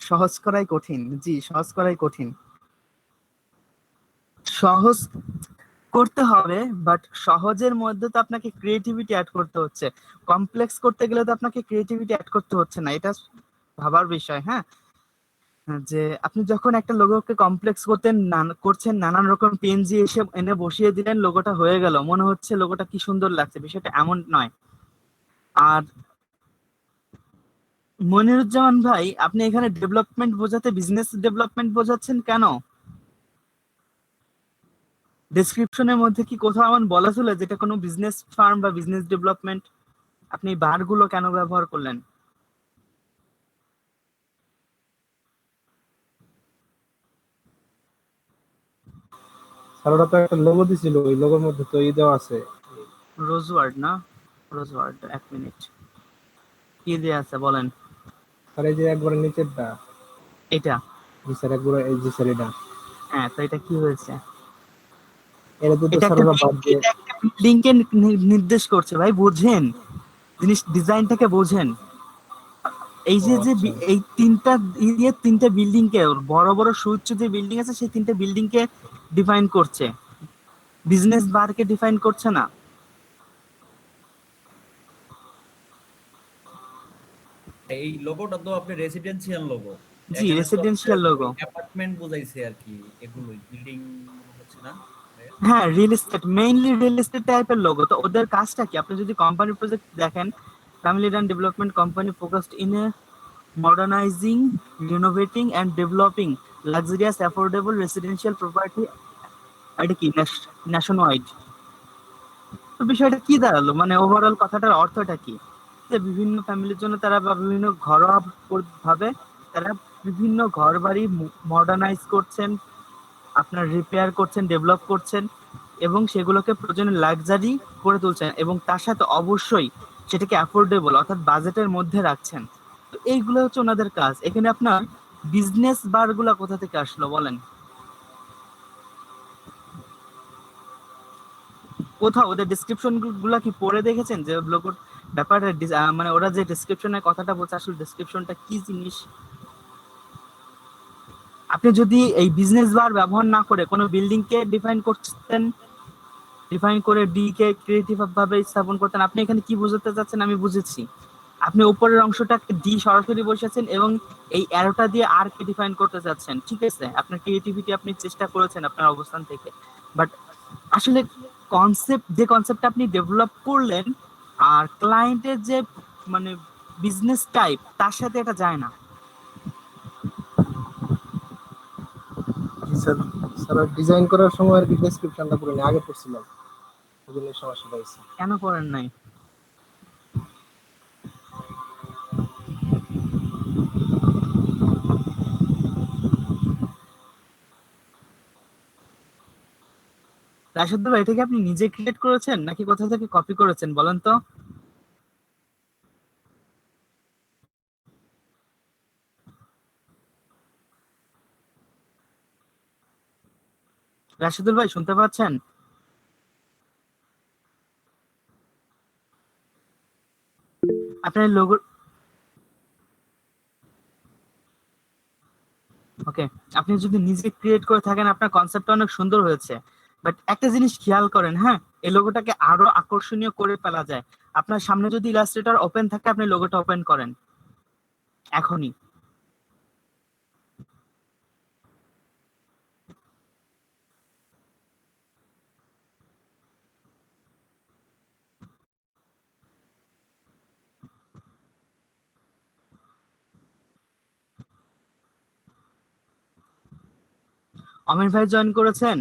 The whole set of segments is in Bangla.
সহজ করাই কঠিন, জি সহজ করাই কঠিন। সহজ করতে হবে, বাট সহজের মধ্যে তো আপনাকে ক্রিয়েটিভিটি অ্যাড করতে হচ্ছে। কমপ্লেক্স করতে গেলে তো আপনাকে ক্রিয়েটিভিটি অ্যাড করতে হচ্ছে না, এটা ভাবার বিষয়। হ্যাঁ, যে আপনি যখন একটা লোগোকে কমপ্লেক্স করছেন, নানান রকম পিএনজি এসে এনে বসিয়ে দিলেন, লোগোটা হয়ে গেল, মনে হচ্ছে লোগোটা কি সুন্দর লাগছে, বিষয়টা এমন নয়। আর মনিরুজ্জামান ভাই, আপনি এখানে ডেভেলপমেন্ট বোঝাতে বিজনেস ডেভেলপমেন্ট বোঝাচ্ছেন কেন? ডেসক্রিপশনের মধ্যে কি কোথাও এমন বলা ছিল যেটা কোনো বিজনেস ফার্ম বা বিজনেস ডেভেলপমেন্ট? আপনি বারগুলো কেন ব্যবহার করলেন? স্যার ওরা তো একটা লোগো দিছিল, ওই লোগোর মধ্যে তো এই দেওয়া আছে। রোজওয়ার্ড না? রোজওয়ার্ড, এক মিনিট, কি দিয়ে আছে বলেন? স্যার এই যে একবারে নিচেরটা। এটা? জি স্যার, একবারে এই যে স্যার এটা। হ্যাঁ, তো এটা কি হয়েছে? এটা তো এটা স্যার একটা ওরা বাদ দিয়ে। এটা একটা বিল্ডিং কে নির্দেশ করছে ভাই, বুঝেন জিনিস, ডিজাইনটাকে বোঝেন। এই ও যে যে আচ্ছা। এই তিনটা তিনটা বিল্ডিং কে, বড় বড় সুউচ্চ যে বিল্ডিং আছে সেই তিনটা বিল্ডিং কে ডিফাইন করছে, বিজনেস বার কে ডিফাইন করছে না। এই লোগোটা তো আপনি রেসিডেন্সিয়াল লোগো, জি, এখানে তো রেসিডেন্সিয়াল লোগো। অ্যাপার্টমেন্ট বোঝাইছে আর কি, এগুলোই বিল্ডিং মনে হচ্ছে না ভাইয়া? হ্যাঁ, real estate, mainly real estate টাইপের লোগো। তো ওদের কাজটা কি, আপনি যদি কোম্পানি প্রজেক্ট দেখেন, family run development company focused in a modernising, renovating and developing luxurious affordable residential property, এটা কি ন্যাশন ওয়াইড। তো বিষয়টা কি দাঁড়ালো, মানে ওভারঅল কথাটার অর্থটা কি? যে বিভিন্ন ফ্যামিলির জন্য তারা, বা বিভিন্ন ঘরোয়া ভাবে তারা বিভিন্ন ঘর বাড়ি মডার্নাইজ করছেন, আপনার রিপেয়ার করছেন, ডেভেলপ করছেন, এবং সেগুলোকে প্রয়োজনীয় লাক্সারি করে তুলছেন, এবং তার সাথে অবশ্যই সেটাকে অ্যাফোর্ডেবল অর্থাৎ বাজেটের মধ্যে রাখছেন। তো এইগুলো হচ্ছে ওনাদের কাজ। এখানে আপনার বিজনেস বার গুলা কোথা থেকে আসলো বলেন? কোথাও ওদের ডেসক্রিপশন গুলা কি পড়ে দেখেছেন যে লোগোর ব্যাপারে মানে ওরা যে ডেসক্রিপশনের কথাটা বলছে, আসলে ডেসক্রিপশনটা কি জিনিস? আপনি যদি এই বিজনেস বার ব্যবহার না করে কোনো বিল্ডিং কে ডিফাইন করতেন, ডিফাইন করে ডি কে ক্রিয়েটিভ ভাবে স্থাপন করতেন, আপনি এখানে কি বোঝাতে চাচ্ছেন আমি বুঝেছি। আপনি উপরের অংশটাকে ডি সরাসরি বসেছেন এবং এই অ্যারোটা দিয়ে আর কে ডিফাইন করতে চাচ্ছেন, ঠিক আছে, আপনার ক্রিয়েটিভিটি আপনি চেষ্টা করেছেন আপনার অবস্থান থেকে, বাট আসলে কনসেপ্ট আপনি ডেভেলপ করলেন আর ক্লায়েন্টের যে মানে বিজনেস টাইপ, তার সাথে এটা যায় না। জি স্যার। স্যার ডিজাইন করার সময় আর কি ডেসক্রিপশনটা পুরো আগে পড়ছিলাম, ওই জন্য এই সমস্যাটা হয়েছে। কেন করেন নাই? রাশেদ ভাই, এটা কি আপনি নিজে ক্রিয়েট করেছেন নাকি কোথা থেকে কপি করেছেন বলেন তো? রাশেদুল ভাই, শুনতে পাচ্ছেন? আপনার লোগো, ওকে, আপনি যদি নিজে ক্রিয়েট করে থাকেন আপনার কনসেপ্টটা অনেক সুন্দর হয়েছে, বাট একটা জিনিস খেয়াল করেন, হ্যাঁ, এই লোগোটাকে আরো আকর্ষণীয় করে ফেলা যায়। আপনার সামনে যদি ইলাস্ট্রেটর ওপেন থাকে, আপনি লোগোটা ওপেন করেন এখনই। অমির ভাই জয়েন করেছেন?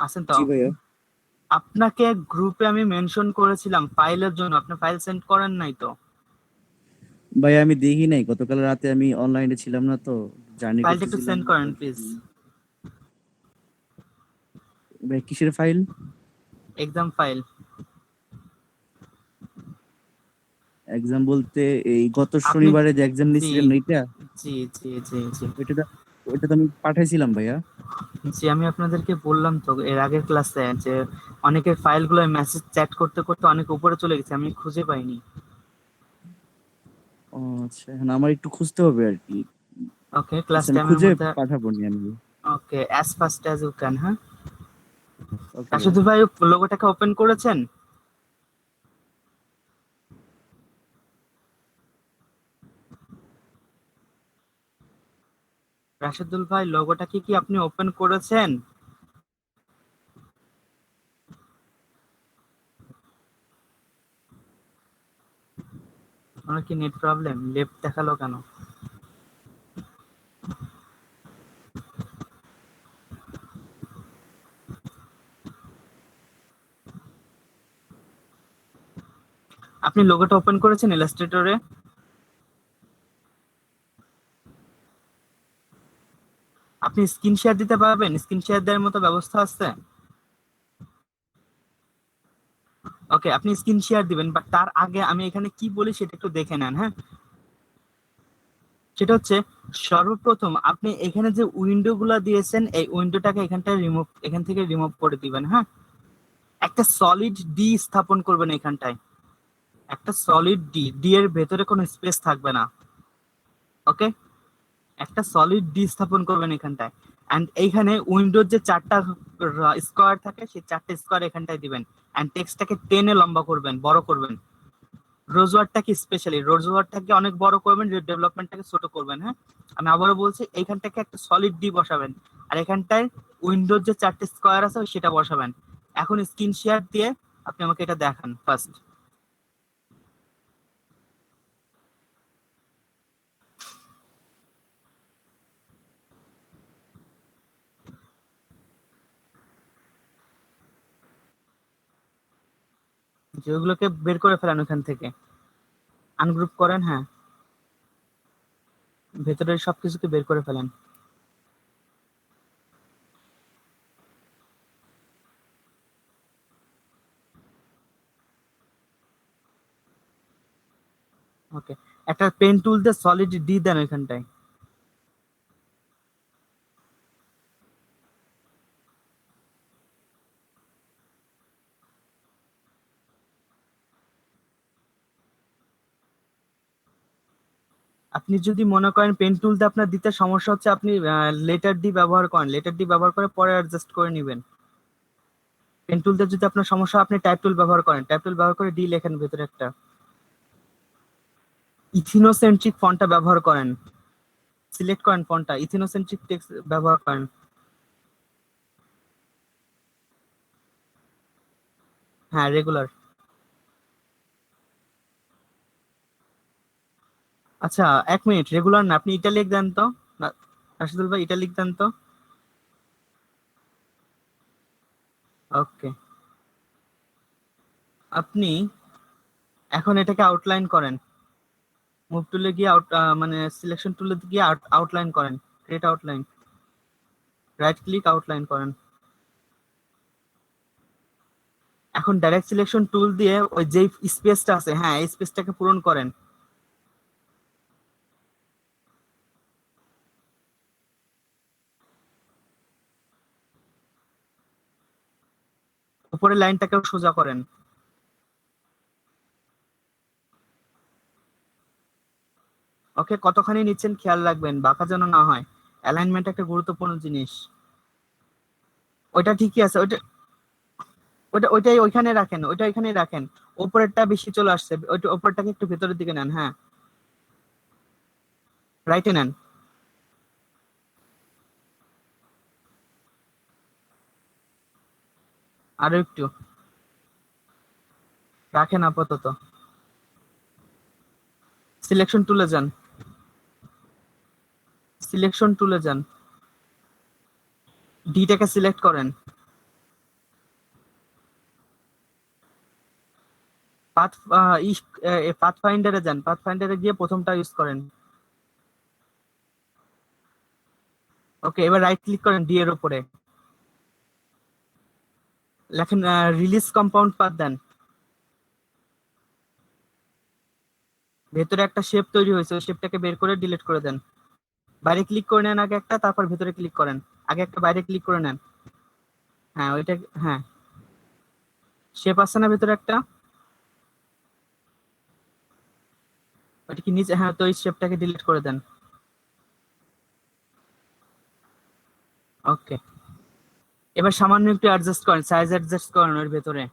আছেন তো? জি ভাইয়া। আপনাকে গ্রুপে আমি মেনশন করেছিলাম ফাইলের জন্য, আপনি ফাইল সেন্ড করেন নাই তো? ভাইয়া আমি দেখি নাই, গতকাল রাতে আমি অনলাইনে ছিলাম না তো, জার্নি ফাইলটা একটু করতেছিলাম। সেন্ড করেন প্লিজ। ভাই কিসের ফাইল? Exam file. এক্সাম বলতে এই গত আপনি, শনিবারে যে এক্সাম জি নিয়েছিলেন ওইটা? জি জি জি জি, ওইটা তো ওইটা তো আমি পাঠাইছিলাম ভাইয়া। জি, আমি আপনাদেরকে বললাম তো এর আগের ক্লাসে যে অনেকের ফাইলগুলো মেসেজ চ্যাট করতে করতে অনেক উপরে চলে গেছে, আমি খুঁজে পাইনি। ও আচ্ছা, এখন আমার একটু খুঁজতে হবে আর কি। ওকে, ক্লাস আচ্ছা, আমি টাইমের খুঁজে মধ্যে। পাঠাবো নি আমি। Okay, as fast as you can. হ্যাঁ, ওকে। রাশেদুল ভাই লোগোটাকে ওপেন করেছেন? রাশেদুল ভাই লোগোটাকে কি আপনি ওপেন করেছেন? আপনার কি নেট প্রবলেম? লেফট দেখালো কেন? আপনি লোগোটা ওপেন করেছেন ইলাস্ট্রেটরে? আপনি স্ক্রিন শেয়ার দিতে পারবেন? স্ক্রিন শেয়ার দেওয়ার মতো ব্যবস্থা আছে? ওকে, আপনি স্ক্রিন শেয়ার দিবেন, বাট তার আগে আমি এখানে কি বলি সেটা একটু দেখে নেন। হ্যাঁ, সেটা হচ্ছে সর্বপ্রথম আপনি এখানে যে উইন্ডো গুলা দিয়েছেন এই উইন্ডোটাকে এখান থেকে রিমুভ করে দিবেন। হ্যাঁ, একটা সলিড ডি স্থাপন করবেন এখানটায়। একটা সলিড ডি, ডি এর ভেতরে কোনো স্পেস থাকবে না। ওকে, একটা সলিড ডি স্থাপন করবেন এখানটায়। এন্ড এইখানে উইন্ডোর যে চারটা স্কোয়ার থাকে সেই চারটা স্কোয়ার এখানটায় দিবেন। এন্ড টেক্সটটাকে টেনে লম্বা করবেন, বড় করবেন। রোজওয়ার্ডটাকে স্পেশালি রোজওয়ার্ডটাকে অনেক বড় করবেন, ডেভেলপমেন্টটাকে ছোট করবেন। হ্যাঁ, আমি আবারও বলছি, এইখানটাকে একটা সলিড ডি বসাবেন, আর এখানটায় উইন্ডোর যে চারটে স্কোয়ার আছে সেটা বসাবেন। এখন স্ক্রিন শেয়ার দিয়ে আপনি আমাকে এটা দেখান ফার্স্ট। যেগুলোকে বের করে ফেলেন ওখান থেকে, আনগ্রুপ করেন। হ্যাঁ, ভেতরের সবকিছুকে বের করে ফেলেন। ওকে, একটা পেন টুল দিয়ে সলিড ডি দেন ওইখানটায়। আপনি যদি মনে করেন পেন টুল দিয়ে আপনার দিতে সমস্যা হচ্ছে, আপনি লেটার ডি ব্যবহার করেন, লেটার ডি ব্যবহার করে পরে অ্যাডজাস্ট করে নেবেন। পেন টুল দিয়ে যদি আপনার সমস্যা, আপনি টাইপ টুল ব্যবহার করেন, টাইপ টুল ব্যবহার করে ডি লেখেন ভেতরে একটা। ইথিনোসেন্ট্রিক ফন্টটা ব্যবহার করেন, সিলেক্ট করেন ফন্টটা, ইথিনোসেন্ট্রিক টেক্সট ব্যবহার করেন। হ্যাঁ, রেগুলার। আচ্ছা, এক মিনিট, রেগুলার না, আপনি ইটালিক দেন তো। না, রাশিদুল ভাই ইটালিক দেন তো। ওকে, আপনি এখন এটাকে আউটলাইন করেন। মুভ টুলে গিয়ে মানে সিলেকশন টুলে গিয়ে আউটলাইন করেন, create outline, right click outline করেন। এখন ডাইরেক্ট সিলেকশন টুল দিয়ে ওই যে স্পেসটা আছে, হ্যাঁ এই স্পেসটাকে পূরণ করেন। উপরের লাইনটাকেও সোজা করেন। ওকে, কতখানি নিচ্ছেন খেয়াল রাখবেন, বাঁকা যেন না হয়। অ্যালাইনমেন্ট একটা গুরুত্বপূর্ণ জিনিস। ওইটা ঠিকই আছে, ওইটা ওইটাই ওইখানে রাখেন, ওইটা ওইখানে রাখেন। উপরেরটা বেশি চলে আসছে, ওইটা উপরটাকে একটু ভেতরের দিকে নেন। হ্যাঁ, রাইটে নেন। আরো একটু রাখেন আপাতত। সিলেকশন টুলে যান, সিলেকশন টুলে যান, ডিটাকে সিলেক্ট করেন। পাথ পাথ ফাইন্ডারে যান, পাথ ফাইন্ডারে গিয়ে প্রথমটা ইউজ করেন। ওকে, এবার রাইট ক্লিক করেন ডি এর উপরে, লেখেন রিলিজ কম্পাউন্ড পাথ দেন। ভেতরে একটা শেপ তৈরি হয়েছে, ওই শেপটাকে বের করে ডিলিট করে দেন। বাইরে ক্লিক করে নেন আগে একটা, তারপর ভেতরে ক্লিক করেন। আগে একটা বাইরে ক্লিক করে নেন। হ্যাঁ ওইটা, হ্যাঁ শেপ আছে না ভেতরে একটা, ওইটা কি নিচে, হ্যাঁ তো এই শেপটাকে ডিলিট করে দেন। ওকে, এবার সামান্য একটু অ্যাডজাস্ট করেন, সাইজ অ্যাডজাস্ট করেন ওর ভেতরে।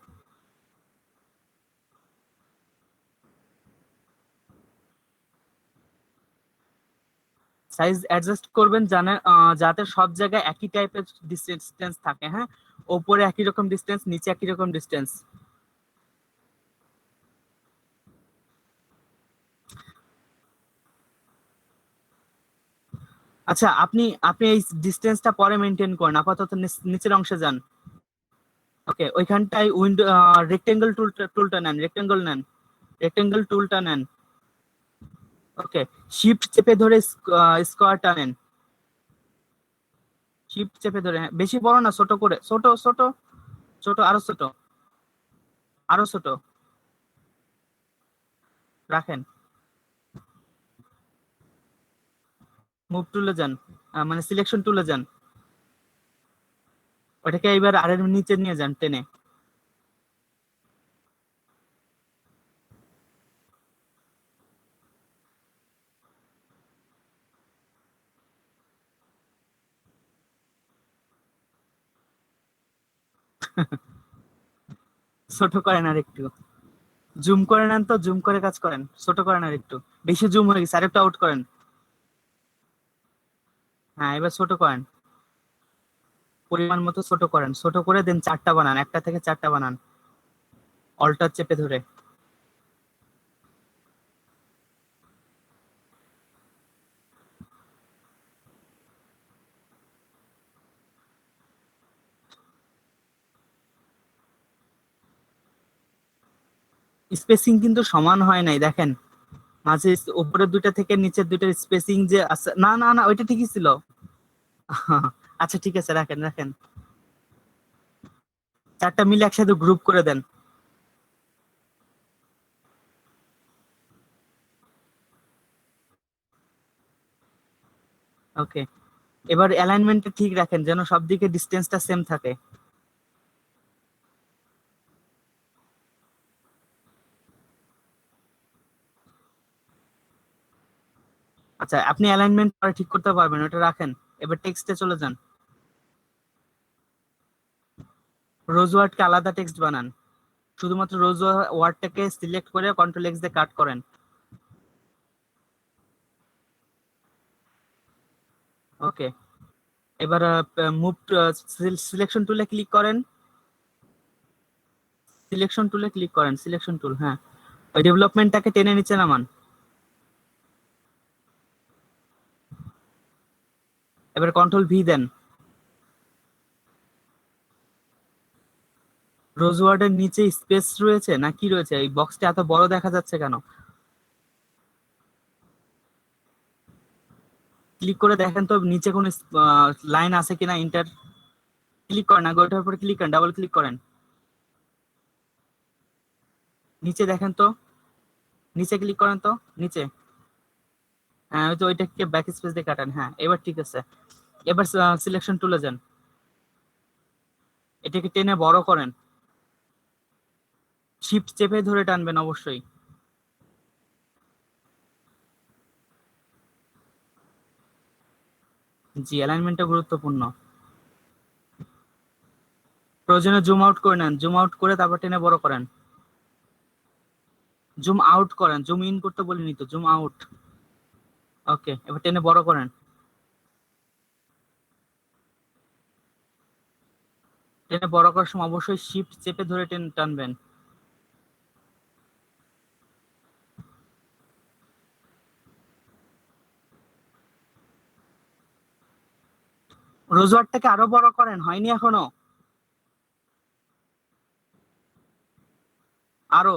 সাইজ অ্যাডজাস্ট করবেন জানেন, যাতে সব জায়গায় একই টাইপের ডিস্টেন্স থাকে। হ্যাঁ, ওপরে একই রকম ডিস্টেন্স, নিচে একই রকম ডিস্টেন্স। আচ্ছা, আপনি আপনি এই ডিস্টেন্সটা পরে মেনটেন করেন, আপাতত নিচের অংশে যান। ওকে, ওইখানটায় উইন্ডো রেক্টেঙ্গেল টুলটা নেন, রেক্টেঙ্গেল টুলটা নেন। ওকে, শিফট চেপে ধরে স্কোয়ার টানেন, শিফট চেপে ধরে, হ্যাঁ, বেশি বড় না, ছোট করে, ছোট ছোট ছোট, আরো ছোট, আরো ছোট রাখেন। মুভ টুলে যান, মানে সিলেকশন টুলে যান, ওটাকে এবার আরের নিচে নিয়ে যান টেনে। ছোট করেন আর একটু, জুম করে নেন তো, জুম করে কাজ করেন, ছোট করেন আর একটু, বেশি জুম হয়ে গেছে, আরেকটু আউট করেন। হ্যাঁ এবার ছোট করেন, পরিমাণ মতো ছোট করেন, ছোট করে দেন চারটা বানান, একটা থেকে চারটা বানান, অল্টার চেপে ধরে। স্পেসিং কিন্তু সমান হয় নাই দেখেন, মাঝে উপরের দুইটা থেকে নিচের দুইটার স্পেসিং যে আছে, না না না ওইটা ঠিকই ছিল। আচ্ছা ঠিক আছে, রাখেন রাখেন, চারটা মিলে একসাথে গ্রুপ করে দেন। ওকে, এবার অ্যালাইনমেন্টটা ঠিক রাখেন যেন সব দিকে ডিস্টেন্সটা সেম থাকে। আচ্ছা, আপনি অ্যালাইনমেন্ট ঠিক করতে পারবেন, ওটা রাখেন। এবার টেক্সটে চলে যান, রোজ ওয়ার্ডকে আলাদা টেক্সট বানান, শুধুমাত্র রোজ ওয়ার্ডটাকে সিলেক্ট করে কন্ট্রোল এক্স দিয়ে কাট করেন। ওকে, এবার মুভ সিলেকশন টুলে ক্লিক করেন, সিলেকশন টুল, হ্যাঁ ওই ডেভেলপমেন্টটাকে টেনে নিচে নামান। এবার কন্ট্রোল ভি দেন। রোজ ওয়ার্ডের নিচে স্পেস রয়েছে না কি রয়েছে, এই বক্সটা এত বড় দেখা যাচ্ছে কেন? ক্লিক করে দেখেন তো নিচে কোন লাইন আছে কিনা, ইন্টার ক্লিক করেন, আগে ওইটার উপরে ক্লিক করেন, ডাবল ক্লিক করেন, নিচে দেখেন তো, নিচে ক্লিক করেন তো, নিচে, হ্যাঁ ওই তো ওইটাকে ব্যাক স্পেস দিয়ে কাটেন। হ্যাঁ এবার ঠিক আছে, এবার সিলেকশন টুলে যান, এটাকে টেনে বড় করেন, শিফট চেপে ধরে টানবেন অবশ্যই। জি, অ্যালাইনমেন্টটা গুরুত্বপূর্ণ। প্রয়োজনে জুম আউট করে নেন, জুম আউট করে তারপর টেনে বড় করেন, জুম আউট করেন, জুম ইন করতে বলিনি তো, জুম আউট। ওকে, এবার টেনে বড় করেন, টেনে বড় করার সময় অবশ্যই শিফট চেপে ধরে টানবেন। রোজওয়ার্ডটাকে আরো বড় করেন, হয়নি এখনো, আরো,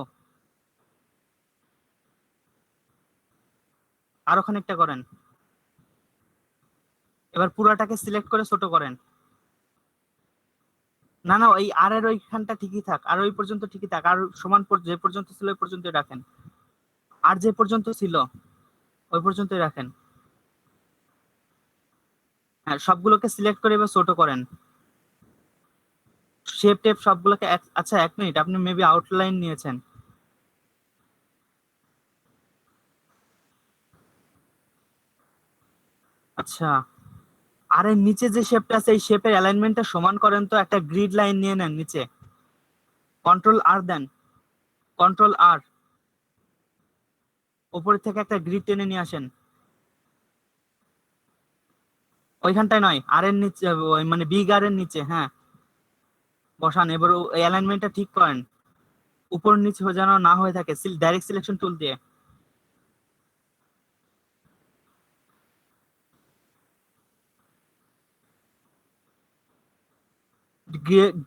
আরো খানিকটা করেন। এবার পুরাটাকে সিলেক্ট করে ছোট করেন। না না, ওই আর এর ওইখানটা ঠিকই থাক, আর ওই পর্যন্ত ঠিকই থাক, আর সমান যে পর্যন্ত ছিল ওই পর্যন্তই রাখেন, আর যে পর্যন্ত ছিল ওই পর্যন্তই রাখেন। হ্যাঁ, সবগুলোকে সিলেক্ট করে এবার ছোট করেন। শেপ টেপ সবগুলোকে আচ্ছা, 1 মিনিট, আপনি মেবি আউটলাইন নিয়েছেন। আচ্ছা, আর এর নিচে যে শেপটা আছে এই শেপের অ্যালাইনমেন্টটা সমান করেন তো, একটা গ্রিড লাইন নিয়ে নেন নিচে, কন্ট্রোল আর দেন, কন্ট্রোল আর, উপরে থেকে একটা গ্রিড টেনে নিয়ে আসেন। ওইখানটায় নয়, আর এর নিচে, মানে বিগ আর এর নিচে, হ্যাঁ বসান। এবার অ্যালাইনমেন্টটা ঠিক করেন, উপর নিচে যেন না হয়ে থাকে, ডাইরেক্ট সিলেকশন টুল দিয়ে।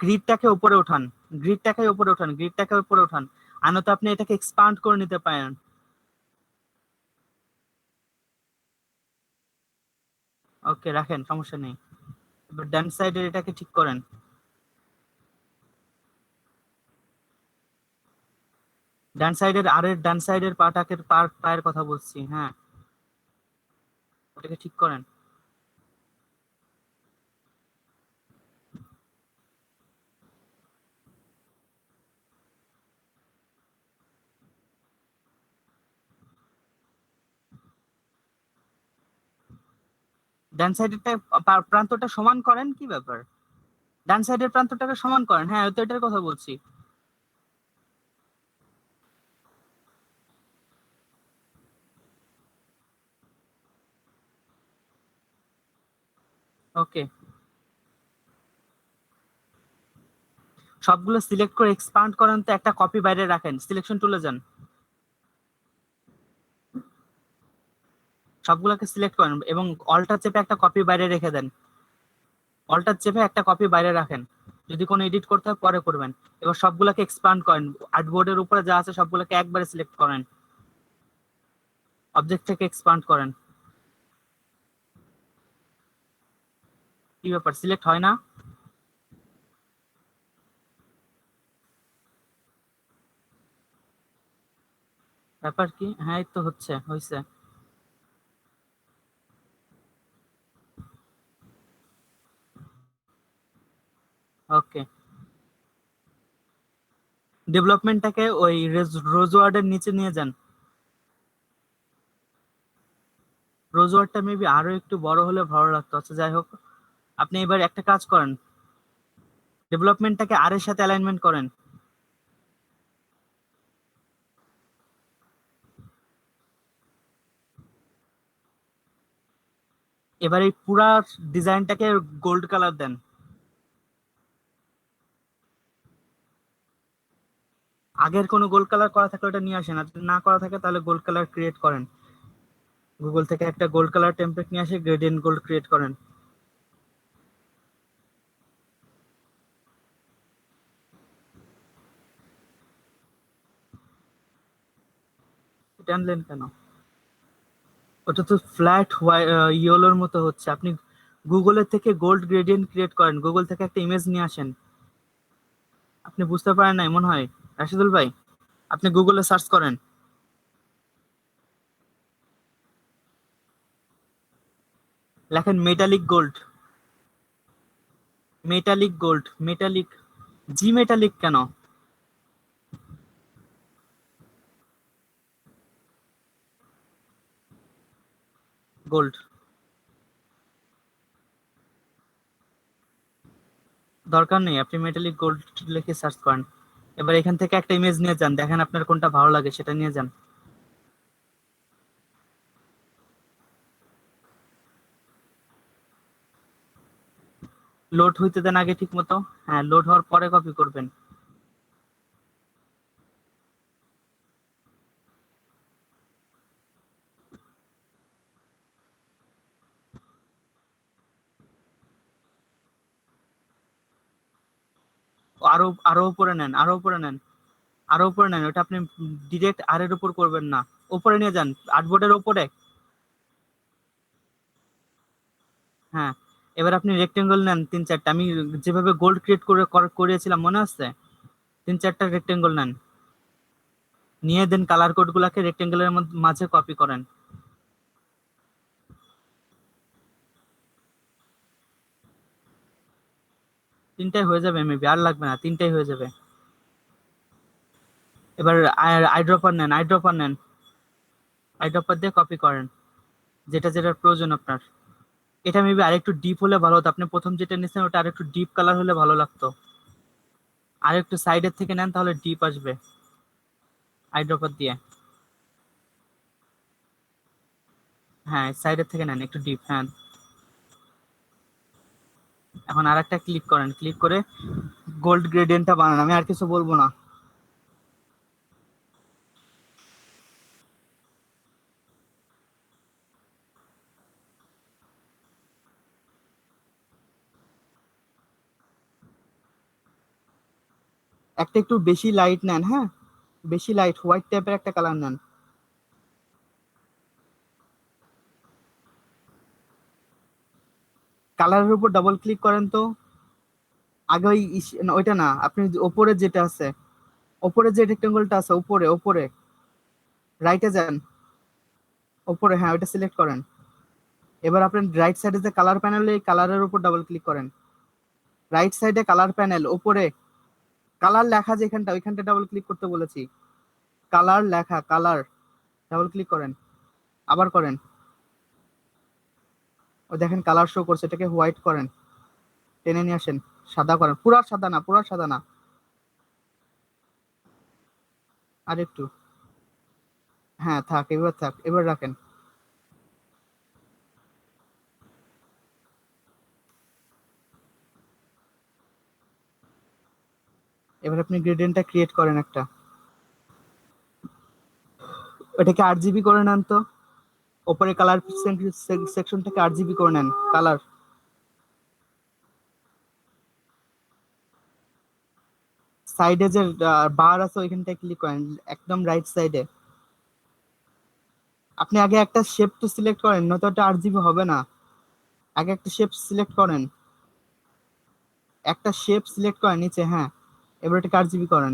গ্রিডটাকে উপরে উঠান, গ্রিডটাকে উপরে উঠান, গ্রিডটাকে উপরে উঠান। আনত আপনি এটাকে এক্সপান্ড করে নিতে পারেন। ওকে, রাখেন, সমস্যা নেই। এবার ডান সাইডের এটাকে ঠিক করেন। ডান সাইডের ডান সাইডের পায়ের কথা বলছি, হ্যাঁ ওটাকে ঠিক করেন। ডান সাইডেরটা প্রান্তটা সমান করেন, কি ব্যাপার? ডান সাইডের প্রান্তটাকে সমান করেন, হ্যাঁ তো এটার কথা বলছি। ওকে, সবগুলো সিলেক্ট করে এক্সপান্ড করেন তো, একটা কপি বাইরে রাখেন, সিলেকশন টুলে যান, সবগুলোকে সিলেক্ট করেন এবং অল্টার চেপে একটা কপি বাইরে রেখে দেন। অল্টার চেপে একটা কপি বাইরে রাখেন, যদি কোনো এডিট করতে হয় পরে করবেন। এবার সবগুলোকে এক্সপান্ড করেন, আর্টবোর্ডের উপরে যা আছে সবগুলোকে একবারে সিলেক্ট করেন, অবজেক্ট থেকে এক্সপান্ড করেন। কি ব্যাপার, সিলেক্ট হয় না? ব্যাপার কি? হ্যাঁ এই তো হচ্ছে, হয়েছে। ওকে, ডেভেলপমেন্টটাকে ওই রোজওয়ার্ডের নিচে নিয়ে যান। রোজওয়ার্ডটা মেবি আরো একটু বড় হলে ভালো লাগতো। আচ্ছা যাই হোক, আপনি এবার একটা কাজ করেন, ডেভেলপমেন্টটাকে আর এর সাথে অ্যালাইনমেন্ট করেন। এবার এই পুরা ডিজাইনটাকে গোল্ড কালার দেন। আগের কোনো গোল্ড কালার করা থাকলে ওটা নিয়ে আসেন, আর যদি না করা থাকে তাহলে গোল্ড কালার ক্রিয়েট করেন। গুগল থেকে একটা গোল্ড কালার টেমপ্লেট নিয়ে আসে, গ্রেডিয়েন্ট গোল্ড ক্রিয়েট করেন। এটা আনলেন কেন? ওটা তো ফ্ল্যাট ইয়েলোর মতো হচ্ছে। আপনি গুগলের থেকে গোল্ড গ্রেডিয়েন্ট ক্রিয়েট করেন, গুগল থেকে একটা ইমেজ নিয়ে আসেন। আপনি বুঝতে পারেন না মনে হয় রাশিদুল ভাই, আপনি গুগলে সার্চ করেন, লেখেন metallic gold, metallic gold, metallic, জি মেটালিক কেন, গোল্ড দরকার নেই, আপনি মেটালিক গোল্ড লিখে সার্চ করেন। এবার এখান থেকে একটা ইমেজ নিয়ে যান, দেখেন আপনার কোনটা ভালো লাগে সেটা নিয়ে যান। লোড হইতে দেন আগে ঠিক মতো, হ্যাঁ লোড হওয়ার পরে কপি করবেন। আরো আরো উপরে নেন, আরো উপরে নেন, আরো উপরে নেন, ওটা আপনি ডিরেক্ট আর এর উপর করবেন না, উপরে নিয়ে যান, আর্টবোর্ডের উপরে। হ্যাঁ, এবার আপনি রেক্টেঙ্গল নেন 3-4টা, আমি যেভাবে গোল্ড ক্রিয়েট করেছিলাম মনে আছে, 3-4টা রেক্টেঙ্গল নেন, নিয়ে দেন কালার কোড গুলাকে রেক্টেঙ্গলের মাঝে কপি করেন। তিনটাই হয়ে যাবে মেবি, আর লাগবে না, তিনটাই হয়ে যাবে। এবার আইড্রপার নেন, আইড্রপার দিয়ে কপি করেন যেটা যেটার প্রয়োজন আপনার। এটা মেবি আরেকটু ডিপ হলে ভালো হতো, আপনি প্রথম যেটা নিয়েছেন ওটা আরেকটু ডিপ কালার হলে ভালো লাগতো। আর একটু সাইডের থেকে নেন তাহলে ডিপ আসবে আইড্রপার দিয়ে। হ্যাঁ সাইডের থেকে নেন একটু ডিপ, হ্যাঁ। এখন আর একটা ক্লিক করেন, ক্লিক করে গোল্ড গ্রেডিয়েন্টটা বানান, আমি আর কিছু বলবো না। একটা একটু বেশি লাইট নেন, হ্যাঁ বেশি লাইট হোয়াইট টাইপের একটা কালার নেন। কালারের উপর ডাবল ক্লিক করেন তো। আগে ওই না, ওইটা না, আপনি ওপরে যেটা আছে, ওপরে যে রেক্টেঙ্গলটা আছে উপরে, ওপরে রাইটে যান, ওপরে, হ্যাঁ ওইটা সিলেক্ট করেন। এবার আপনার রাইট সাইডে যে কালার প্যানেল, এই কালারের উপর ডাবল ক্লিক করেন। রাইট সাইডে কালার প্যানেল, উপরে কালার লেখা যেখানটা, ওইখানটা ডাবল ক্লিক করতে বলেছি। কালার লেখা, কালার, ডাবল ক্লিক করেন, আবার করেন। ও দেখেন কালার শো করছে, এটাকে হোয়াইট করেন, টেনে নিয়ে আসেন, সাদা করেন, পুরা সাদা না, পুরা সাদা না, আর একটু, হ্যাঁ থাক, এবার থাক, এবার রাখেন। এবার আপনি গ্রেডিয়েন্টটা ক্রিয়েট করেন একটা, ওটাকে আরজিবি করে নেন তো। ওপরে কালার সেকশনটাকে আরজিবি করে নেন, কালার। সাইডে যে বার আছে ওইখানটায় ক্লিক করেন, একদম রাইট সাইডে। আপনি আগে একটা শেপ তো সিলেক্ট করেন, নয়তো ওটা আরজিবি হবে না। আগে একটা শেপ সিলেক্ট করেন, একটা শেপ সিলেক্ট করেন নিচে, হ্যাঁ। এবার এটাকে আরজিবি করেন,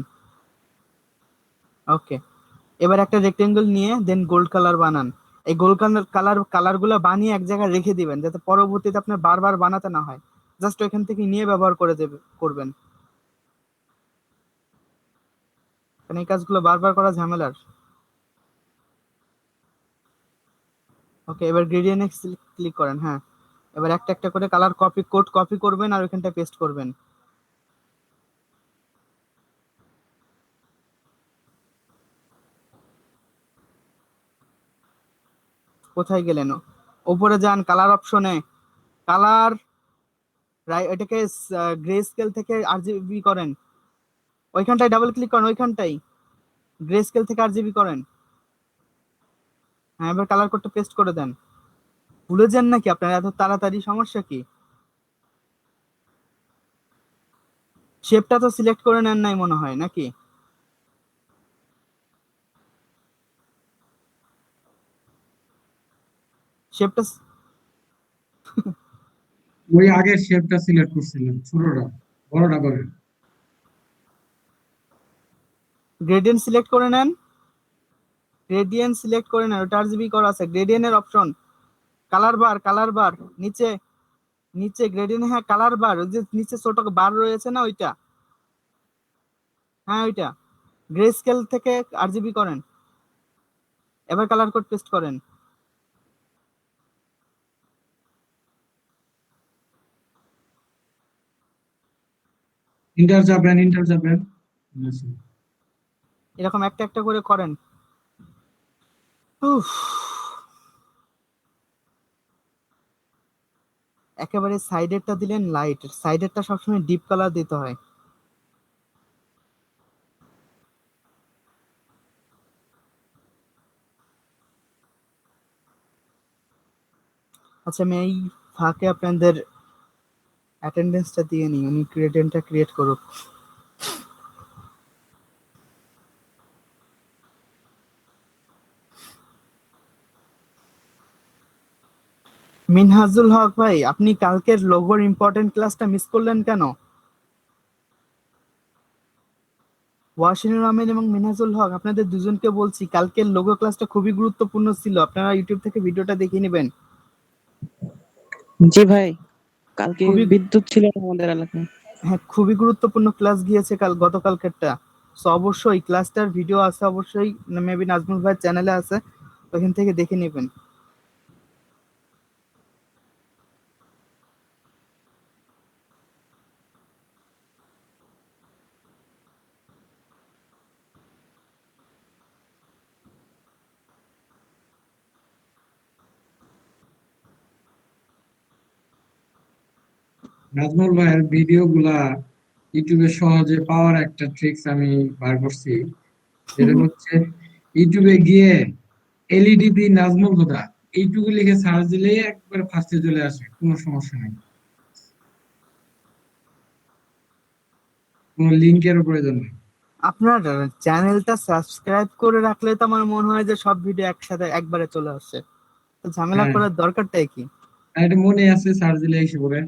ওকে। এবার একটা রেক্টেঙ্গল নিয়ে দেন গোল্ড কালার বানান। এই গোল্ড কালার গুলো বানিয়ে এক জায়গায় রেখে দিবেন, যাতে পরবর্তীতে আপনার বারবার বানাতে না হয়, জাস্ট ওইখান থেকে নিয়ে ব্যবহার করবেন, কারণ এই কাজগুলো বারবার করা ঝামেলার। ওকে, এবার গ্রেডিয়েন্ট ক্লিক করেন, হ্যাঁ। এবার একটা একটা করে কালার কপি করবেন আর ওইখানটা পেস্ট করবেন। কোথায় গেলেন? উপরে যান, কালার অপশনে, কালার, এটাকে গ্রে স্কেল থেকে আরজিবি করেন, ওইখানটায় ডাবল ক্লিক করেন, ওইখানটাই গ্রে স্কেল থেকে আরজিবি করেন। হ্যাঁ এবার কালার কোডটা পেস্ট করে দেন। ভুলে যান নাকি আপনার এত তাড়াতাড়ি, সমস্যা কি? শেপটা তো সিলেক্ট করে নেন নাই মনে হয় নাকি? শেপটা, ওই আগের শেপটা সিলেক্ট করছিলাম, ছোটটা, বড়টা করে। গ্রেডিয়েন্ট সিলেক্ট করে নেন, গ্রেডিয়েন্ট সিলেক্ট করে নেন, ওটা আরজিবি করা আছে, গ্রেডিয়েন্টের অপশন, কালার বার নিচে, নিচে গ্রেডিয়েন্ট, হ্যাঁ কালার বার, ওই যে নিচে ছোট বার রয়েছে না, ওইটা, হ্যাঁ ওইটা গ্রে স্কেল থেকে আরজিবি করেন। এবার কালার কোড পেস্ট করেন। ইন্টার যাবেন। আচ্ছা। এরকম একটা একটা করে করেন। উফ, একেবারে সাইডেরটা দিলেন লাইট, সাইডেরটা সবসময় ডিপ কালার দিতে হয়। আচ্ছা আমি এই ফাঁকে আপনাদের অ্যাটেন্ডেন্সটা দিয়ে নিই, উনি গ্রেডিয়েন্টটা ক্রিয়েট করুক। মিনহাজুল হক ভাই, আপনি কালকের লোগোর ইম্পর্টেন্ট ক্লাসটা মিস করলেন কেন? ওয়াসিনুর আহমেদ এবং মিনহাজুল হক, আপনাদের দুজনকে বলছি কালকের লোগো ক্লাসটা খুবই গুরুত্বপূর্ণ ছিল, আপনারা ইউটিউব থেকে ভিডিওটা দেখে নেবেন। জি ভাই, কালকে খুবই, বিদ্যুৎ ছিল না আমাদের এলাকায়। হ্যাঁ, খুবই গুরুত্বপূর্ণ ক্লাস গিয়েছে গতকালকেরটা। সো অবশ্যই ক্লাসটার ভিডিও আছে, অবশ্যই মেবি নাজমুল ভাইয়ের চ্যানেলে আছে, ওখান থেকে দেখে নেবেন। নাজমুল ভাইয়ের ভিডিও গুলা ইউটিউবে সহজে পাওয়ার একটা ট্রিক্স আমি বার করছি। যেটা হচ্ছে ইউটিউবে গিয়ে এলইডি নাজমুল হুদা এইটুকু লিখে সার্চ দিলেই একবার ফার্স্টে চলে আসে, কোনো সমস্যা নেই, কোনো লিঙ্কের প্রয়োজন নেই। আপনার চ্যানেলটা সাবস্ক্রাইব করে রাখলে তো আমার মনে হয় যে সব ভিডিও একসাথে একবারে চলে আসে, তো ঝামেলা হ্যাঁ, করার দরকারটাই কি? আর এটা মনে আছে, সার্চ দিলে এসে পড়ে।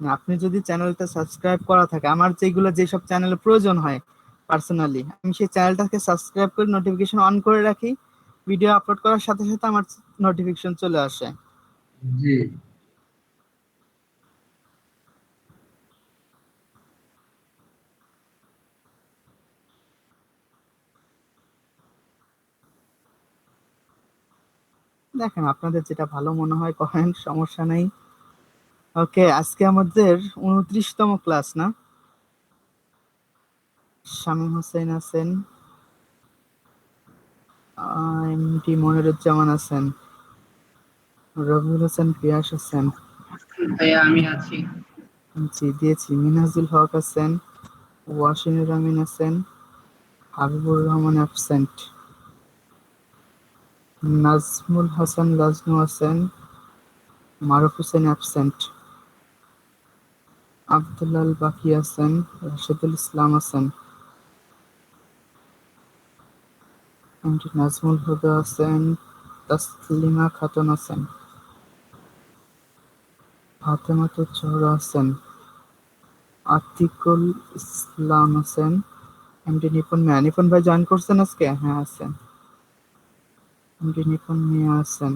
না, আপনি যদি চ্যানেলটা সাবস্ক্রাইব করা থাকে, আমার যেগুলো যেসব চ্যানেলের প্রয়োজন হয় পার্সোনালি, আমি সেই চ্যানেলটাকে সাবস্ক্রাইব করে নোটিফিকেশন অন করে রাখি, ভিডিও আপলোড করার সাথে সাথে আমার নোটিফিকেশন চলে আসে। জি। দেখেন আপনাদের যেটা ভালো মনে হয় করেন, সমস্যা নেই। ওকে, আজকে আমাদের 29তম ক্লাস না? শামীম হোসেন আছেন, এমডি মনিরুজ্জামান আছেন, রবিউল হোসেন পিয়াস আছেন, ভাইয়া আমি আছি। জি দিয়েছি, মিনহাজুল হক আছেন, ওয়াসিনুর আমিন আছেন, হাবিবুর রহমান অ্যাবসেন্ট, নাজমুল হাসান লাজনু আছেন, মারুফ হোসেন অ্যাবসেন্ট, আব্দুল্লাল বাকি আছেন, রাশেদুল ইসলাম আছেন, এমডি নাজমুল হুদা আছেন, তাসলিমা খাতুন আছেন, ফাতেমাতুজ জোহরা আছেন, আতিকুল ইসলাম আছেন, এমডি নিপুণ মিয়া। নিপুণ ভাই জয়েন করছেন আজকে? হ্যাঁ আছেন। এমডি নিপুণ মিয়া আছেন,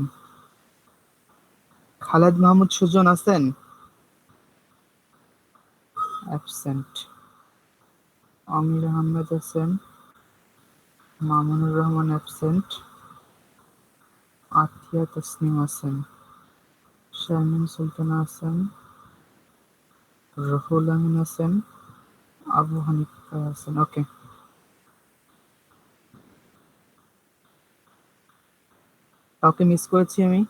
খালেদ মাহমুদ সুজন আছেন, অ্যাবসেন্ট, আমির আহমেদ আছেন, মামুনুর রহমান অ্যাবসেন্ট, আতিয়া তাসনিম আছেন, শারমিন সুলতানা আছেন, রুহুল আমিন আছেন, আবু হানিফা আছেন। ওকে, কাউকে মিস করেছি আমি?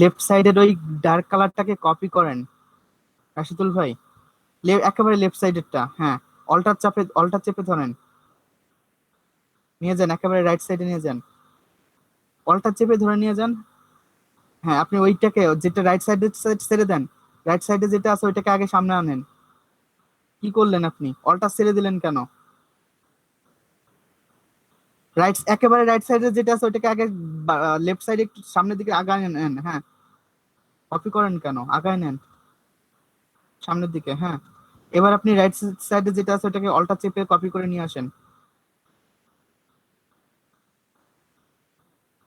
লেফট সাইডের ওই ডার্ক কালারটাকে কপি করেন রাশিদুল ভাই, একেবারে লেফট সাইডেরটা, হ্যাঁ, অল্টার চেপে ধরেন, নিয়ে যান একেবারে রাইট সাইডে নিয়ে যান, অল্টার চেপে ধরে নিয়ে যান। হ্যাঁ, আপনি ওইটাকে যেটা রাইট সাইডে ছেড়ে দেন, রাইট সাইডে যেটা আছে ওইটাকে আগে সামনে আনেন। কি করলেন আপনি? অল্টার ছেড়ে দিলেন কেন? একেবারে রাইট সাইডে যেটা আছে ওইটাকে আগে লেফট সাইডে একটু সামনের দিকে আগায় নেন। হ্যাঁ, কপি করেন কেন? আগায় নেন সামনের দিকে। হ্যাঁ, এবার আপনি রাইট সাইডে যেটা আছে ওটাকে অল্টার চেপে কপি করে নিয়ে আসেন,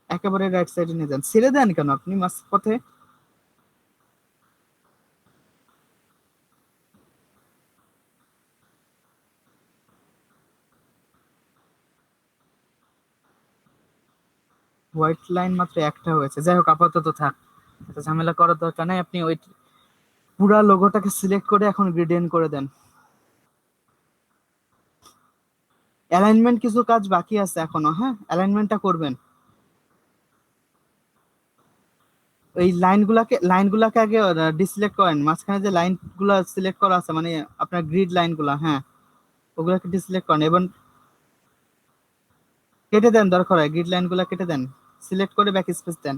একেবারে রাইট সাইডে নিয়ে যান। ছেড়ে দেন কেন আপনি মাঝ পথে? হোয়াইট লাইন মাত্র একটা হয়েছে, যাই হোক আপাতত থাক, এত ঝামেলা করার দরকার নাই। আপনি ওই পুরা লোগোটাকে সিলেক্ট করে এখন গ্রেডিয়েন্ট করে দেন। অ্যালাইনমেন্ট কিছু কাজ বাকি আছে এখনো, হ্যাঁ, অ্যালাইনমেন্টটা করবেন। ওই লাইনগুলাকে আগে ডিসিলেক্ট করেন, মাঝখানে যে লাইনগুলো সিলেক্ট করা আছে মানে আপনার গ্রিড লাইনগুলা, হ্যাঁ, ওগুলাকে ডিসিলেক্ট করেন এবং কেটে দেন, দরকার হয় গ্রিড লাইনগুলা কেটে দেন, সিলেক্ট করে ব্যাক স্পেস দেন।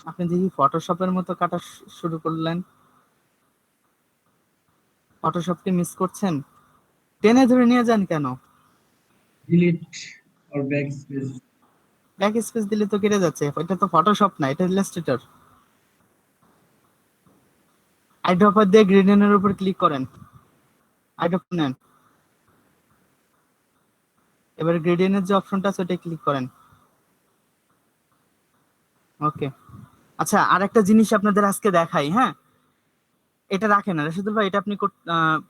আপনি দেখি ফটোশপের মতো কাটা শুরু করলেন, ফটোশপকে মিস করছেন, টেনে ধরে নিয়ে যান কেন? ডিলিট আর ব্যাক স্পেস। ব্যাক স্পেস দিলে তো কেটে যাচ্ছে, এটা তো ফটোশপ না, এটা ইলাস্ট্রেটর। আইড্রপার দিয়ে গ্রেডিয়েন্টের উপর ক্লিক করেন, আইড্রপার নেন, এবার গ্রেডিয়েন্টের যে অপশনটা আছে ওটাই ক্লিক করেন। ওকে, আচ্ছা আর একটা জিনিস আপনাদের আজকে দেখাই, হ্যাঁ এটা রাখেন না রাশিদুল ভাই, এটা আপনি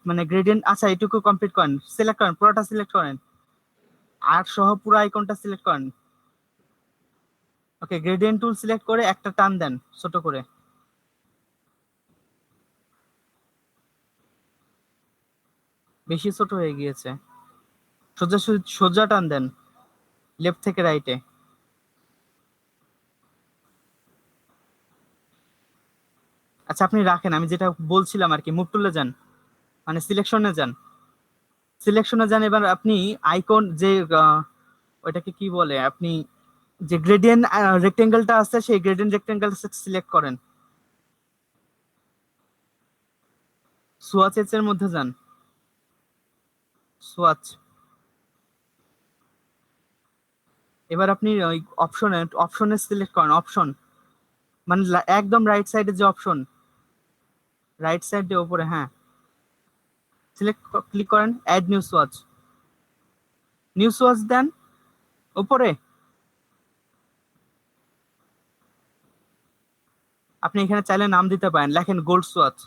মানে গ্রেডিয়েন্ট, আচ্ছা এটুকু কমপ্লিট করেন, সিলেক্ট করেন, পুরোটা সিলেক্ট করেন, আর সহ পুরো আইকনটা সিলেক্ট করেন। ওকে, গ্রেডিয়েন্ট টুল সিলেক্ট করে একটা টান দেন ছোট করে, বেশি ছোট হয়ে গিয়েছে, সোজা সোজা টান দেন লেফট থেকে রাইটে। আচ্ছা আপনি রাখেন, আমি যেটা বলছিলাম আর কি, মুভ টুলে যান, মানে সিলেকশনে যান, সিলেকশনে যান। এবার আপনি আইকন যে ওইটাকে কি বলে, আপনি যে গ্রেডিয়েন্ট রেক্টেঙ্গেলটা আছে সেই গ্রেডিয়েন্ট রেক্টেঙ্গেল সিলেক্ট করেন, সোয়াচ এর মধ্যে যান, সোয়াচ। এবার আপনি ওই অপশনে সিলেক্ট করেন, অপশন মানে একদম রাইট সাইডে যে অপশন, রাইট সাইডে উপরে, হ্যাঁ সিলেক্ট ক্লিক করেন, add new swatch, new swatch দেন উপরে। আপনি এখানে চাইলে নাম দিতে পারেন, লেখেন গোল্ড সোয়াচ।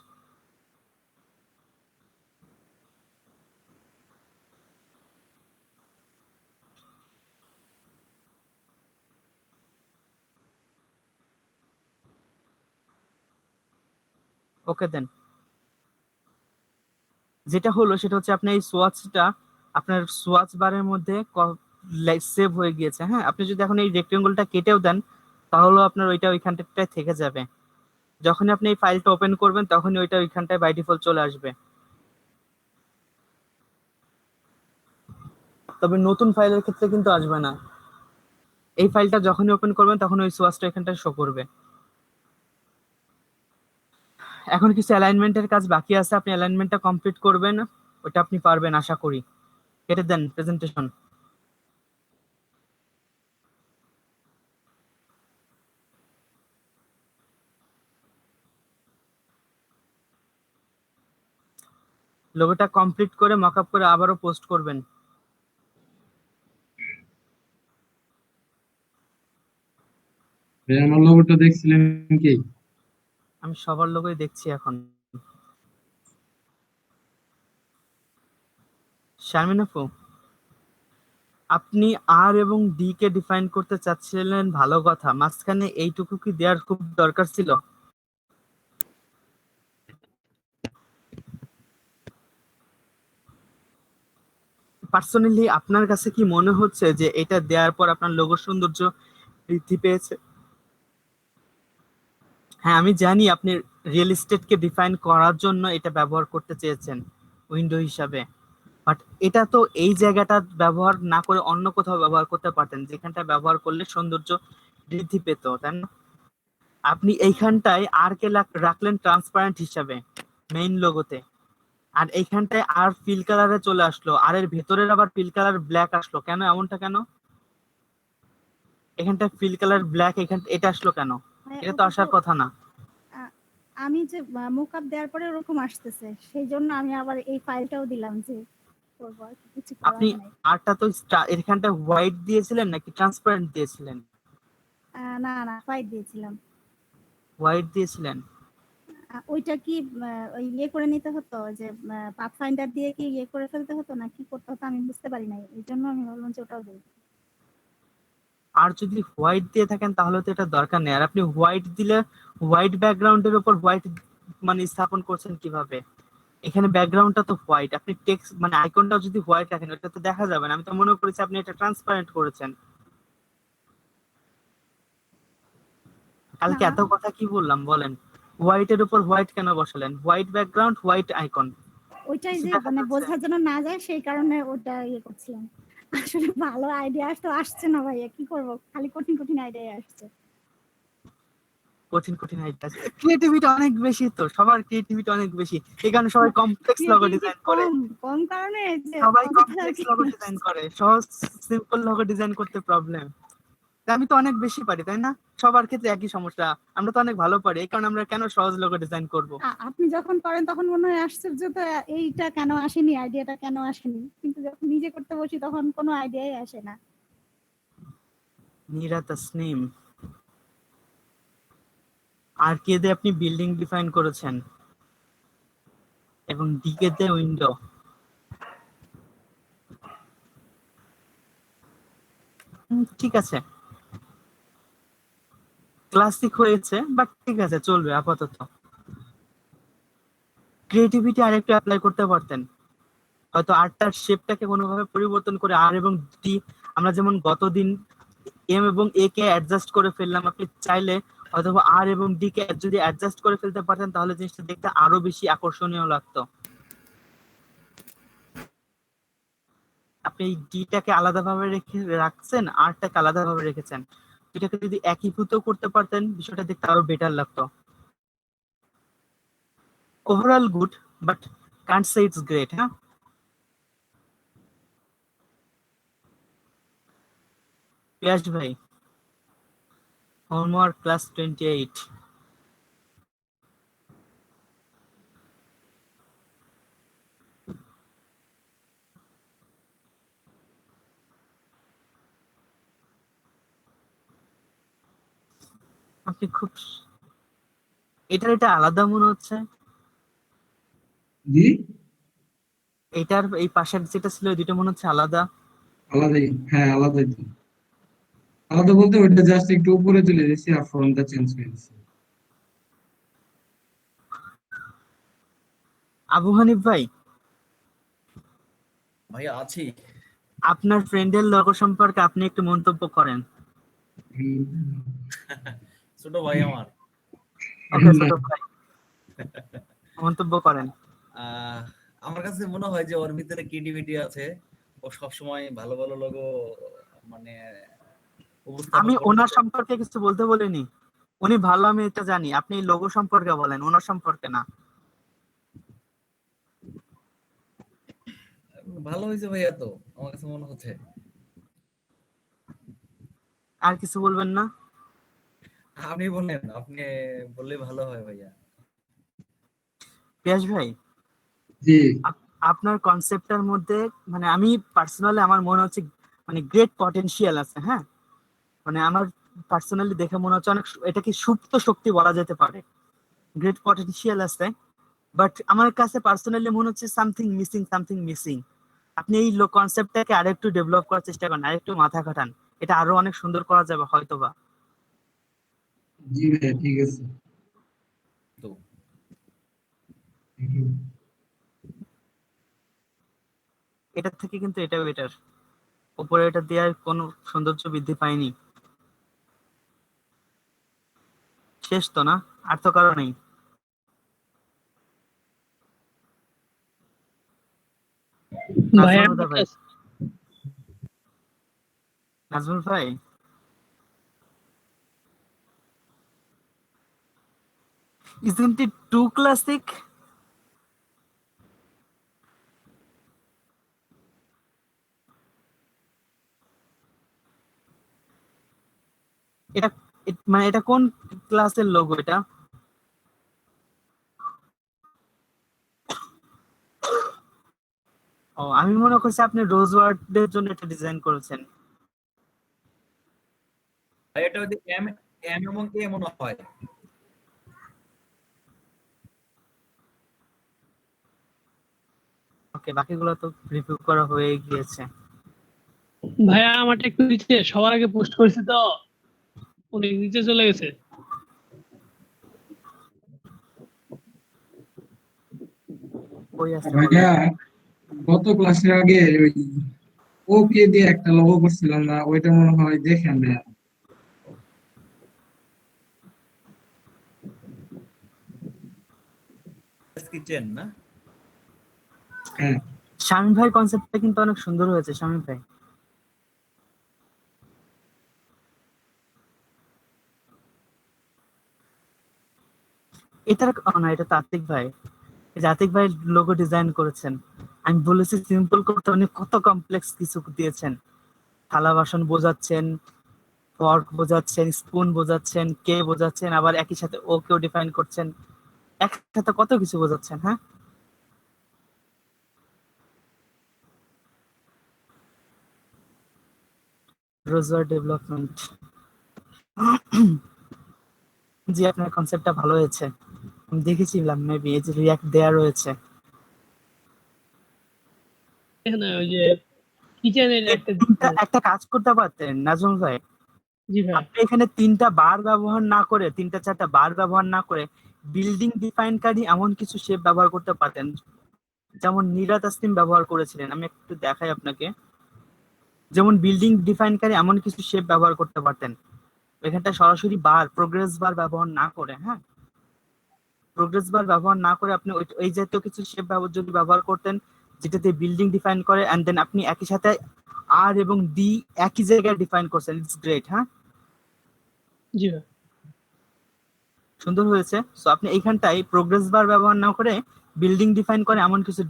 ওকে দেন। যেটা হলো সেটা হচ্ছে আপনার এই সোয়াচটা আপনার সোয়াচ বারের মধ্যে সেভ হয়ে গিয়েছে, হ্যাঁ আপনি যদি এখন এই রেক্টেঙ্গলটা কেটেও দেন তাহলে আপনার ওইটা ওইখানটায় থেকে যাবে, যখনই আপনি এই ফাইলটা ওপেন করবেন তখনই ওইটা ওইখানটায় বাই ডিফল্ট চলে আসবে। তবে নতুন ফাইলের ক্ষেত্রে কিন্তু আসবে না, এই ফাইলটা যখনই ওপেন করবেন তখন ওই সোয়াচটা এখানটায় শো করবে। এখন কিছু অ্যালাইনমেন্টের কাজ বাকি আছে, আপনি অ্যালাইনমেন্টটা কমপ্লিট করবেন, ওটা আপনি পারবেন আশা করি। কেটে দেন প্রেজেন্টেশন। লোগোটা কমপ্লিট করে মকআপ করে আবারও পোস্ট করবেন। ভাই আমার লোগোটা দেখছিলেন কি? আমি সবার লোগোই দেখছি এখন। শারমিন আপু, আপনি আর এবং ডি কে ডিফাইন করতে চাচ্ছিলেন, ভালো কথা, মাঝখানে এইটুকু কি দেওয়ার খুব দরকার ছিল? পার্সোনালি আপনার কাছে কি মনে হচ্ছে যে এটা দেওয়ার পর আপনার লোগোর সৌন্দর্য বৃদ্ধি পেয়েছে? হ্যাঁ আমি জানি আপনি রিয়েল এস্টেটকে ডিফাইন করার জন্য এটা ব্যবহার করতে চেয়েছেন উইন্ডো হিসাবে, বাট এটা তো এই জায়গাটা ব্যবহার না করে অন্য কোথাও ব্যবহার করতে পারতেন, যেখানটা ব্যবহার করলে সৌন্দর্য বৃদ্ধি পেত, তাই না? আপনি এইখানটায় আর কে রাখলেন ট্রান্সপারেন্ট হিসাবে মেইন লোগোতে, আর এইখানটায় আর ফিল কালারে চলে আসলো, আর এর ভেতরের আবার ফিল কালার ব্ল্যাক আসলো কেন? এমনটা কেন? এখানটায় ফিল কালার ব্ল্যাক, এখান এটা আসলো কেন? এটা তো ওটা আসার তো কথা না। আমি যে মুকআপ দেওয়ার পরে ওরকম আসতেছে, সেই জন্য আমি আবার এই ফাইলটাও দিলাম যে করবো, আর কিছু করার আপনি নাই। আরটা তো এখানটা হোয়াইট দিয়েছিলেন নাকি ট্রান্সপারেন্ট দিয়েছিলেন? না না, ফাইল দিয়েছিলাম। হোয়াইট দিয়েছিলেন। ওইটা কি ওই ইয়ে করে নিতে হতো, যে পাথ ফাইন্ডার দিয়ে কি ইয়ে করে ফেলতে হতো, না কি করতে হতো আমি বুঝতে পারি নাই, এই জন্য আমি ভাবলাম যে ওটাও দিই। আর যদি হোয়াইট দিয়ে থাকেন তাহলে তো এটা দরকার নেই, আর আপনি হোয়াইট দিলে হোয়াইট ব্যাকগ্রাউন্ডের উপর হোয়াইট মানে স্থাপন করছেন কিভাবে? এখানে ব্যাকগ্রাউন্ডটা তো হোয়াইট, আপনি টেক্সট মানে আইকনটাও যদি হোয়াইট রাখেন ওটা তো দেখা যাবে না। আমি তো মনে করেছি আপনি এটা ট্রান্সপারেন্ট করেছেন। কালকে না, এত কথা কি বললাম বলেন? হোয়াইটের উপর হোয়াইট কেন বসালেন? হোয়াইট ব্যাকগ্রাউন্ড হোয়াইট আইকন, ওইটাই কিছু যে দেখা মানে যাচ্ছে? বোঝার জন্য না যায় সেই কারণে ওটা ইয়ে করছিলাম। আসলে ভালো আইডিয়া তো আসছে না ভাইয়া, কি করব, খালি কঠিন কঠিন আইডিয়া আসছে। কঠিন কঠিন আইডিয়া, ক্রিয়েটিভিটি অনেক বেশি, তো সবার ক্রিয়েটিভিটি অনেক বেশি, এই কারণে সবাই কমপ্লেক্স লগো ক্রিয়েটিভিটি ডিজাইন করে। কম কম কারণে যে সবাই অযথা আর কমপ্লেক্স কি লগো ডিজাইন করে, সহজ সিম্পল লগো ডিজাইন করতে প্রবলেম, তা আমি তো অনেক বেশি পারি, তাই না? সবার ক্ষেত্রে একই সমস্যা, আমরা তো অনেক ভালো পারি, এই কারণে আমরা কেন সহজ লোগো ডিজাইন করব? আপনি যখন করেন তখন মনে হয় আশ্চর্য, তো এইটা কেন আসেনি, আইডিয়াটা কেন আসেনি, কিন্তু যখন নিজে করতে বসি তখন কোনো আইডিয়াই আসে না। নীরা তাসনিম, আর কে দিয়ে আপনি বিল্ডিং ডিফাইন করেছেন এবং ডিকে তে উইন্ডো। ঠিক আছে, ক্লাসিক হয়েছে, বাট ঠিক আছে, চলবে আপাতত। ক্রিয়েটিভিটি আরেকটু অ্যাপ্লাই করতে পারতেন, হয়তো আরটার শেপটাকে কোনোভাবে পরিবর্তন করে আর এবং ডি, আমরা যেমন গতদিন এম এবং এ কে অ্যাডজাস্ট করে ফেললাম, আপনি চাইলে অথবা আর এবং ডি কে যদি অ্যাডজাস্ট করে ফেলতে পারতেন তাহলে জিনিসটা দেখতে আরো বেশি আকর্ষণীয় লাগতো। আপনি ডিটাকে আলাদাভাবে রাখছেন, আরটাকে আলাদাভাবে রেখেছেন, এটাকে যদি একীভূত করতে পারতেন বিষয়টা দেখতে আরো বেটার লাগতো। Overall good, but can't say it's great. হ্যাঁ, পিয়াস ভাই, হোমওয়ার্ক ক্লাস 28। আপনি খুব, এটা আলাদা মনে হচ্ছে, জি, এটার এই পাশের যেটা ছিল এই দুটো মনে হচ্ছে আলাদা। আলাদাই, হ্যাঁ আলাদাই তো। আলাদা বলতে ওইটা জাস্ট একটু উপরে তুলে দিয়েছি আর ফ্রন্টটা চেঞ্জ করে দিয়েছি। আবু হানিফ ভাই, ভাইয়া আছি। আপনার ফ্রেন্ডের লোগো সম্পর্কে আপনি একটু মন্তব্য করেন। ছোট ভাই আমার। ওকে ছোট ভাই, মন্তব্য করেন। আমার কাছে মনে হয় যে ওর ভিতরে ক্রিয়েটিভিটি আছে, ও সবসময় ভালো ভালো লোগো মানে উপস্থাপন আমি করতে ওনার চায়। সম্পর্কে কিছু বলতে বলিনি, উনি ভালো, আমি এটা জানি, আপনি লোগো সম্পর্কে বলেন, ওনার সম্পর্কে না। ভালো হয়েছে ভাইয়া, তো আমার কাছে মনে হচ্ছে। আর কিছু বলবেন না? আপনি বলেন, আপনি বললে ভালো হয় ভাইয়া। পিয়াস ভাই, জি, আপনার কনসেপ্টটার মধ্যে মানে আমি পার্সোনালি আমার মনে হচ্ছে মানে গ্রেট পটেনশিয়াল আছে। হ্যাঁ, মানে আমার পার্সোনালি দেখে মনে হচ্ছে অনেক, এটা কি সুপ্ত শক্তি বলা যেতে পারে, গ্রেট পটেনশিয়াল আছে, বাট আমার কাছে পার্সোনালি মনে হচ্ছে সামথিং মিসিং। আপনি এই কনসেপ্টটাকে আরেকটু ডেভেলপ করার চেষ্টা করেন, আরেকটু মাথা খাটান, এটা আরো অনেক সুন্দর করা যাবে হয়তোবা। জি ভাইয়া, ঠিক আছে। তো Thank you. এটার থেকে কিন্তু এটা বেটার, উপরে এটা দেওয়ার কোনো সৌন্দর্য বৃদ্ধি পায়নি। শেষ তো না, আর তো কারো নেই। ভাইয়া নাজমুল হুদা ভাই, নাজমুল ভাই, isn't it too classic? এটা মানে এটা কোন ক্লাসের লোগো এটা? ও, আমি মনে করছি আপনি রোজ ওয়ার্ডের জন্য এটা ডিজাইন করেছেন। ভাই এটা যদি এম এম এবং এ মনে হয়। ওকে, বাকিগুলো তো রিভিউ করা হয়ে গিয়েছে। ভাইয়া আমারটা একটু নিচে, সবার আগে পোস্ট করেছি তো অনেক নিচে চলে গেছে। ওই আছে ভাইয়া গত ক্লাসের আগে ওই ওকে দিয়ে একটা লোগো করছিলাম না, ওইটা মনে হয় দেখেন না। কিচেন না? হ্যাঁ, শামীম ভাই, কনসেপ্টটা কিন্তু অনেক সুন্দর হয়েছে শামীম ভাই। এটার না, এটা তো আতিক ভাই, এই যে আতিক ভাই লোগো ডিজাইন করেছেন, আমি বলেছি সিম্পল করতে, উনি কত কমপ্লেক্স কিছু দিয়েছেন, থালা বাসন বোঝাচ্ছেন, ফর্ক বোঝাচ্ছেন, স্পুন বোঝাচ্ছেন, কে বোঝাচ্ছেন, আবার একই সাথে ও কেও ডিফাইন করছেন, একসাথে কত কিছু বোঝাচ্ছেন। হ্যাঁ, রোজওয়ার ডেভেলপমেন্ট। জি, আপনার কনসেপ্টটা ভালো হয়েছে, আমি দেখেছিলাম মেবি এই যে রিয়াক্ট দেয়া রয়েছে। এখানে ওই যে কিচেনের একটা একটা কাজ করতে পারতেন নাজমুল ভাই, জি ভাই। আপনি এখানে 3টা বার ব্যবহার না করে, 3টা 4টা বার ব্যবহার না করে বিল্ডিং ডিফাইনকারী এমন কিছু শেপ ব্যবহার করতে পারতেন, যেমন নীরা তাসনিম ব্যবহার করেছিলেন। আমি একটু দেখাই আপনাকে, যেমন বিল্ডিং ডিফাইনকারী এমন কিছু শেপ ব্যবহার করতে পারতেন এখানটা সরাসরি বার, প্রোগ্রেস বার ব্যবহার না করে। হ্যাঁ, প্রোগ্রেস বার ব্যবহার না করে আপনি ওই জাতীয় কিছু শেপ যদি ব্যবহার করতেন যেটাতে বিল্ডিং ডিফাইন করে, এন্ড দেন আপনি একই সাথে আর এবং ডি একই জায়গায় ডিফাইন করছেন, ইটস গ্রেট। হ্যাঁ, জি ভাই। সুন্দর হয়েছে। সো আপনি এইখানটায় প্রোগ্রেস বার ব্যবহার না করে বিল্ডিং ডিফাইন করে এমন কিছু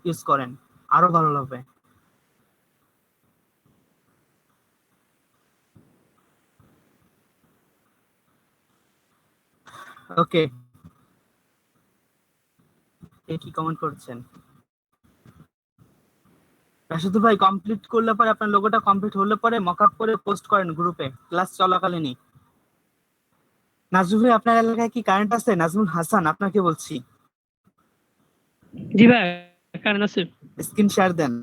ইউজ করেন, আরো ভালো লাগবে। ওকে, কি কমেন্ট করছেন? রাশেদুল ভাই, কমপ্লিট করলে পরে আপনার লোগোটা কমপ্লিট হলে পরে মকআপ করে পোস্ট করেন গ্রুপে ক্লাস চলাকালীনই। নাজমুল ভাই, আপনার এলাকায় কি কারেন্ট আছে? নাজমুল হাসান আপনাকে বলছি, জি ভাই, কারণ আছে। স্ক্রিন শেয়ার দেন।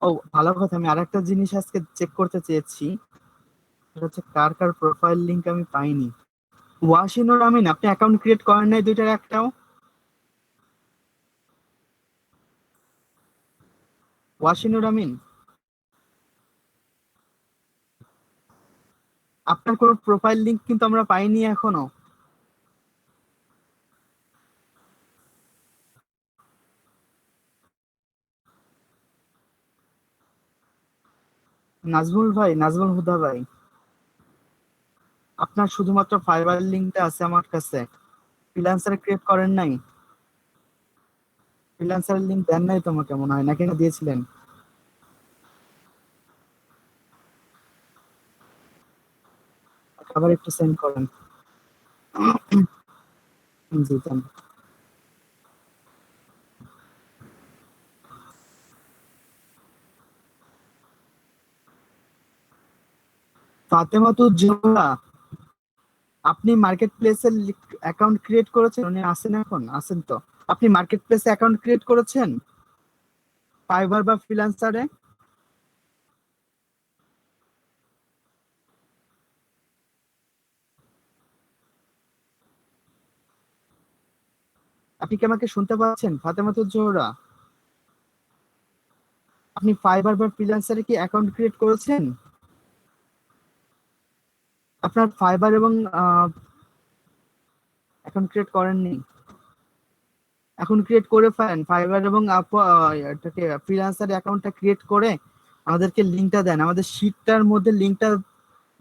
ও ভালো কথা, আমি আরেকটা জিনিস আজকে চেক করতে চেয়েছি, সেটা হচ্ছে কার কার প্রোফাইল লিংক আমি পাইনি। ওয়াসিনুর আমিন, আপনি অ্যাকাউন্ট ক্রিয়েট করেন নাই দুইটার একটাও? ওয়াসিনুর আমিন, আপনার কোনো প্রোফাইল লিংক কিন্তু আমরা পাইনি এখনো। নাজমুল ভাই, নাজমুল হুদা ভাই, আপনার শুধুমাত্র ফাইবার লিংকটা আছে আমার কাছে, ফ্রিল্যান্সার ক্রিয়েট করেন নাই? ফ্রিল্যান্সার লিংক দেন নাই তোমাকে মনে হয়, নাকি দিয়েছিলেন? আবার একটু সেন্ড করেন। জি দেন। ফাতেমাতুজ জোহরা, আপনি মার্কেট প্লেসে অ্যাকাউন্ট ক্রিয়েট করেছেন? উনি আছেন, এখন আছেন তো? আপনি মার্কেট প্লেসে অ্যাকাউন্ট ক্রিয়েট করেছেন ফাইবার বা ফ্রিল্যান্সারে? আপনি কি আমাকে শুনতে পাচ্ছেন ফাতেমাতুজ জোহরা? আপনি ফাইবার বা ফ্রিল্যান্সারে কি অ্যাকাউন্ট ক্রিয়েট করেছেন? আপনার ফাইবার এবং অ্যাকাউন্ট ক্রিয়েট করেননি? এখন ক্রিয়েট করে ফেলেন ফাইবার এবং এটাকে ফ্রিল্যান্সার অ্যাকাউন্টটা ক্রিয়েট করে আমাদেরকে লিংকটা দেন, আমাদের শীটটার মধ্যে লিংকটা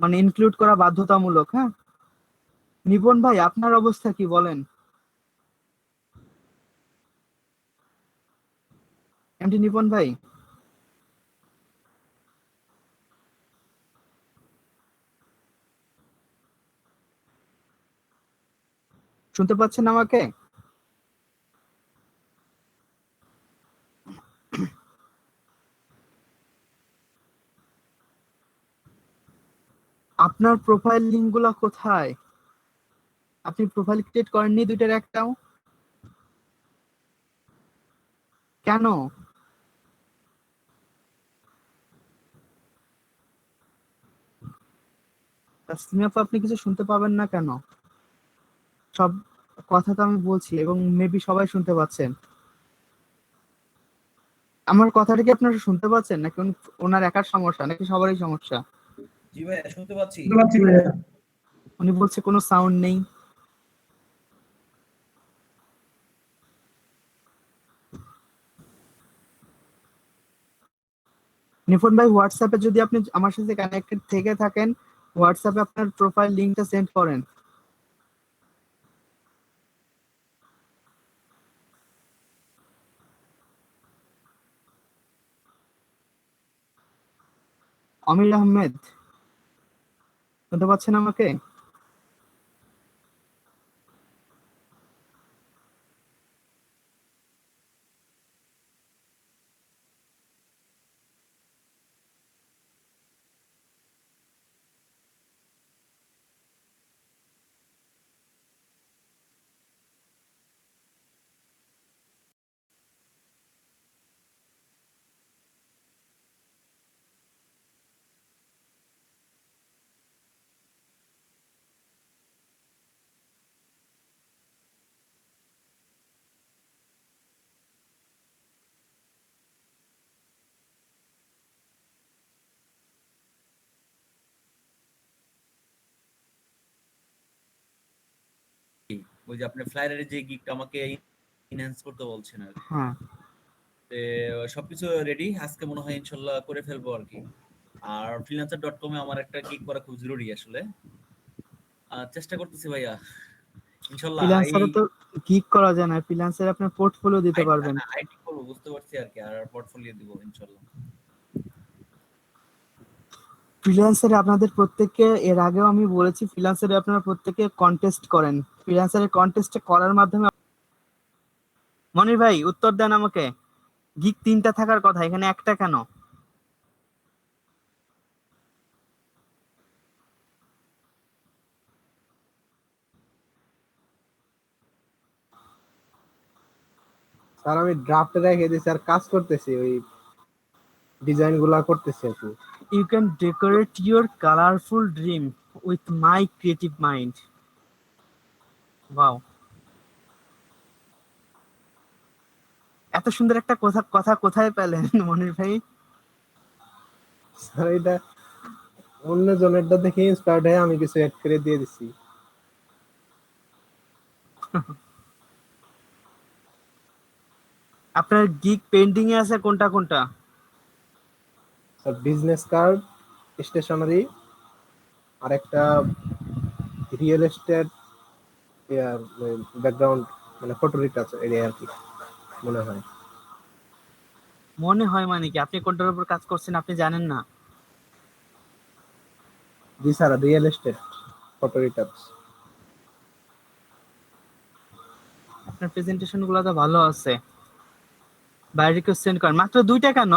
মানে ইনক্লুড করা বাধ্যতামূলক। হ্যাঁ, নিপন ভাই, আপনার অবস্থা কি বলেন? এমডি নিপন ভাই, শুনতে পাচ্ছেন আমাকে? আপনার প্রোফাইল লিংক গুলা কোথায়? আপনি প্রোফাইল ক্রিয়েট করেননি দুইটার একটাও? কেন? তাসলিমা আপু, আপনি কিছু শুনতে পাবেন না কেন? সব কথা তো আমি বলছি এবং মেবি সবাই শুনতে পাচ্ছেন। আমার কথাটা কি আপনারা শুনতে পাচ্ছেন, নাকি ওনার একার সমস্যা, নাকি সবারই সমস্যা? জি ভাই, শুনতে পাচ্ছি। শুনতে পাচ্ছি ভাইয়া। উনি বলছে কোনো সাউন্ড নেই। নিপুণ ভাই, হোয়াটসঅ্যাপে যদি আপনি আমার সাথে কানেক্টেড থেকে থাকেন, হোয়াটসঅ্যাপে আপনার প্রোফাইল লিংকটা সেন্ড করেন। আমির আহমেদ, শুনতে পাচ্ছেন আমাকে? ওই যে আপনি ফ্লায়ারের যে গিগটা আমাকে ইনহ্যান্স করতে বলছেন আর কি। হ্যাঁ, তে সবকিছু রেডি, আজকে মনে হয় ইনশাল্লাহ করে ফেলবো আর কি। আর freelancer.com এ আমার একটা গিগ করা খুব জরুরি আসলে। চেষ্টা করতেছি ভাইয়া, ইনশাল্লাহ। ফ্রিল্যান্সারে তো গিগ করা যায় না, ফ্রিল্যান্সারে আপনার পোর্টফোলিও দিতে পারবেন। আইটি করবো, বুঝতে পারছি আর কি, আর পোর্টফোলিও দিব ইনশাল্লাহ। ফ্রিল্যান্সারে আপনাদের প্রত্যেককে, এর আগেও আমি বলেছি, ফ্রিল্যান্সারে আপনারা প্রত্যেকে কন্টেস্ট করেন। ফ্রিল্যান্সারে কন্টেস্ট করার মাধ্যমে, মনির ভাই উত্তর দেন আমাকে, গিগ 3টা থাকার কথা, এখানে একটা কেন? স্যার আমি ড্রাফটে রেখে দিয়েছি আর কাজ করতেছি, ওই ডিজাইন গুলা করতেছি আর কি। You can decorate your colorful dream with my creative mind. Wow. এত সুন্দর একটা কথা কথা কোথায় পেলেন মনির ভাই? স্যার এটা অন্য জনেরটা দেখে ইন্সপায়ার্ড হয়ে আমি কিছু অ্যাড করে দিয়ে দিছি। আপনার গিগ পেন্ডিং এ আছে কোনটা কোনটা? স্যার বিজনেস কার্ড, স্টেশনারি, আর একটা রিয়েল এস্টেট ব্যাকগ্রাউন্ড, মানে ফটো রিটাচ এরিয়া আর কি মনে হয়। মনে হয় মানে কি, আপনি কোনটার উপর কাজ করছেন আপনি জানেন না? জি sir, real estate photo retouch. আপনার প্রেজেন্টেশন গুলো তো ভালো আছে, বাইরে কেউ সেন্ড করেন মাত্র 2টা কেন?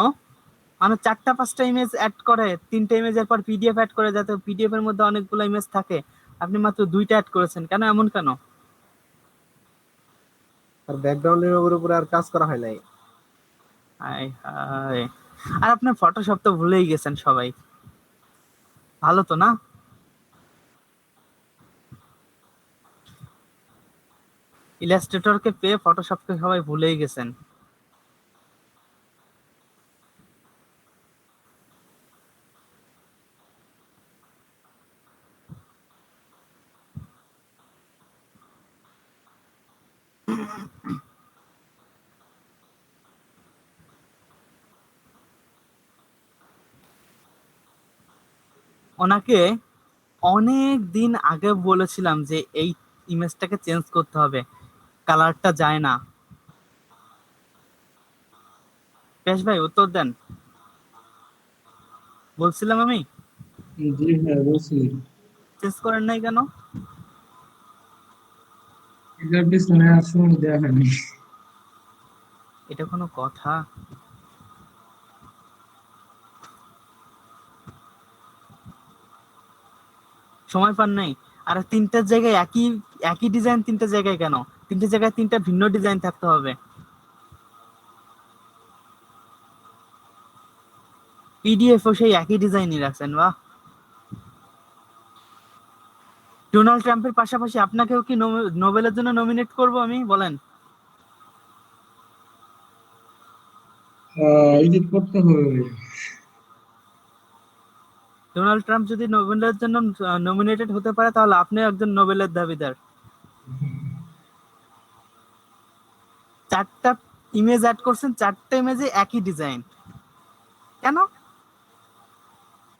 মানে 4টা 5টা ইমেজ অ্যাড করে, 3টে ইমেজের পর পিডিএফ অ্যাড করে, যাতে পিডিএফ এর মধ্যে অনেকগুলো ইমেজ থাকে। আপনি মাত্র 2টা অ্যাড করেছেন কেন, এমন কেন? আর ব্যাকগ্রাউন্ডের উপরে আর কাজ করা হয় নাই। হায় হায়, আর আপনার ফটোশপ তো ভুলেই গেছেন সবাই, ভালো তো না? ইলাস্ট্রেটরকে পেয়ে ফটোশপকে সবাই ভুলেই গেছেন। ওনাকে অনেক দিন আগে বলেছিলাম যে এই ইমেজটাকে চেঞ্জ করতে হবে, কালারটা যায় না। পেশ ভাই উত্তর দেন, বলছিলাম আমি, জি হ্যাঁ বলছি। চেঞ্জ করেন নাই কেন? এটার পিছনে আর সময় দেওয়া হয়নি। এটা কোনো কথা? সময় পান নাই? আর 3টা জায়গায় একই একই ডিজাইন, 3টা জায়গায় কেন? 3টে জায়গায় 3টা ভিন্ন ডিজাইন থাকতে হবে। পিডিএফ ও সেই একই ডিজাইনই রাখছেন, বাহ। ডোনাল্ড ট্রাম্পের পাশাপাশি আপনাকেও কি নোবেলের জন্য নমিনেট করব আমি, বলেন? এডিট করতে হবে। ডোনাল্ড ট্রাম্প যদি নোবেলের জন্য নমিনেটেড হতে পারে, তাহলে আপনি একজন নোবেলের দাবিদার। 4টা ইমেজ অ্যাড করছেন, 4টা ইমেজে একই ডিজাইন কেন?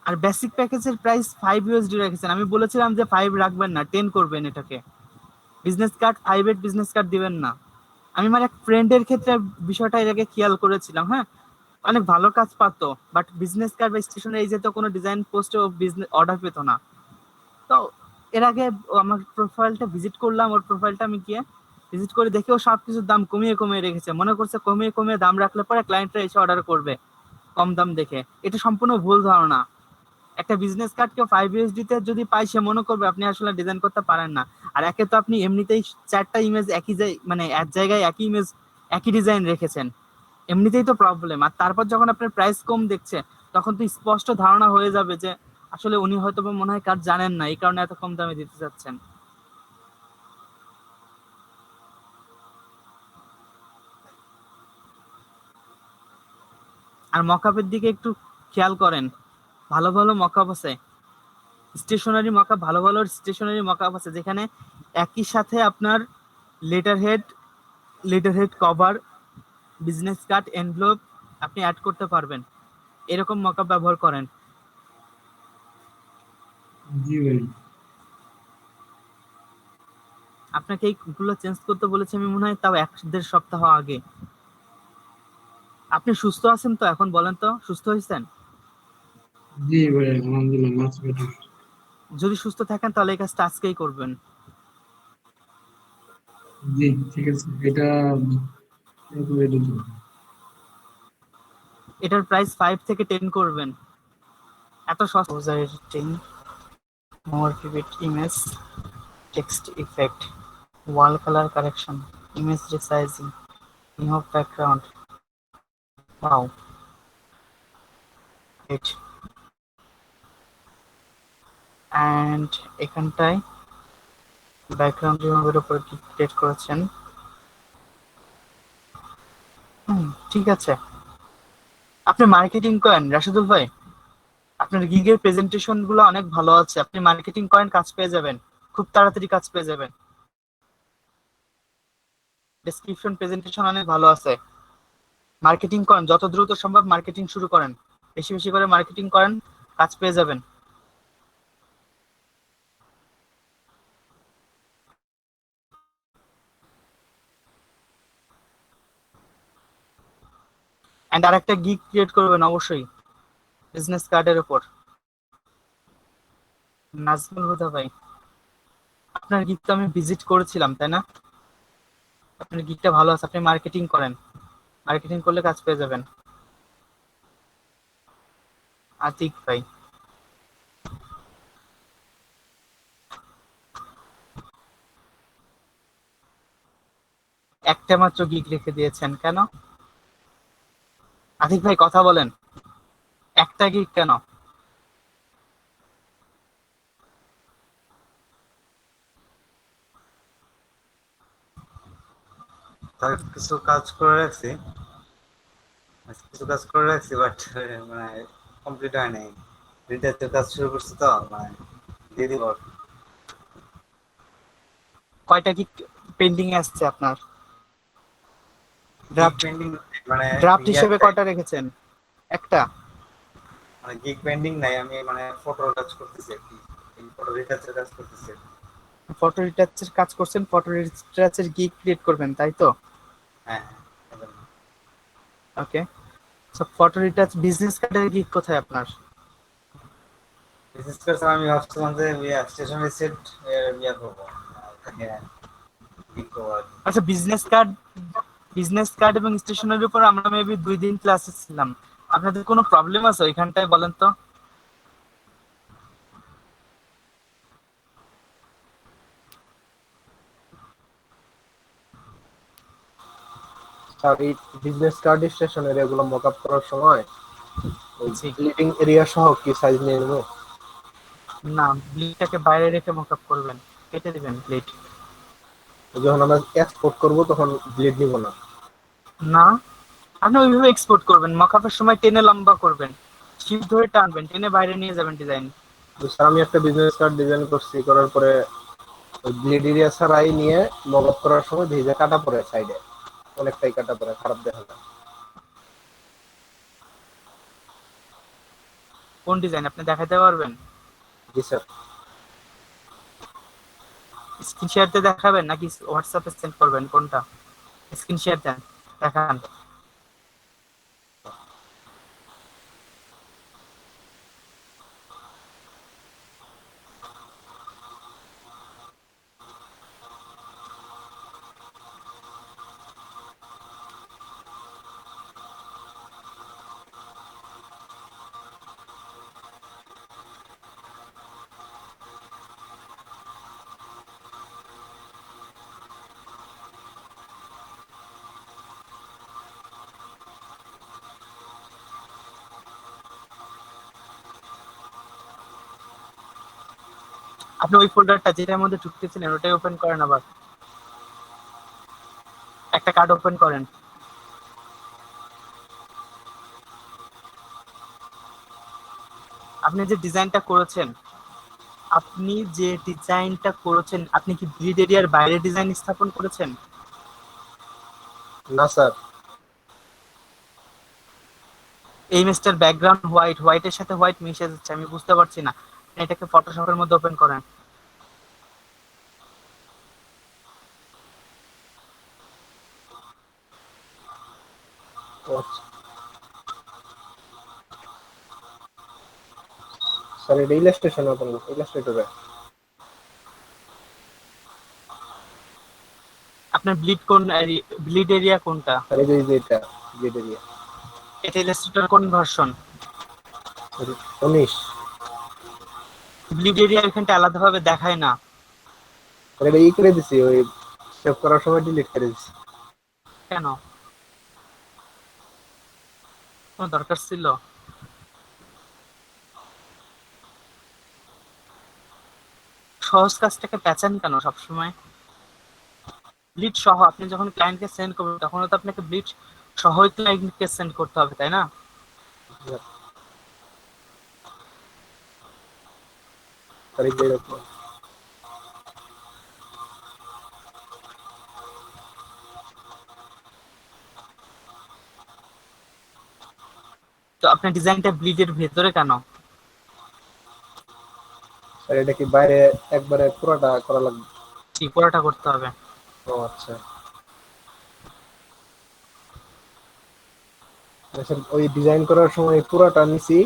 আর বেসিক প্যাকেজের প্রাইস $5 রেখেছেন। আমি বলেছিলাম যে 5 রাখবেন না, 10 করবেন এটাকে। বিজনেস কার্ড 5 বিজনেস কার্ড দিবেন না। আমি আমার এক ফ্রেন্ডের ক্ষেত্রে বিষয়টা এর আগে খেয়াল করেছিলাম, হ্যাঁ। অনেক ভালো কাজ পাতো, বাট বিজনেস কার্ড বা স্টেশনারি যেত কোনো ডিজাইন পোস্টে বিজনেস অর্ডার পেত না। তো এর আগে আমার প্রোফাইলটা ভিজিট করলাম, ওর প্রোফাইলটা আমি গিয়ে ভিজিট করে দেখি ও সবকিছুর দাম কমিয়ে কমিয়ে রেখেছে, মনে করছে কমিয়ে কমিয়ে দাম রাখলে পরে ক্লায়েন্টরা এসে অর্ডার করবে কম দাম দেখে। এটা সম্পূর্ণ ভুল ধারণা। একটা বিজনেস কার্ড কেউ 5 USD তে যদি পায় সে মনে করবে আপনি আসলে ডিজাইন করতে পারেন না। আর একে তো আপনি এমনিতেই 4টা ইমেজ একই মানে এক জায়গায় একই ইমেজ একই ডিজাইন রেখেছেন, এমনিতেই তো প্রবলেম। আর তারপর যখন আপনার প্রাইস কম দেখছে তখন তো স্পষ্ট ধারণা হয়ে যাবে যে আসলে উনি হয়তো বা মনে হয় কাজ জানেন না, এই কারণে এত কম দামে দিতে চাচ্ছেন। আর মকআপের দিকে একটু খেয়াল করেন, ভালো ভালো মকআপ আছে, স্টেশনারি মকআপ, ভালো ভালো স্টেশনারি মকআপ আছে যেখানে একই সাথে আপনার letter head cover, business card, envelope আপনি অ্যাড করতে পারবেন, এরকম মকআপ ব্যবহার করেন। জি ভাই। আপনাকে এইগুলো চেঞ্জ করতে বলেছি আমি মনে হয় তাও 1-1.5 সপ্তাহ আগে। আপনি সুস্থ আছেন তো এখন? বলেন তো, সুস্থ হয়েছেন? জি ভাই, আলহামদুলিল্লাহ, মাছ বেটার। যদি সুস্থ থাকেন তাহলে এই কাজটা আজকেই করবেন। জি, ঠিক আছে, এটা করে দিতে হবে। এটার প্রাইস 5 থেকে 10 করবেন, এত সস্তা। Editing, more vivid image, text effect, wall colour correction, image resizing, new background, wow it. And এখানটায় ব্যাকগ্রাউন্ড রিমুভের উপর ক্লিক করেছেন। ঠিক আছে। আপনি মার্কেটিং করেন রাশিদুল ভাই, আপনার গিগের প্রেজেন্টেশন গুলো অনেক ভালো আছে, আপনি মার্কেটিং করেন, কাজ পেয়ে যাবেন, খুব তাড়াতাড়ি কাজ পেয়ে যাবেন। ডেসক্রিপশন প্রেজেন্টেশন অনেক ভালো আছে, মার্কেটিং করেন, যত দ্রুত সম্ভব মার্কেটিং শুরু করেন, বেশি বেশি করে মার্কেটিং করেন, কাজ পেয়ে যাবেন। এন্ড আরেকটা গিগ ক্রিয়েট করবেন অবশ্যই বিজনেস কার্ডের উপর। নাজমুল হুদা ভাই, আপনার গিগ তো আমি ভিজিট করেছিলাম তাই না? আপনার গিগটা ভালো আছে, আপনি মার্কেটিং করেন, মার্কেটিং করলে কাজ পেয়ে যাবেন। আতিক ভাই, একটা মাত্র গিগ রেখে দিয়েছেন কেন? আতিক ভাই কথা বলেন, একটা গিগ কেন? তার কিছু কাজ করে রাখছি, বাট মানে কমপ্লিট হয় নাই। রিটাচের কাজ শুরু করছি তো, মানে দিয়ে দিব। কয়টা গিগ পেন্ডিং এ আসছে আপনার? ড্রাফট পেন্ডিং মানে ড্রাফট হিসেবে কয়টা রেখেছেন? একটা? মানে গিগ পেন্ডিং নাই, আমি মানে ফটোর কাজ করতেছি আর কি, ফটো রিটাচের কাজ করতেছি। ফটো রিটাচের কাজ করছেন, ফটো রিটাচের গিগ ক্রিয়েট করবেন তাই তো? হ্যাঁ, ওকে। সো ফটো রিটাচ বিজনেস কার্ডের গিগ কোথায় আপনার? বিশেষ করে আমি ভাবছিলাম যে স্টেশনারি সেট ইয়া করবো, গিগ করবো আর কি। আচ্ছা, বিজনেস কার্ড এবং স্টেশনের উপর আমরা মেবি 2 দিন ক্লাসে ছিলাম, আপনাদের কোনো প্রবলেম আছে ওইখানটায় বলেন তো? আর এই বিজনেস কার্ড স্টেশনের এগুলো মকআপ করার সময় ওই জি। লিডিং এরিয়া সহ কি সাইজ নিয়ে নেবো? না, ব্লিডটাকে বাইরে রেখে মকআপ করবেন, কেটে দিবেন ব্লিড। যখন আমরা এক্সপোর্ট করব তখন ব্লেড নিব না। না, আপনি ওইভাবে এক্সপোর্ট করবেন, মকআপের সময় টেনে লম্বা করবেন, শিপ ধরে টানবেন, টেনে বাইরে নিয়ে যাবেন ডিজাইন। তো স্যার আমি একটা বিজনেস কার্ড ডিজাইন করছি, করার পরে ওই ব্লেড এরিয়া ছাড়াই নিয়ে মকআপ করার সময় ভিজে কাটা পড়ে সাইডে, অনেকটাই কাটা পড়ে, খারাপ দেখা যায়। কোন ডিজাইন আপনি দেখাতে পারবেন? জি স্যার। স্ক্রিন শেয়ার দিয়ে দেখাবেন নাকি হোয়াটসঅ্যাপে সেন্ড করবেন, কোনটা? স্ক্রিন শেয়ার দেন, দেখান। আপনি ওই ফোল্ডারটা যেটার মধ্যে ঢুকতেছিলেন ওটাই ওপেন করেন, আবার একটা কার্ড ওপেন করেন। আপনি যে ডিজাইনটা করেছেন, আপনি কি গ্রিড এরিয়ার বাইরে ডিজাইন স্থাপন করেছেন? না স্যার, এই ইমেজটার ব্যাকগ্রাউন্ড হোয়াইটের সাথে হোয়াইট মিশে যাচ্ছে, আমি বুঝতে পারছি না। আপনি এটাকে ফটোশপের মধ্যে ওপেন করেন। ও আচ্ছা। স্যার এটা ইলাস্ট্রেশন ওপেন ইলাস্ট্রেটরে। আপনার ব্লিড এরিয়া কোনটা? স্যার এই যে এটা গ্রিড এরিয়া এটা ইলাস্ট্রেটর কোন ভার্সন? 19। ব্লিড এরিয়া এখানটা আলাদাভাবে দেখায় না স্যার এটা করে দিছি, ওই সেভ করার সময় ডিলিট করে দিছি। কেন? কোনো দরকার ছিল? সহজ কাজটাকে প্যাচান কেন সবসময়? ব্লিড সহ আপনি যখন ক্লায়েন্টকে সেন্ড করবেন তখন তো আপনাকে ব্লিড সহই ক্লায়েন্টকে সেন্ড করতে হবে, তাই না? স্যার এই যে এরকম। তো আপনার ডিজাইনটা ব্লিডের ভেতরে কেন? স্যার এটা কি বাইরে একবারে পুরোটা করা লাগবে? পুরোটা করতে হবে। ও আচ্ছা। স্যার ওই ডিজাইন করার সময় পুরোটা নিছি,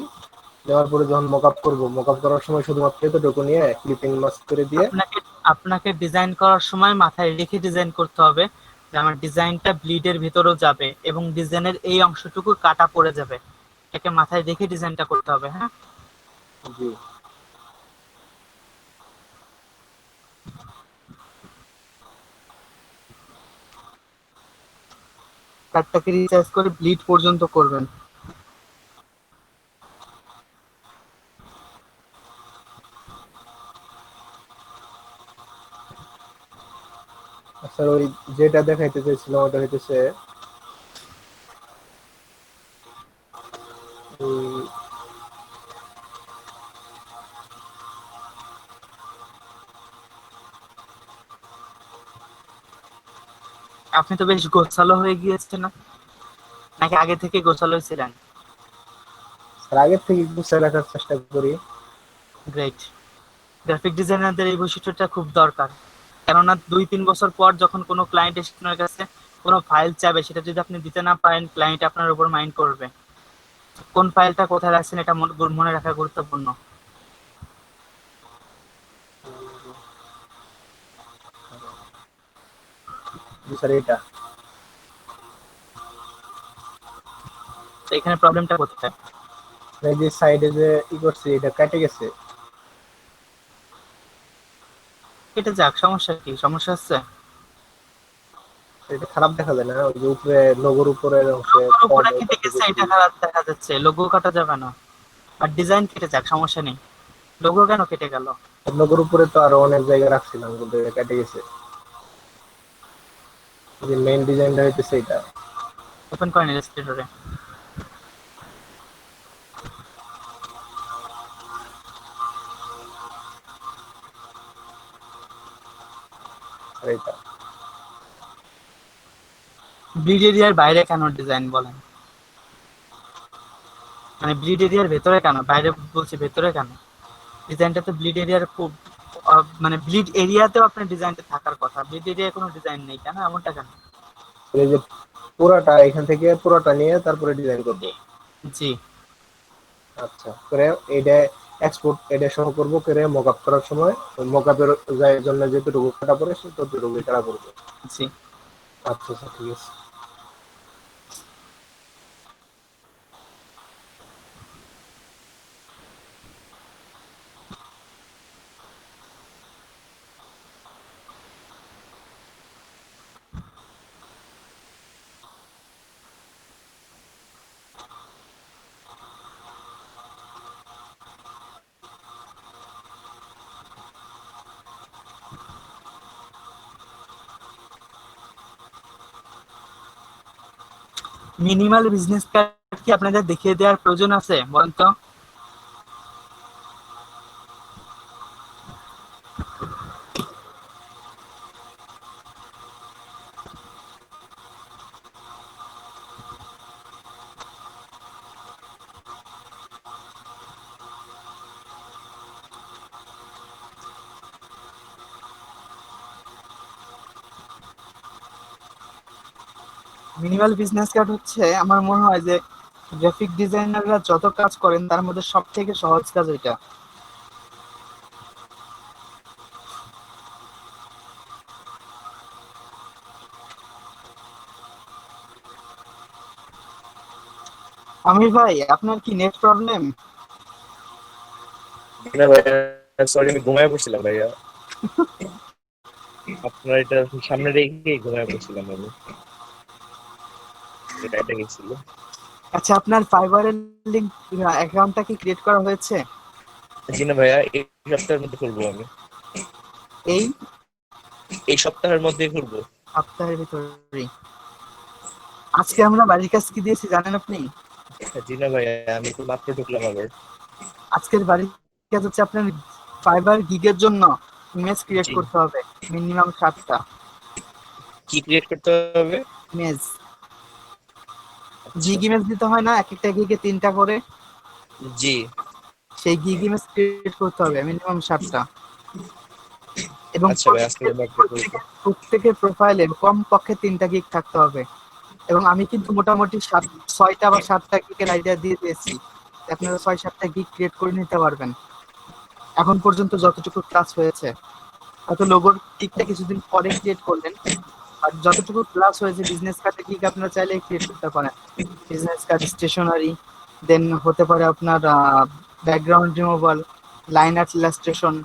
নেওয়ার পরে যখন মকআপ করব, মকআপ করার সময় শুধুমাত্র এতটুকু নিয়ে ক্লিপিং মাস্ক করে দিয়ে। আপনাকে আপনাকে ডিজাইন করার সময় মাথায় রেখে ডিজাইন করতে হবে যে আমার ডিজাইনটা ব্লিডের ভিতরেও যাবে এবং ডিজাইনের এই অংশটুকু কাটা পড়ে যাবে। এটাকে মাথায় রেখে ডিজাইনটা করতে হবে, হ্যাঁ? জি কার্ডটাকে রিচার্জ করে ব্লিড পর্যন্ত করবেন। স্যার ওই যেটা দেখাইতে চাইছিলাম ওটা হইতেছে উম, আপনি তো বেশ গোছালো হয়ে গিয়েছেন না, নাকি আগে থেকে গোছালো ছিলেন? স্যার আগের থেকে গুছিয়ে রাখার চেষ্টা করি। গ্রেট। গ্রাফিক ডিজাইনারদের এই বৈশিষ্ট্যটা খুব দরকার, কেননা 2-3 বছর পর যখন কোনো ক্লায়েন্ট এসে আপনার কাছে কোনো ফাইল চাবে, সেটা যদি আপনি দিতে না পারেন ক্লায়েন্ট আপনার উপর মাইন্ড করবে। কোন ফাইলটা কোথায় রাখছেন এটা মনে রাখা গুরুত্বপূর্ণ। জি স্যার এটা। তো এখানে প্রবলেমটা কোথায়? এই যে সাইডে যে করছি এটা কেটে গেছে। কেটে যাক, সমস্যা কি? সমস্যা হচ্ছে? এটা খারাপ দেখা যায় না, ওই যে উপরে লোগোর উপরের অংশে লোগোর কম উপরে এটা কেটে থেকে গেছে, এটা বেশি। খারাপ দেখা যাচ্ছে, লোগো কাটা যাবে না। আর ডিজাইন কেটে যাক, সমস্যা নেই। লোগো কেন কেটে গেল? লোগোর উপরে তো আরো অনেক জায়গা রাখছিলাম কিন্তু এটা কেটে গেছে। যে মেইন ডিজাইনটা হইতেছে এটা। ওপেন করেন ইলাস্ট্রেটরে। আর এটা ব্লিড এরিয়ার বাইরে কেন ডিজাইন বলেন? মানে ব্লিড এরিয়ার ভেতরে কেন? বাইরে বলছি, ভেতরে কেন? ডিজাইনটা তো ব্লিড এরিয়ার খুব মানে ব্লিড এরিয়াতেও আপনার ডিজাইনটা থাকার কথা, ব্লিড এরিয়ায় কোনো ডিজাইন নেই কেন? এমনটা কেন? এই যে পুরাটা এখান থেকে পুরাটা নিয়ে তারপরে ডিজাইন করব। জি। আচ্ছা করে এটা এক্সপোর্ট এটা সহ করব, করে মকআপ করার সময় ওই মকআপের জন্য যেটুকু কাটা পড়ে সে ততটুকু কাটা পড়বে। জি। আচ্ছা স্যার ঠিক আছে। মিনিমাল বিজনেস কার্ড কি আপনাদের দেখিয়ে দেওয়ার প্রয়োজন আছে বলেন তো? মিনিমাল বিজনেস কার্ড হচ্ছে আমার মনে হয় যে গ্রাফিক ডিজাইনাররা যত কাজ করেন তার মধ্যে সব থেকে সহজ কাজ এটা। আমির ভাই, আপনার কি নেট প্রবলেম? না ভাইয়া, সরি আমি ঘুমায় পড়ছিলাম ভাইয়া। আপনার এটা সামনে রেখে ঘুমায় পড়ছিলাম আমি, এটা গেছিল। আচ্ছা, আপনার ফাইবারের লিংক অ্যাকাউন্টটা কি ক্রিয়েট করা হয়েছে? জি না ভাইয়া, এই সপ্তাহের মধ্যে খুলবো আমি, এই এই সপ্তাহের মধ্যেই খুলবো। সপ্তাহের ভিতরেই? আজকে আমরা বাড়ির কাজ কি দিয়েছি জানেন আপনি? জি না ভাইয়া, আমি তো মাত্র ঢুকলাম আবার। আজকের বাড়ির কাজ হচ্ছে আপনার ফাইবার গিগের জন্য ইমেজ ক্রিয়েট জি। করতে হবে, মিনিমাম 7টা কি ক্রিয়েট করতে হবে? ইমেজ। আচ্ছা। গিগ ইমেজ দিতে হয় না, এক একটা গিগে 3টা করে? জি। সেই গিগ ইমেজ ক্রিয়েট করতে হবে মিনিমাম 7টা। এবং আচ্ছা ভাই, আজকে প্রত্যেকের প্রোফাইলে কমপক্ষে 3টা গিগ থাকতে হবে। এবং আমি কিন্তু মোটামুটি 6টা বা 7টা গিগের আইডিয়া দিয়ে দিয়েছি, আপনারা 6-7টা গিগ ক্রিয়েট করে নিতে পারবেন এখন পর্যন্ত যতটুকু ক্লাস হয়েছে। হয়তো লোগোর গিগটা কিছুদিন পরে ক্রিয়েট করলেন, আর যতটুকু ক্লাস হয়েছে বিজনেস কার্ডে গিগ আপনারা চাইলে ক্রিয়েট করতে পারেন। বিজনেস কার্ড, স্টেশনারি, দেন হতে পারে আপনার background removal, line art, illustration.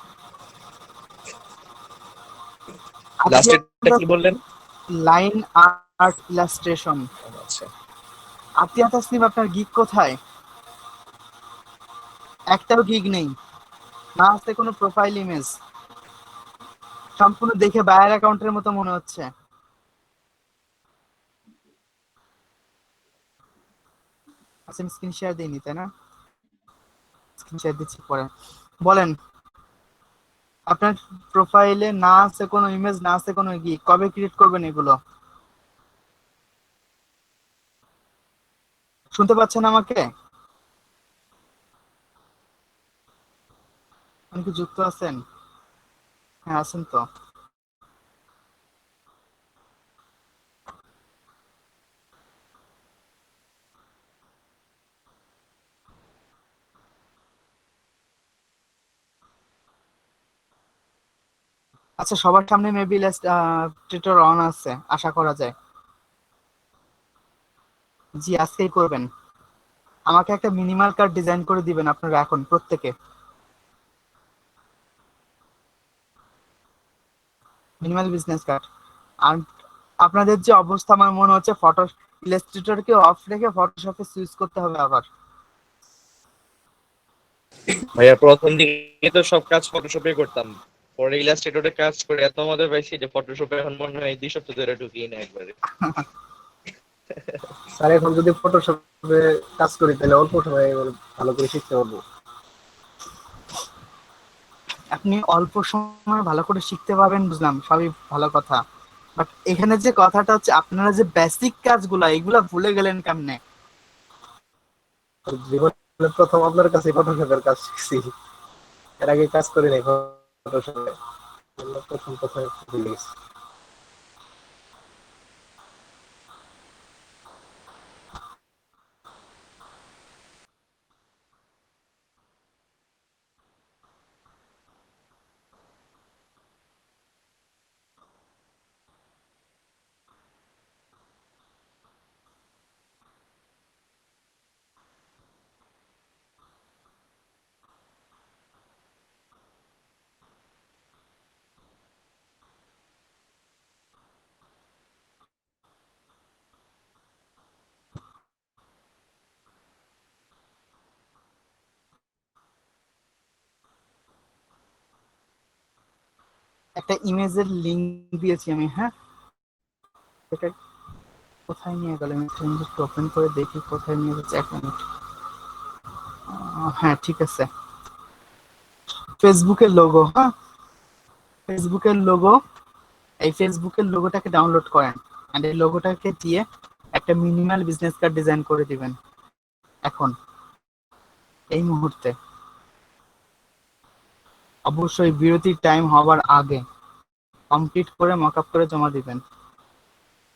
লাস্টেরটা কি বললেন? Line art, illustration. আচ্ছা। আতিয়া তাসনিম, আপনার গিগ কোথায়? একটাও গিগ নেই, না আছে কোনো প্রোফাইল ইমেজ, সম্পূর্ণ দেখে বায়ার অ্যাকাউন্টের মতো মনে হচ্ছে। আচ্ছা, আমি স্ক্রিন শেয়ার দিইনি তাই না? স্ক্রিন শেয়ার দিচ্ছি পরে। বলেন, আপনার প্রোফাইলে না আছে কোনো ইমেজ, না আছে কোনো গিগ, কবে ক্রিয়েট করবেন এগুলো? শুনতে পাচ্ছেন আমাকে? আপনি কি যুক্ত আছেন? হ্যাঁ আছেন তো। আচ্ছা, সবার সামনে মেবি ইলাস্ট্রেটর অন আছে আশা করা যায়। জি, আজকেই করবেন। আমাকে একটা মিনিমাল কার্ড ডিজাইন করে দিবেন আপনারা এখন প্রত্যেকে। Minimal business card. আর আপনাদের যে অবস্থা, আমার মনে হচ্ছে ফটো ইলাস্ট্রেটরকে অফ রেখে ফটোশপে সুইচ করতে হবে আবার। ভাইয়া প্রথম দিকে তো সব কাজ ফটোশপে করতাম, পরে ইলাস্ট্রেটরে কাজ করে এত মজা পাইছি যে ফটোশপে এখন মনে হয় 2 সপ্তাহ ধরে ঢুকিয়ে না একবারে। স্যার এখন যদি ফটোশপে কাজ করি তাহলে অল্প সময়ে ভালো করে শিখতে পারবো। আপনি অল্প সময় ভালো করে শিখতে পারবেন বুঝলাম, সবই ভালো কথা, বাট এখানে যে কথাটা হচ্ছে আপনারা যে বেসিক কাজগুলা এগুলা ভুলে গেলেন কেমনে? জীবনে প্রথম আপনার কাছে ফটোশপের কাজ শিখছি, এর আগে কাজ করি নাই ফটোশপে, প্রথম প্রথম ভুলে গেছি। একটা ইমেজের লিংক দিয়েছি আমি, হ্যাঁ? এটা কোথায় নিয়ে গেল? আমি একটু ওপেন করে দেখি কোথায় নিয়ে যাচ্ছে, 1 মিনিট। হ্যাঁ ঠিক আছে, ফেসবুকের লোগো। হ্যাঁ, ফেসবুকের লোগো, এই ফেসবুকের লোগোটাকে ডাউনলোড করেন, আর এই লোগোটাকে দিয়ে একটা মিনিমাল বিজনেস কার্ড ডিজাইন করে দিবেন এখন, এই মুহূর্তে। অবশ্যই বিরতির টাইম হওয়ার আগে কমপ্লিট করে মকআপ করে জমা দিবেন।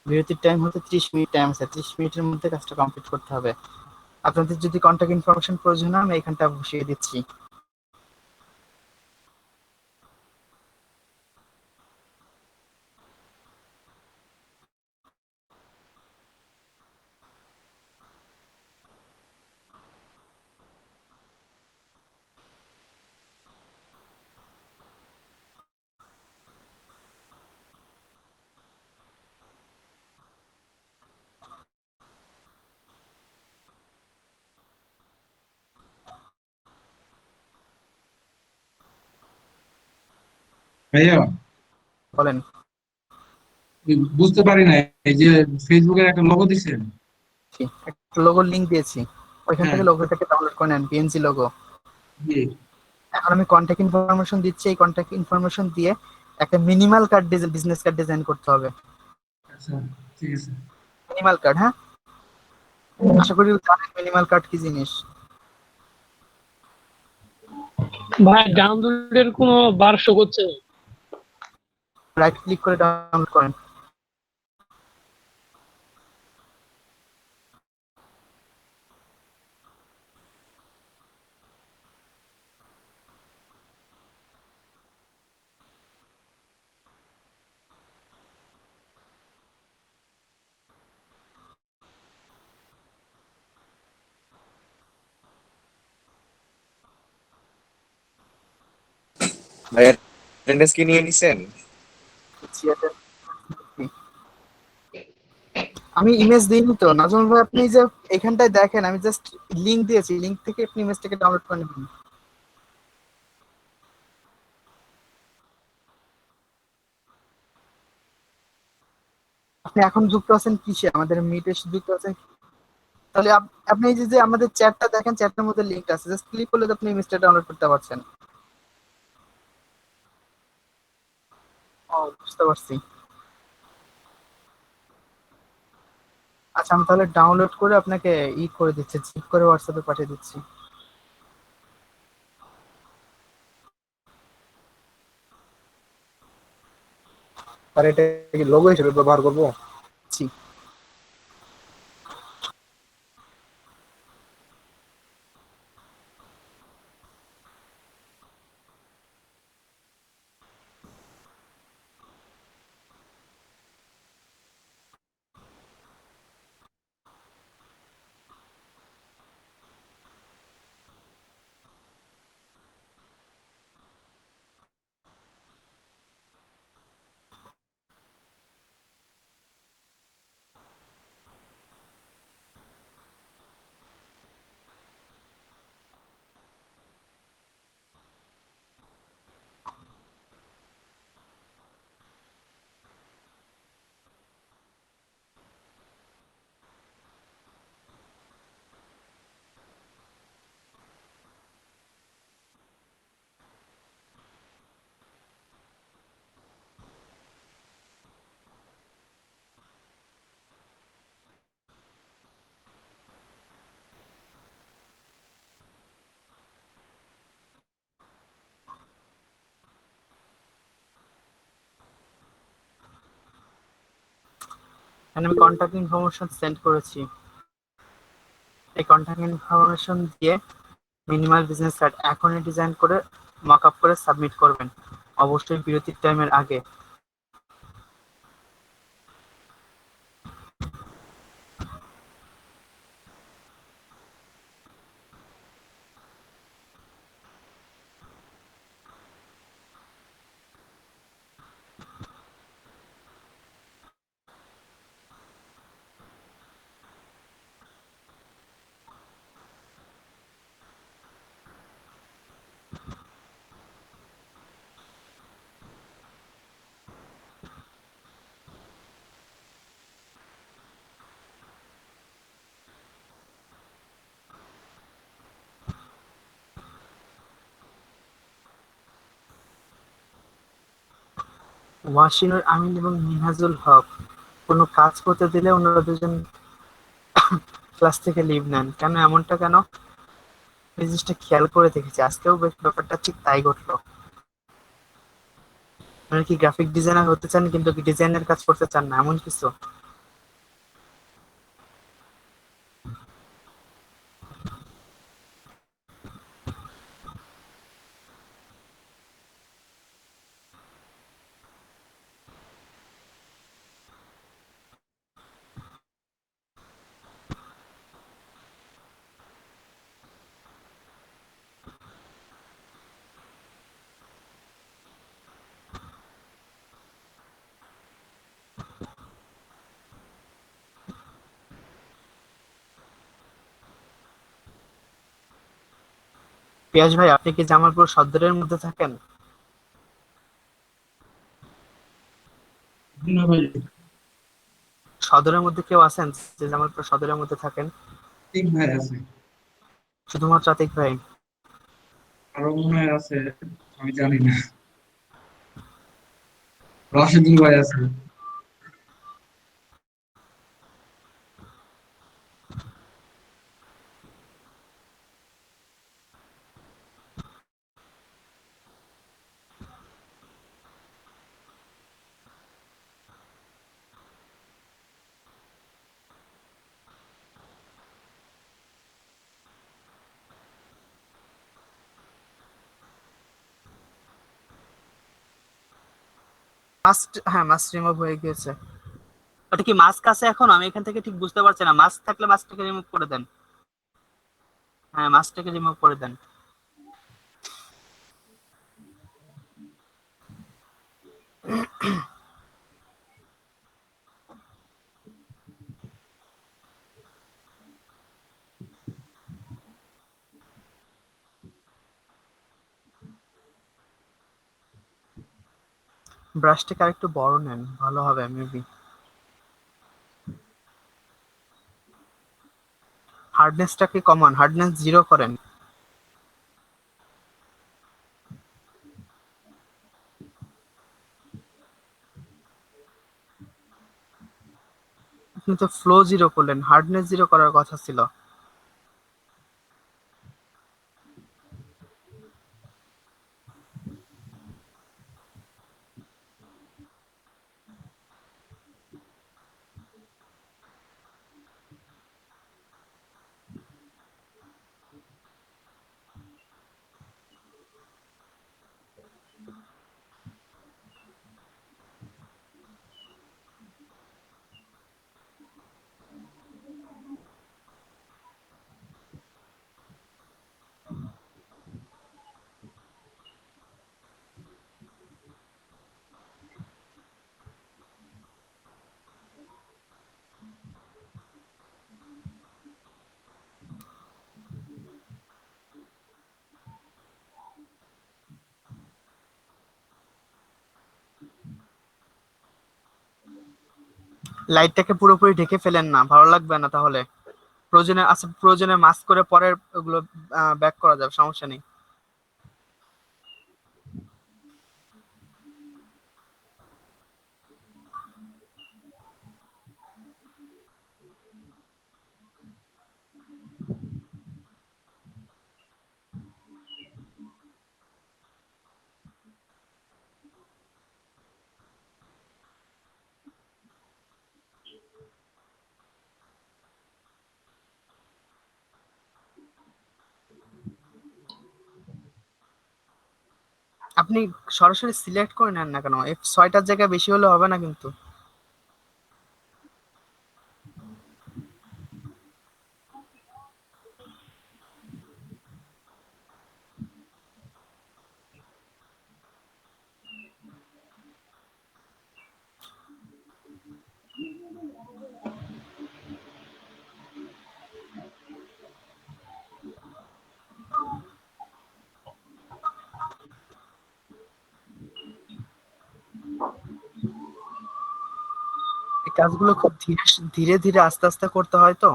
বিরতির টাইম হতে 30 মিনিট টাইম আছে, 30 মিনিটের মধ্যে কাজটা কমপ্লিট করতে হবে। আপনাদের যদি কন্ট্যাক্ট ইনফরমেশন প্রয়োজন হয় আমি এখানটা বসিয়ে দিচ্ছি। ভাইয়া বলেন। বুঝতে পারি না, এই যে ফেসবুকের একটা লোগো দিছেন। একটা লোগোর লিংক দিয়েছি, ওইখান হ্যাঁ, থেকে লোগোটাকে ডাউনলোড করে নেন, পিএনজি লোগো। জি, এখন আমি কন্ট্যাক্ট ইনফরমেশন দিচ্ছি, এই কন্ট্যাক্ট ইনফরমেশন দিয়ে একটা minimal card business card design করতে হবে। আচ্ছা ঠিক আছে। মিনিমাল কার্ড, হ্যাঁ আশা করি জানেন মিনিমাল কার্ড কি জিনিস। ভাই ডাউনলোডের কোনো বার শো করছে? রাইট ক্লিক করে ডাউনলোড করেন। ভাই অ্যাটেন্ডেন্স কি নিয়ে নিছেন? আমি ইমেজ দিইনি তো নাজমুল ভাই, আপনি যে এখানটায় দেখেন আমি জাস্ট লিংক দিয়েছি, লিংক থেকে আপনি ইমেজটাকে ডাউনলোড করে নেবেন। আপনি এখন যুক্ত আছেন কিসে, আমাদের মিটে যুক্ত আছেন? তাহলে আপনি এই যে আমাদের চ্যাটটা দেখেন, চ্যাটের মধ্যে লিংক আছে, জাস্ট ক্লিক করলে তো আপনি ইমেজটা ডাউনলোড করতে পারছেন। ও বুঝতে পারছি। আচ্ছা আমি তাহলে ডাউনলোড করে আপনাকে করে দিচ্ছি, জিপ করে হোয়াটসঅ্যাপে পাঠিয়ে দিচ্ছি। আর এটা কি লোগো হিসেবে ব্যবহার করবো? জি। এখানে আমি কন্ট্যাক্ট ইনফরমেশন সেন্ড করেছি, এই কন্ট্যাক্ট ইনফরমেশন দিয়ে মিনিমাল বিজনেস কার্ড এখনই ডিজাইন করে মকআপ করে সাবমিট করবেন, অবশ্যই বিরতির টাইমের আগে। ওয়াসিনুর আমিন এবং মিনহাজুল হক কোনো কাজ করতে দিলে ওনারা দুজন ক্লাস থেকে লিভ নেন, কেন এমনটা কেন? এই জিনিসটা খেয়াল করে দেখেছি, আজকেও বেশ ব্যাপারটা ঠিক তাই ঘটলো। আপনারা কি গ্রাফিক ডিজাইনার হতে চান কিন্তু ডিজাইনের কাজ করতে চান না, এমন কিছু? পিয়াস ভাই, আপনি কি জামালপুর সদরের মধ্যে থাকেন? না ভাই, সদরের মধ্যে কেউ আছেন যে জামালপুর সদরের মধ্যে থাকেন? ঠিক ভাই আছে, শুধুমাত্র আতিক ভাই? আরো মনে হয় আছে, আমি জানি না। রাশেদুল ভাই আছে। মাস্ট, হ্যাঁ মাস্ট রিমুভ হয়ে গিয়েছে। ওটা কি মাস্ক আছে এখন? আমি এখান থেকে ঠিক বুঝতে পারছি না। মাস্ক থাকলে মাস্কটাকে রিমুভ করে দেন। হ্যাঁ, মাস্কটাকে রিমুভ করে দেন। ব্রাশটাকে আরেকটু বড় নেন, ভালো হবে মেবি। হার্ডনেসটাকে কমান, হার্ডনেস 0 করেন। আপনি তো ফ্লো 0 করলেন, হার্ডনেস 0 করার কথা ছিল। লাইটটাকে পুরোপুরি ঢেকে ফেলেন না, ভালো লাগবে না তাহলে। প্রয়োজনে আচ্ছা, প্রয়োজনে মাস্ক করে পরে ওগুলো ব্যাক করা যাবে, সমস্যা নেই। আপনি সরাসরি সিলেক্ট করে নেন না কেন? F6টার জায়গায় বেশি হলে হবে না কিন্তু। এই কাজগুলো খুব ধীরে ধীরে ধীরে আস্তে আস্তে করতে হয় তো,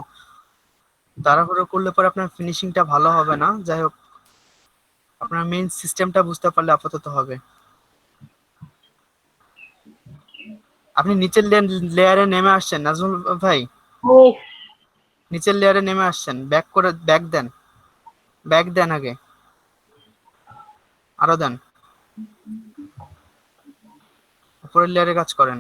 তাড়াহুড়ো করলে পরে আপনার ফিনিশিংটা ভালো হবে না। যাই হোক, আপনার মেইন সিস্টেমটা বুঝতে পারলে আপাতত হবে। আপনি নিচের লেয়ারে নেমে আসছেন নাজমুল ভাই, ও নিচের লেয়ারে নেমে আসছেন, ব্যাক দেন, ব্যাক দেন আগে, আরো দেন, উপরের লেয়ারে কাজ করেন।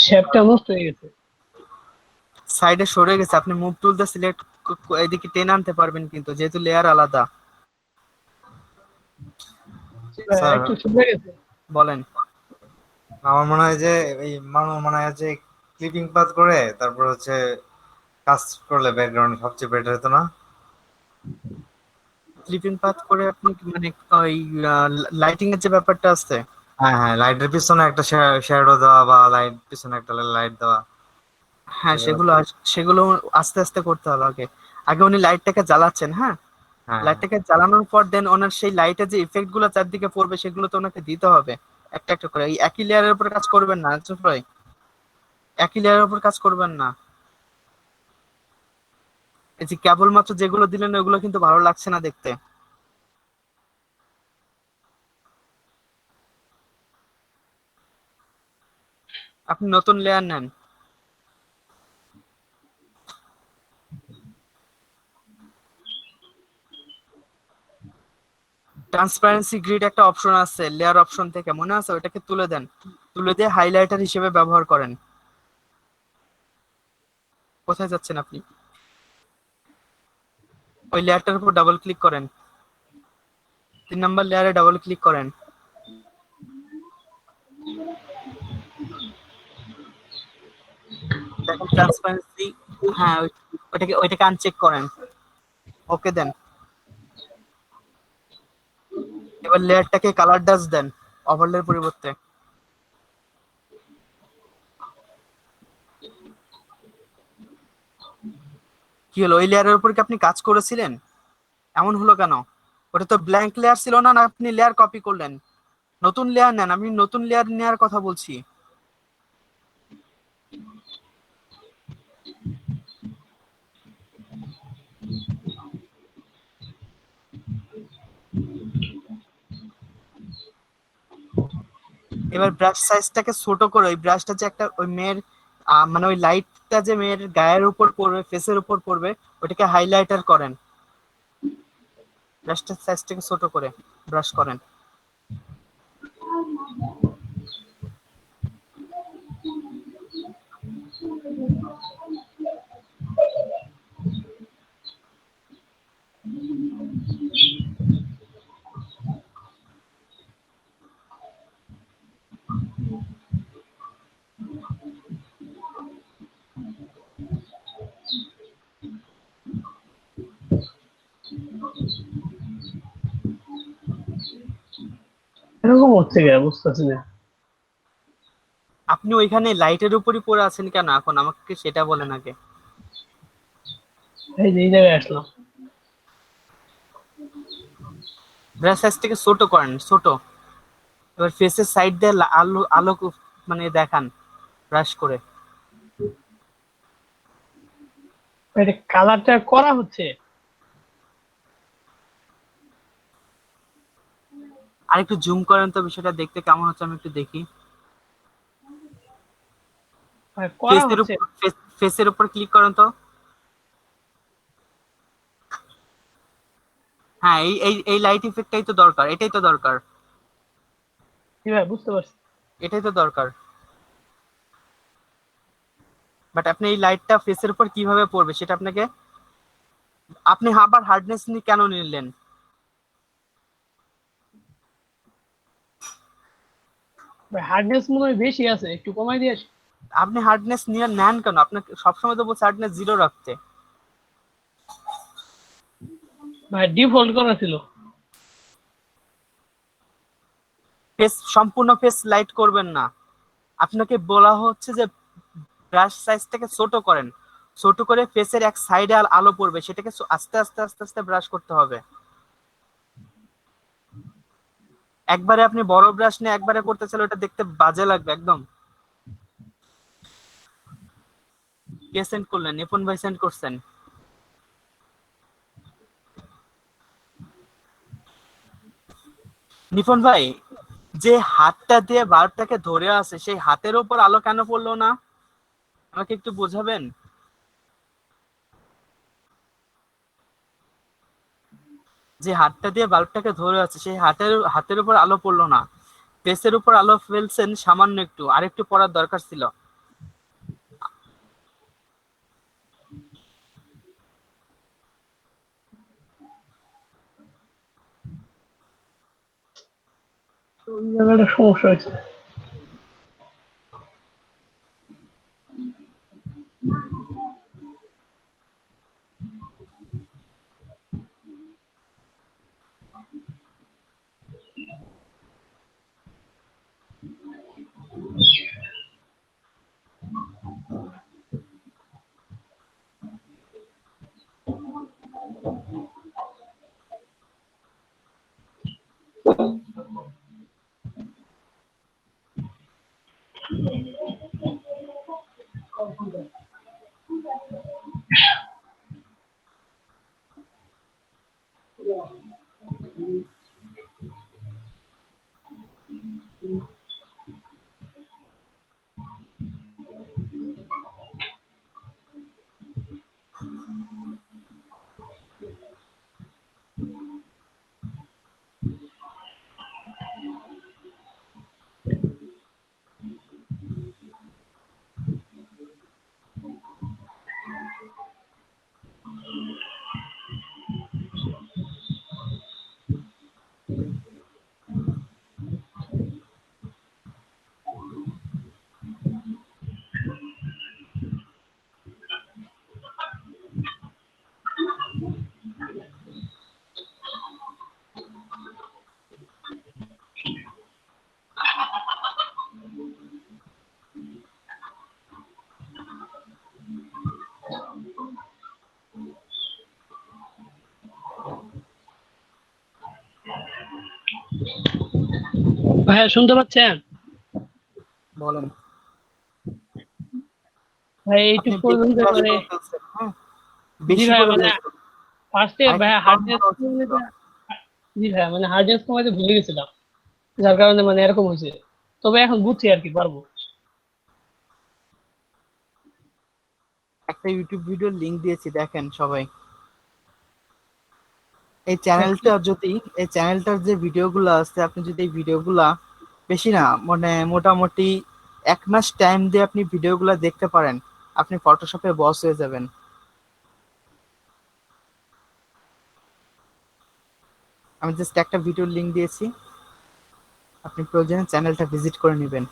শেপটা নষ্ট হয়ে গেছে। সাইডে সরে গেছে, আপনি মুভ টুলটা সিলেক্ট এদিকে টেনে আনতে পারবেন কিন্তু, যেহেতু লেয়ার আলাদা। স্যার একটু শুনে গেছে। বলেন। আমার মনে হয় যে এই মানুষ মনে হয় যে ক্লিপিং পাস করে তারপর হচ্ছে কাজ করলে ব্যাকগ্রাউন্ড সবচেয়ে বেটার হতো না? ক্লিপিং পাথ করে আপনি মানে ওই লাইটিং এর যে ব্যাপারটা আছে, হ্যাঁ হ্যাঁ, লাইটের পিছনে একটা শ্যাডো দেওয়া বা লাইট পিছনে একটা লাইট দেওয়া। হ্যাঁ সেগুলো আস্তে আস্তে করতে হবে। আগে আগে উনি লাইটটাকে জ্বালাচ্ছেন, হ্যাঁ, হ্যাঁ লাইটটাকে জ্বালানোর পর দেন ওনার সেই লাইটের যে ইফেক্ট গুলো চারদিকে পড়বে সেগুলো তো ওনাকে দিতে হবে একটা একটা করে। এই একই লেয়ারের উপর কাজ করবেন না আচ্ছা ভাই, একই লেয়ারের উপর কাজ করবেন না। এই যে কেবলমাত্র যেগুলো দিলেন ওগুলো কিন্তু ভালো লাগছে না দেখতে। আপনি নতুন লেয়ার নেন। ট্রান্সপারেন্সি গ্রিড একটা অপশন আছে লেয়ার অপশন থেকে, মনে আছে? ওটাকে তুলে দেন, তুলে দিয়ে হাইলাইটার হিসেবে ব্যবহার করেন। কোথায় যাচ্ছেন আপনি? ওই লেয়ারটার উপর ডাবল ক্লিক করেন, 3 নাম্বার লেয়ারে ডাবল ক্লিক করেন। দেখেন ট্রান্সপারেন্সি, হ্যাঁ ওইটাকে আনচেক করেন, ওকে দেন। এবার লেয়ারটাকে কালার ডাস দেন ওভারলের পরিবর্তে। কি হলো, ওই লেয়ারের উপর কি আপনি কাজ করেছিলেন? এমন হলো কেন? ওটা তো ব্ল্যাঙ্ক লেয়ার ছিল না, না আপনি লেয়ার কপি করলেন? নতুন লেয়ার নেন, আমি নতুন লেয়ার নেওয়ার কথা বলছি। এবার ব্রাশ সাইজটাকে ছোট করে ওই ব্রাশটা যে একটা ওই মেয়ের মানে ওই লাইটটা যে মেয়ের গায়ের উপর পড়বে, ফেসের উপর পড়বে, ওটাকে হাইলাইটার করেন। ব্রাশটার সাইজটাকে ছোট করে ব্রাশ করেন। এরকম হচ্ছে কেন বুঝতেছি না। আপনি ওইখানে লাইটের উপরই পড়ে আছেন কেন এখন, আমাকে সেটা বলেন আগে। এই যে এই জায়গায় আসলাম। ব্রাশ সাইজটাকে ছোট করেন, ছোট। এবার ফেসের সাইড দিয়ে আলো আলো মানে দেখান ব্রাশ করে। এটা কালারটা করা হচ্ছে। আর একটু জুম করেন তো, বিষয়টা দেখতে কেমন হচ্ছে আমি একটু দেখি। করা হচ্ছে। ফেসের উপর ক্লিক করেন তো। হ্যাঁ এই এই এই লাইট ইফেক্টটাই তো দরকার, এটাই তো দরকার, জি ভাই বুঝতে পারছি। এটাই তো দরকার। বাট আপনি এই লাইটটা ফেসের উপর কিভাবে পড়বে সেটা আপনাকে, আপনি আবার হার্ডনেস নিয়ে কেন নিলেন? ভাই হার্ডনেস মনে হয় বেশি আছে, একটু কমাই দিয়ে আসি। আপনি হার্ডনেস নিয়ে নেন কেন? আপনাকে সবসময় তো বলছে হার্ডনেস 0 রাখতে। ভাই ডিফল্ট করা ছিল। ফেস সম্পূর্ণ ফেস লাইট করবেন না, আপনাকে বলা হচ্ছে যে ব্রাশ সাইজটাকে ছোট করেন, ছোট করে ফেসের এক সাইডে আলো পড়বে, সেটাকে আস্তে আস্তে আস্তে আস্তে ব্রাশ করতে হবে। একবারে আপনি বড় ব্রাশ নিয়ে একবারে করতে চাইলে ওটা দেখতে বাজে লাগবে একদম। কে সেন্ড করলেন? নিপুণ ভাই সেন্ড করছেন। নিপুণ ভাই, যে হাতটা দিয়ে বাল্বটাকে ধরে আছে সেই হাতের উপর আলো কেন পড়লো না? আমাকে একটু বোঝাবেন। যে হাতটা দিয়ে বাল্বটাকে ধরে আছে সেই হাতের উপর আলো পড়লো না, ফেসের উপর আলো ফেলছেন সামান্য একটু, আরেকটু পড়ার দরকার ছিল। ওই জায়গাটা সমস্যা হয়েছে। ভাইয়া শুনতে পাচ্ছেন? বলেন ভাই আপনি এইটুকু বেশি পর্যন্ত brush মানে করে ফেলছেন, হ্যাঁ? জি বেশি ভাই করে মানে ফেলছেন। ফার্স্টে আরেকটু ভাইয়া কম হার্ডনেস করা উচিত ছিল। জি ভাইয়া মানে হার্ডনেস কমাতে ভুলে গেছিলাম, যার কারণে মানে এরকম হয়েছে। তবে এখন বুঝছি আর কি, পারবো। একটা ইউটিউব ভিডিওর লিংক দিয়েছি, দেখেন সবাই। এই চ্যানেলটার যে ভিডিওগুলো আছে, আপনি যদি এই ভিডিওগুলা বেশি না মানে মোটামুটি 1 মাস টাইম দিয়ে আপনি ভিডিওগুলো দেখতে পারেন, আপনি ফটোশপে বস হয়ে যাবেন। আমি জাস্ট একটা ভিডিওর লিংক দিয়েছি, আপনি প্রয়োজনে চ্যানেলটা ভিজিট করে নেবেন।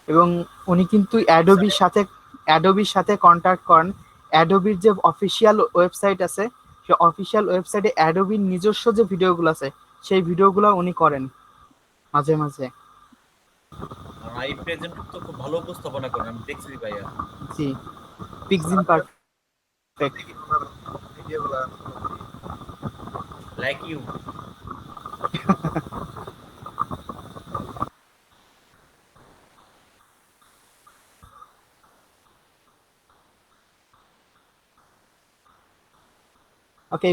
এবং উনি কিন্তু অ্যাডোবির সাথে কন্ট্যাক্ট করেন। অ্যাডোবির যে অফিসিয়াল ওয়েবসাইট আছে, সেই অফিসিয়াল ওয়েবসাইটে অ্যাডোবির নিজস্ব যে ভিডিওগুলো আছে সেই ভিডিওগুলো উনি করেন মাঝে মাঝে। আর আই প্রেজেন্ট তো খুব ভালো উপস্থাপনা করেন, আমি দেখছি ভাইয়া। জি, পিক্সিম পারফেক্ট। ভিডিওগুলো লাইক ইউ। ওকে,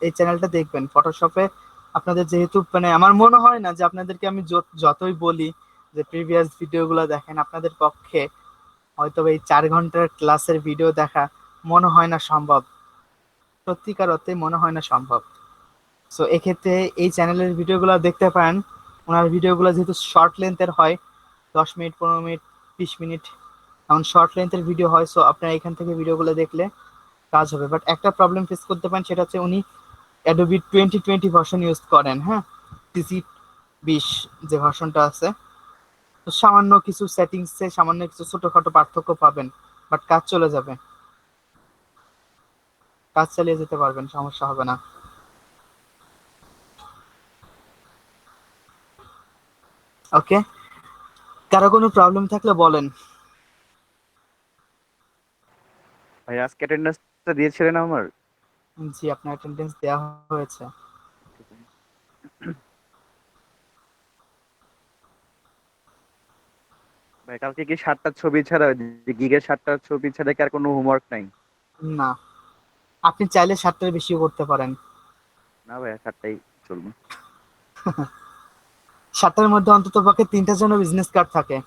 এই চ্যানেলটা দেখবেন ফটোশপে। আপনাদের যেহেতু মানে আমার মনে হয় না যে আপনাদেরকে আমি যতই বলি যে প্রিভিয়াস ভিডিওগুলো দেখেন, আপনাদের পক্ষে হয়তো এই 4 ঘন্টার ক্লাসের ভিডিও দেখা মনে হয় না সম্ভব, সত্যিকার অর্থে মনে হয় না সম্ভব। সো এক্ষেত্রে এই চ্যানেলের ভিডিওগুলো দেখতে পারেন। ওনার ভিডিওগুলো যেহেতু শর্ট লেন্থের হয়, 10 মিনিট 15 মিনিট 20 মিনিট এমন শর্ট লেন্থের ভিডিও হয়, সো আপনারা এখান থেকে ভিডিওগুলো দেখলে কাজ হবে। বাট একটা প্রবলেম ফেস করতে পারেন, সেটা হচ্ছে উনি অ্যাডোবি 2020 ভার্সন ইউজ করেন, হ্যাঁ, CC 20 যে ভার্সনটা আছে তো সামান্য কিছু সেটিংসে সামান্য কিছু ছোটখাটো পার্থক্য পাবেন, বাট কাজ চলে যাবে, কাজ চালিয়ে যেতে পারবেন, সমস্যা হবে না। ওকে, কারো কোনো প্রবলেম থাকলে বলেন। ভাই আজকে অ্যাটেন্ডেন্সটা দিয়েছিলেন আমার? জি, আপনার অ্যাটেন্ডেন্স দেওয়া হয়েছে। ভাই কালকে কি 7টা ছবি ছাড়া, যে গিগের 7টা ছবি ছাড়া কি আর কোনো হোমওয়ার্ক নাই? না, আপনি চাইলে 7টার বেশিও করতে পারেন। না ভাই 7টাই চলবে। 7টার মধ্যে অন্তত পক্ষে 3টা যেন বিজনেস কার্ড থাকে।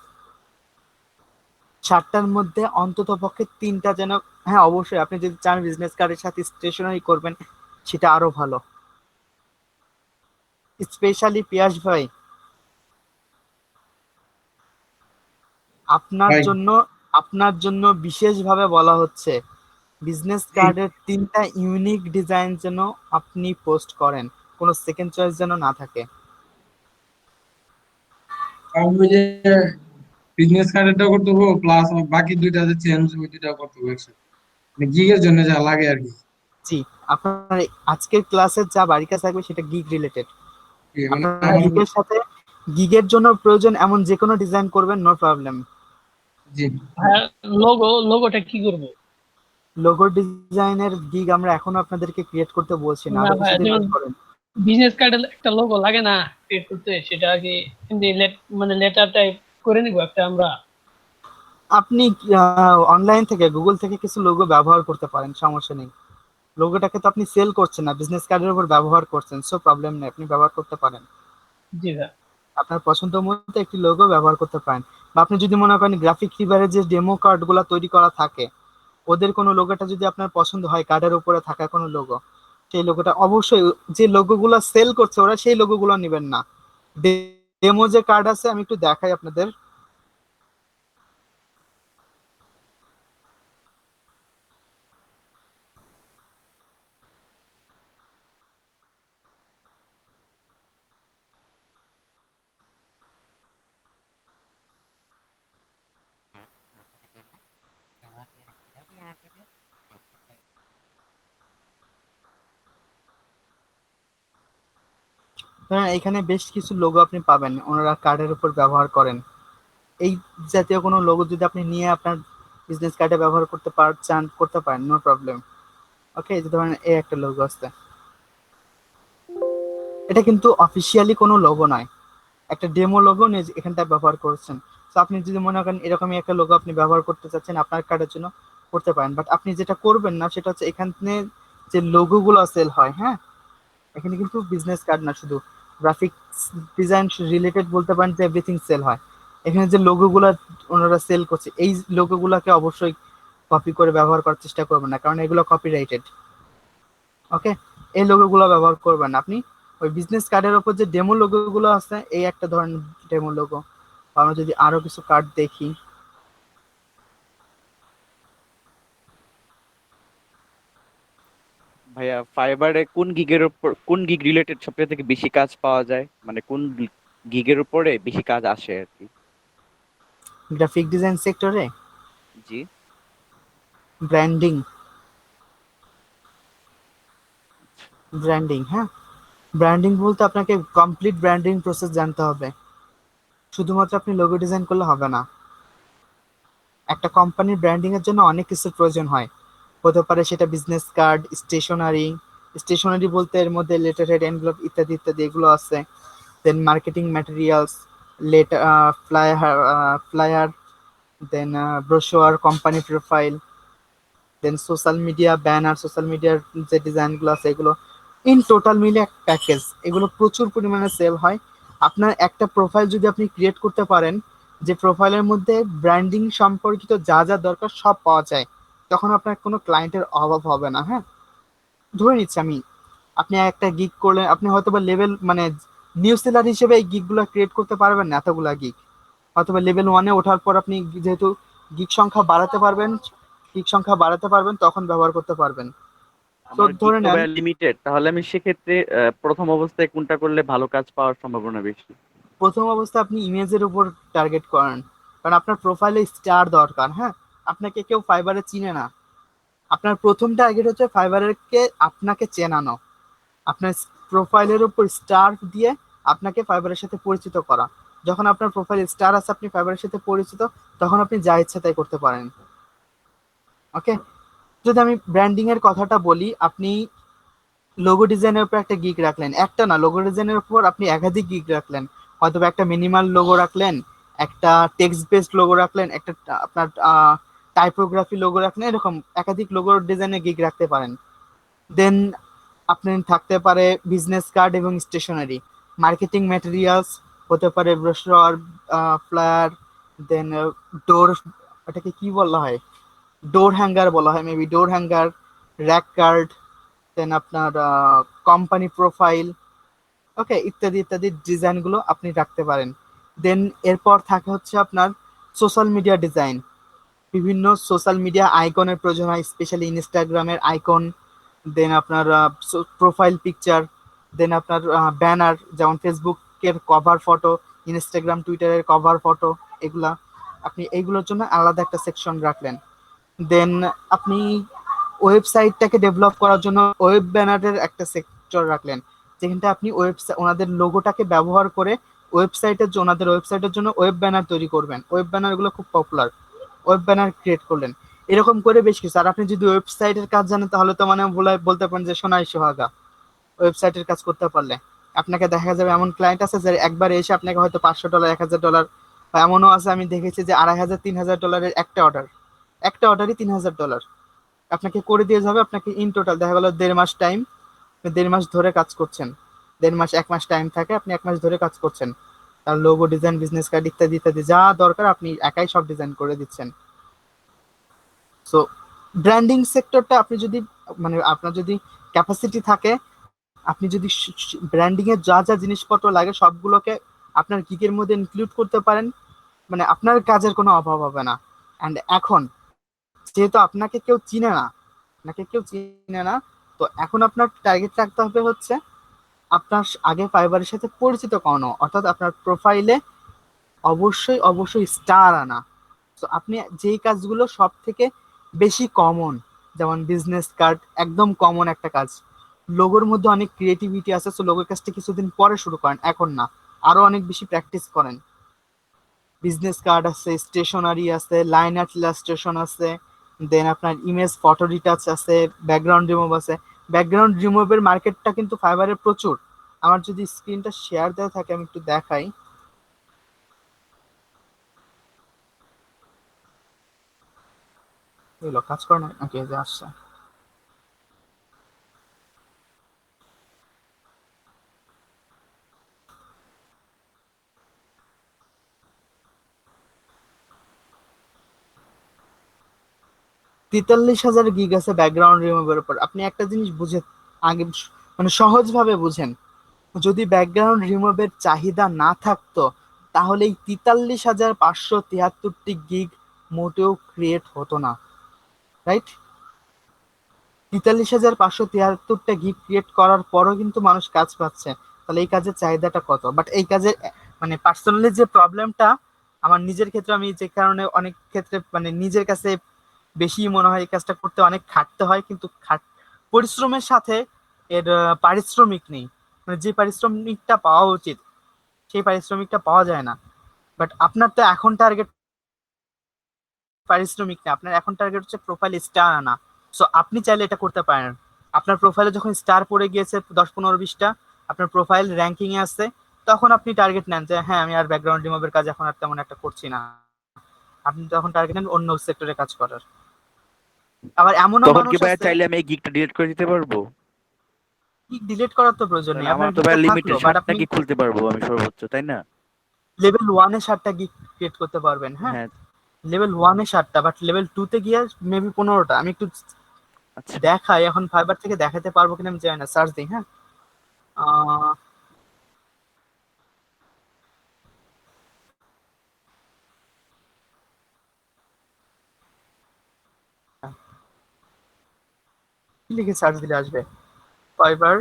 7টার মধ্যে অন্তত পক্ষে 3টা যেন, হ্যাঁ অবশ্যই আপনি যদি চান বিজনেস কার্ডের সাথে স্টেশনারি করবেন সেটা আরো ভালো। স্পেশালি পিয়াস ভাই, আপনার ভাই জন্য আপনার জন্য বিশেষভাবে বলা হচ্ছে বিজনেস কার্ডের 3টা ইউনিক ডিজাইন যেন আপনি পোস্ট করেন, কোনো সেকেন্ড চয়েস যেন না থাকে। আমি ওই যে বিজনেস কার্ডটাও করতে হবে, প্লাস বাকি দুইটা যে চেঞ্জ ওই দুইটাও করতে হবে একসাথে। মানে গিগের জন্য যা লাগে আর কি। জি, আপনার আজকের ক্লাসের যা বাড়ি কাজ থাকবে সেটা গিগ রিলেটেড। মানে আপনার আমার গিগের সাথে গিগের জন্য প্রয়োজন এমন যে কোনো ডিজাইন করবেন, নো প্রবলেম। জি হ্যাঁ, লোগোটা কি করব? লোগো ডিজাইনের গিগ আমরা এখনো আপনাদেরকে ক্রিয়েট করতে বলছি না, না আরো ভাই, কিছুদিন যেমন ওয়েট করেন। বিজনেস কার্ডের একটা লোগো লাগে না ক্রিয়েট করতে, সেটা কি মানে লেটার টাইপ করে নিব একটা আমরা? আপনি অনলাইন থেকে গুগল থেকে কিছু লোগো ব্যবহার করতে পারেন, সমস্যা নেই। লোগোটাকে তো আপনি সেল করছেন না, বিজনেস কার্ডের উপর ব্যবহার করছেন, সো প্রবলেম নেই, আপনি ব্যবহার করতে পারেন। জি ভাই। আপনার পছন্দ মতো একটি লোগো ব্যবহার করতে পারেন। বা আপনি যদি মনে করেন গ্রাফিক রিভারে যে ডেমো কার্ডগুলো তৈরি করা থাকে, ওদের কোনো লোগোটা যদি আপনার পছন্দ হয়, কার্ডের উপরে থাকা কোনো লোগো, সেই লোগোটা অবশ্যই, যে লোগোগুলো সেল করছে ওরা সেই লোগোগুলো নেবেন না। ডেমো যে কার্ড আছে আমি একটু দেখাই আপনাদের। হ্যাঁ, এখানে বেশ কিছু লোগো আপনি পাবেন, ওনারা কার্ডের উপর ব্যবহার করেন। এই জাতীয় কোনো লোগো যদি আপনি নিয়ে আপনার বিজনেস কার্ডে ব্যবহার চান, করতে পারেন, নো প্রবলেম। ওকে, এই যে ধরেন এই একটা লোগো আছে, এটা কিন্তু অফিসিয়ালি কোনো লোগো নয়, একটা ডেমো লোগো নিয়ে এখানটা ব্যবহার করছেন। তো আপনি যদি মনে করেন এরকমই একটা লোগো আপনি ব্যবহার করতে চাচ্ছেন আপনার কার্ডের জন্য, করতে পারেন। বাট আপনি যেটা করবেন না সেটা হচ্ছে এখানে যে লোগোগুলো সেল হয়, হ্যাঁ, এখানে কিন্তু বিজনেস কার্ড না, শুধু গ্রাফিক্স ডিজাইন রিলেটেড বলতে পারেন যে এভরিথিং সেল হয়। এখানে যে লোগোগুলো ওনারা সেল করছে, এই লোগোগুলোকে অবশ্যই কপি করে ব্যবহার করার চেষ্টা করবেন না, কারণ এগুলো কপিরাইটেড। ওকে, এই লোগোগুলো ব্যবহার করবেন না আপনি। ওই বিজনেস কার্ডের ওপর যে ডেমো লোগোগুলো আছে, এই একটা ধরেন ডেমো লোগো। আমরা যদি আরো কিছু কার্ড দেখি, ভাইয়া ফাইবারে কোন গিগের উপর, কোন গিগ রিলেটেড সবচেয়ে থেকে বেশি কাজ পাওয়া যায়, মানে কোন গিগের উপরে বেশি কাজ আসে আর কি? গ্রাফিক ডিজাইন সেক্টরে জি। ব্র্যান্ডিং, ব্র্যান্ডিং, হ্যাঁ, ব্র্যান্ডিং বলতে আপনাকে কমপ্লিট ব্র্যান্ডিং প্রসেস জানতে হবে। শুধুমাত্র আপনি লোগো ডিজাইন করলে হবে না, একটা কোম্পানির ব্র্যান্ডিং এর জন্য অনেক কিছুর প্রয়োজন হয়। হতে পারে সেটা বিজনেস কার্ড, স্টেশনারি, স্টেশনারি বলতে এর মধ্যে লেটার হেড, এনভেলপ ইত্যাদি ইত্যাদি এগুলো আছে। Then marketing materials, letter, flyer, then brochure, company profile, then social media banner, social মিডিয়ার যে ডিজাইনগুলো আছে এগুলো, ইন টোটাল মিলে এক প্যাকেজ, এগুলো প্রচুর পরিমাণে সেল হয়। আপনার একটা প্রোফাইল যদি আপনি ক্রিয়েট করতে পারেন, যে প্রোফাইলের মধ্যে ব্র্যান্ডিং সম্পর্কিত যা যা দরকার সব পাওয়া যায়, তখন আপনার কোনো ক্লায়েন্টের অভাব হবে না। হ্যাঁ, ধরে নিচ্ছি আমি, আপনি একটা গিগ করলেন, আপনি হয়তো বা লেভেল মানে নিউ সেলার হিসেবে এই গিগগুলো ক্রিয়েট করতে পারবেন না, এতগুলা গিগ। অথবা লেভেল 1-এ ওঠার পর আপনি যেহেতু গিগ সংখ্যা বাড়াতে পারবেন, গিগ সংখ্যা বাড়াতে পারবেন, তখন ব্যবহার করতে পারবেন। তো আমার গিগ ধরে তো নেন, ভাইয়া লিমিটেড, তাহলে আমি সেক্ষেত্রে প্রথম অবস্থায় কোনটা করলে ভালো কাজ পাওয়ার সম্ভাবনা বেশি? প্রথম অবস্থায় আপনি ইমেজের উপর টার্গেট করেন, কারণ আপনার প্রোফাইলে স্টার দরকার। হ্যাঁ, আপনাকে কেউ ফাইবারে চিনে না, আপনার প্রথম টার্গেট হচ্ছে ফাইবারকে আপনাকে চেনানো, আপনার প্রোফাইলের উপর স্টার দিয়ে আপনাকে ফাইবারের সাথে পরিচিত করা। যখন আপনার প্রোফাইলে স্টার আছে, আপনি ফাইবারের সাথে পরিচিত, তখন আপনি যা ইচ্ছা তাই করতে পারেন। ওকে, যদি আমি ব্র্যান্ডিং এর কথাটা বলি, আপনি লোগো ডিজাইনের উপর একটা গিগ রাখলেন, একটা না, লোগো ডিজাইনের উপর আপনি একাধিক গিগ রাখলেন, হয়তো একটা মিনিমাল লোগো রাখলেন, একটা টেক্সট বেসড লোগো রাখলেন, একটা আপনার টাইপোগ্রাফি লোগো রাখলেন, এরকম একাধিক লোগো ডিজাইনের গিগ রাখতে পারেন। দেন আপনি থাকতে পারে বিজনেস কার্ড এবং স্টেশনারি, মার্কেটিং ম্যাটেরিয়ালস হতে পারে, ব্রোশার, ফ্লায়ার, দেন ডোর, এটাকে কি বলা হয়, ডোর হ্যাঙ্গার বলা হয় maybe, door hanger, rack card, then আপনার কোম্পানি প্রোফাইল, ওকে, ইত্যাদি ইত্যাদি ডিজাইনগুলো আপনি রাখতে পারেন। দেন এরপর থাকে হচ্ছে আপনার সোশ্যাল মিডিয়া ডিজাইন, বিভিন্ন সোশ্যাল মিডিয়া আইকনের প্রয়োজন হয়, স্পেশালি ইনস্টাগ্রামের আইকন, দেন আপনার প্রোফাইল পিকচার, দেন আপনার ব্যানার, যেমন ফেসবুকের কভার ফটো, ইনস্টাগ্রাম টুইটারের কভার ফটো, এগুলা আপনি এইগুলোর জন্য আলাদা একটা সেকশন রাখলেন। দেন আপনি ওয়েবসাইটটাকে ডেভেলপ করার জন্য ওয়েব ব্যানারের একটা সেক্টর রাখলেন, যেখানটা আপনি ওয়েবসাইট ওনাদের লোগোটাকে ব্যবহার করে ওয়েবসাইটের জন্য, ওনাদের ওয়েবসাইটের জন্য ওয়েব ব্যানার তৈরি করবেন। ওয়েব ব্যানারগুলো খুব পপুলার, ওয়েব ব্যানার ক্রিয়েট করলেন, এরকম করে বেশ কিছু। আর আপনি যদি ওয়েবসাইটের কাজ জানেন, তাহলে তো মানে বলতে পারেন যে সোনাই সোহাগা ওয়েবসাইটের কাজ করতে পারলে। আপনাকে দেখা যাবে এমন ক্লায়েন্ট আছে যে একবার এসে আপনাকে হয়তো $500, $1000, বা এমনও আছে আমি দেখেছি যে $2500, $3000 একটা অর্ডারই $3000 আপনাকে করে দিয়ে যাবে। আপনাকে ইন টোটাল দেখা গেল 1.5 মাস টাইম, 1.5 মাস ধরে কাজ করছেন, 1.5 মাস 1 মাস টাইম থাকে, আপনি 1 মাস ধরে কাজ করছেন, তার লোগো ডিজাইন, বিজনেস কার্ড ইত্যাদি ইত্যাদি যা দরকার আপনি একাই সব ডিজাইন করে দিচ্ছেন। সো ব্র্যান্ডিং সেক্টরটা আপনি যদি মানে আপনার যদি ক্যাপাসিটি থাকে, আপনি যদি ব্র্যান্ডিং এর যা যা জিনিসপত্র লাগে সবগুলোকে আপনার গিগের মধ্যে ইনক্লুড করতে পারেন, মানে আপনার কাজের কোনো অভাব হবে না। অ্যান্ড এখন যেহেতু আপনাকে কেউ চিনে না, তো এখন আপনার টার্গেট রাখতে হবে হচ্ছে আপনার আগে ফাইবারের সাথে পরিচিত করানো, অর্থাৎ আপনার প্রোফাইলে অবশ্যই অবশ্যই স্টার আনা। তো আপনি যেই কাজগুলো সব থেকে বেশি কমন, যেমন বিজনেস কার্ড একদম কমন একটা কাজ, লোগোর মধ্যে অনেক ক্রিয়েটিভিটি আছে, সো লোগোর কাজটা কিছুদিন পরে শুরু করেন, এখন না, আরো অনেক বেশি প্র্যাকটিস করেন। বিজনেস কার্ড আছে, স্টেশনারি আছে, লাইন আর্ট ইলাস্ট্রেশন আছে, দেন আপনার ইমেজ ফটো রিটাচ আছে, ব্যাকগ্রাউন্ড রিমুভ আছে। ব্যাকগ্রাউন্ড রিমুভের মার্কেটটা কিন্তু ফাইবারে প্রচুর। আমার যদি স্ক্রিনটা শেয়ার দেওয়া থাকে আমি একটু দেখাই। এগুলো কাজ করে না নাকি, এই যে আসছে। $43,000 গিগ আছে ব্যাকগ্রাউন্ড রিমুভের উপর। আপনি একটা জিনিস বুঝে আগে মানে সহজভাবে বুঝেন, যদি ব্যাকগ্রাউন্ড রিমুভের চাহিদা না থাকতো, তাহলে এই 43,573টি গিগ মোটেও ক্রিয়েট হতো না, রাইট? 43,573টা গিগ ক্রিয়েট করার পরও কিন্তু মানুষ কাজ পাচ্ছে, তাহলে এই কাজের চাহিদাটা কত? বাট এই কাজের মানে পার্সোনালি যে প্রবলেমটা আমার নিজের ক্ষেত্রে, আমি যে কারণে অনেক ক্ষেত্রে মানে নিজের কাছে বেশি মনে হয় এই কাজটা করতে অনেক খাটতে হয়, কিন্তু পরিশ্রমের সাথে এর পারিশ্রমিক নেই, মানে যে পারিশ্রমিকটা পাওয়া উচিত সেই পারিশ্রমিকটা পাওয়া যায় না। বাট আপনার তো এখন টার্গেট পারিশ্রমিক না, আপনার এখন টার্গেট হচ্ছে প্রোফাইল স্টার আনা। সো আপনি চাইলে এটা করতে পারেন। আপনার প্রোফাইলে যখন স্টার পড়ে গিয়েছে 10, 15, 20টা, আপনার প্রোফাইল র্যাঙ্কিং এ আসছে, তখন আপনি টার্গেট নেন যে হ্যাঁ আমি আর ব্যাকগ্রাউন্ড রিমুভের কাজ এখন আর তেমন একটা করছি না, আপনি তখন টার্গেট নেন অন্য সেক্টরে কাজ করার। আবার এমনও তখন মানুষ কি ভাইয়া আছে, চাইলে আমি এই গিগটা ডিলিট করে দিতে পারবো? গিগ ডিলিট করার তো প্রয়োজন কারণ নেই, আমার আপনার তো গিগটা ভাইয়া থাকলো, লিমিটেড বাট 7টা আপনি গিগ খুলতে পারবো আমি সর্বোচ্চ, তাই না? লেভেল 1-এ 7টা গিগ ক্রিয়েট করতে পারবেন। হ্যাঁ, হ্যাঁ। লেভেল 1-এ 7টা, বাট লেভেল 2-তে গিয়ে মেবি 15টা। আমি একটু আচ্ছা। দেখাই, এখন ফাইবার থেকে দেখাতে পারবো কিনা আমি জানি না, সার্চ দিই। হ্যাঁ, আহ, কি লিখে সার্চ দিলে আসবে? ফাইবার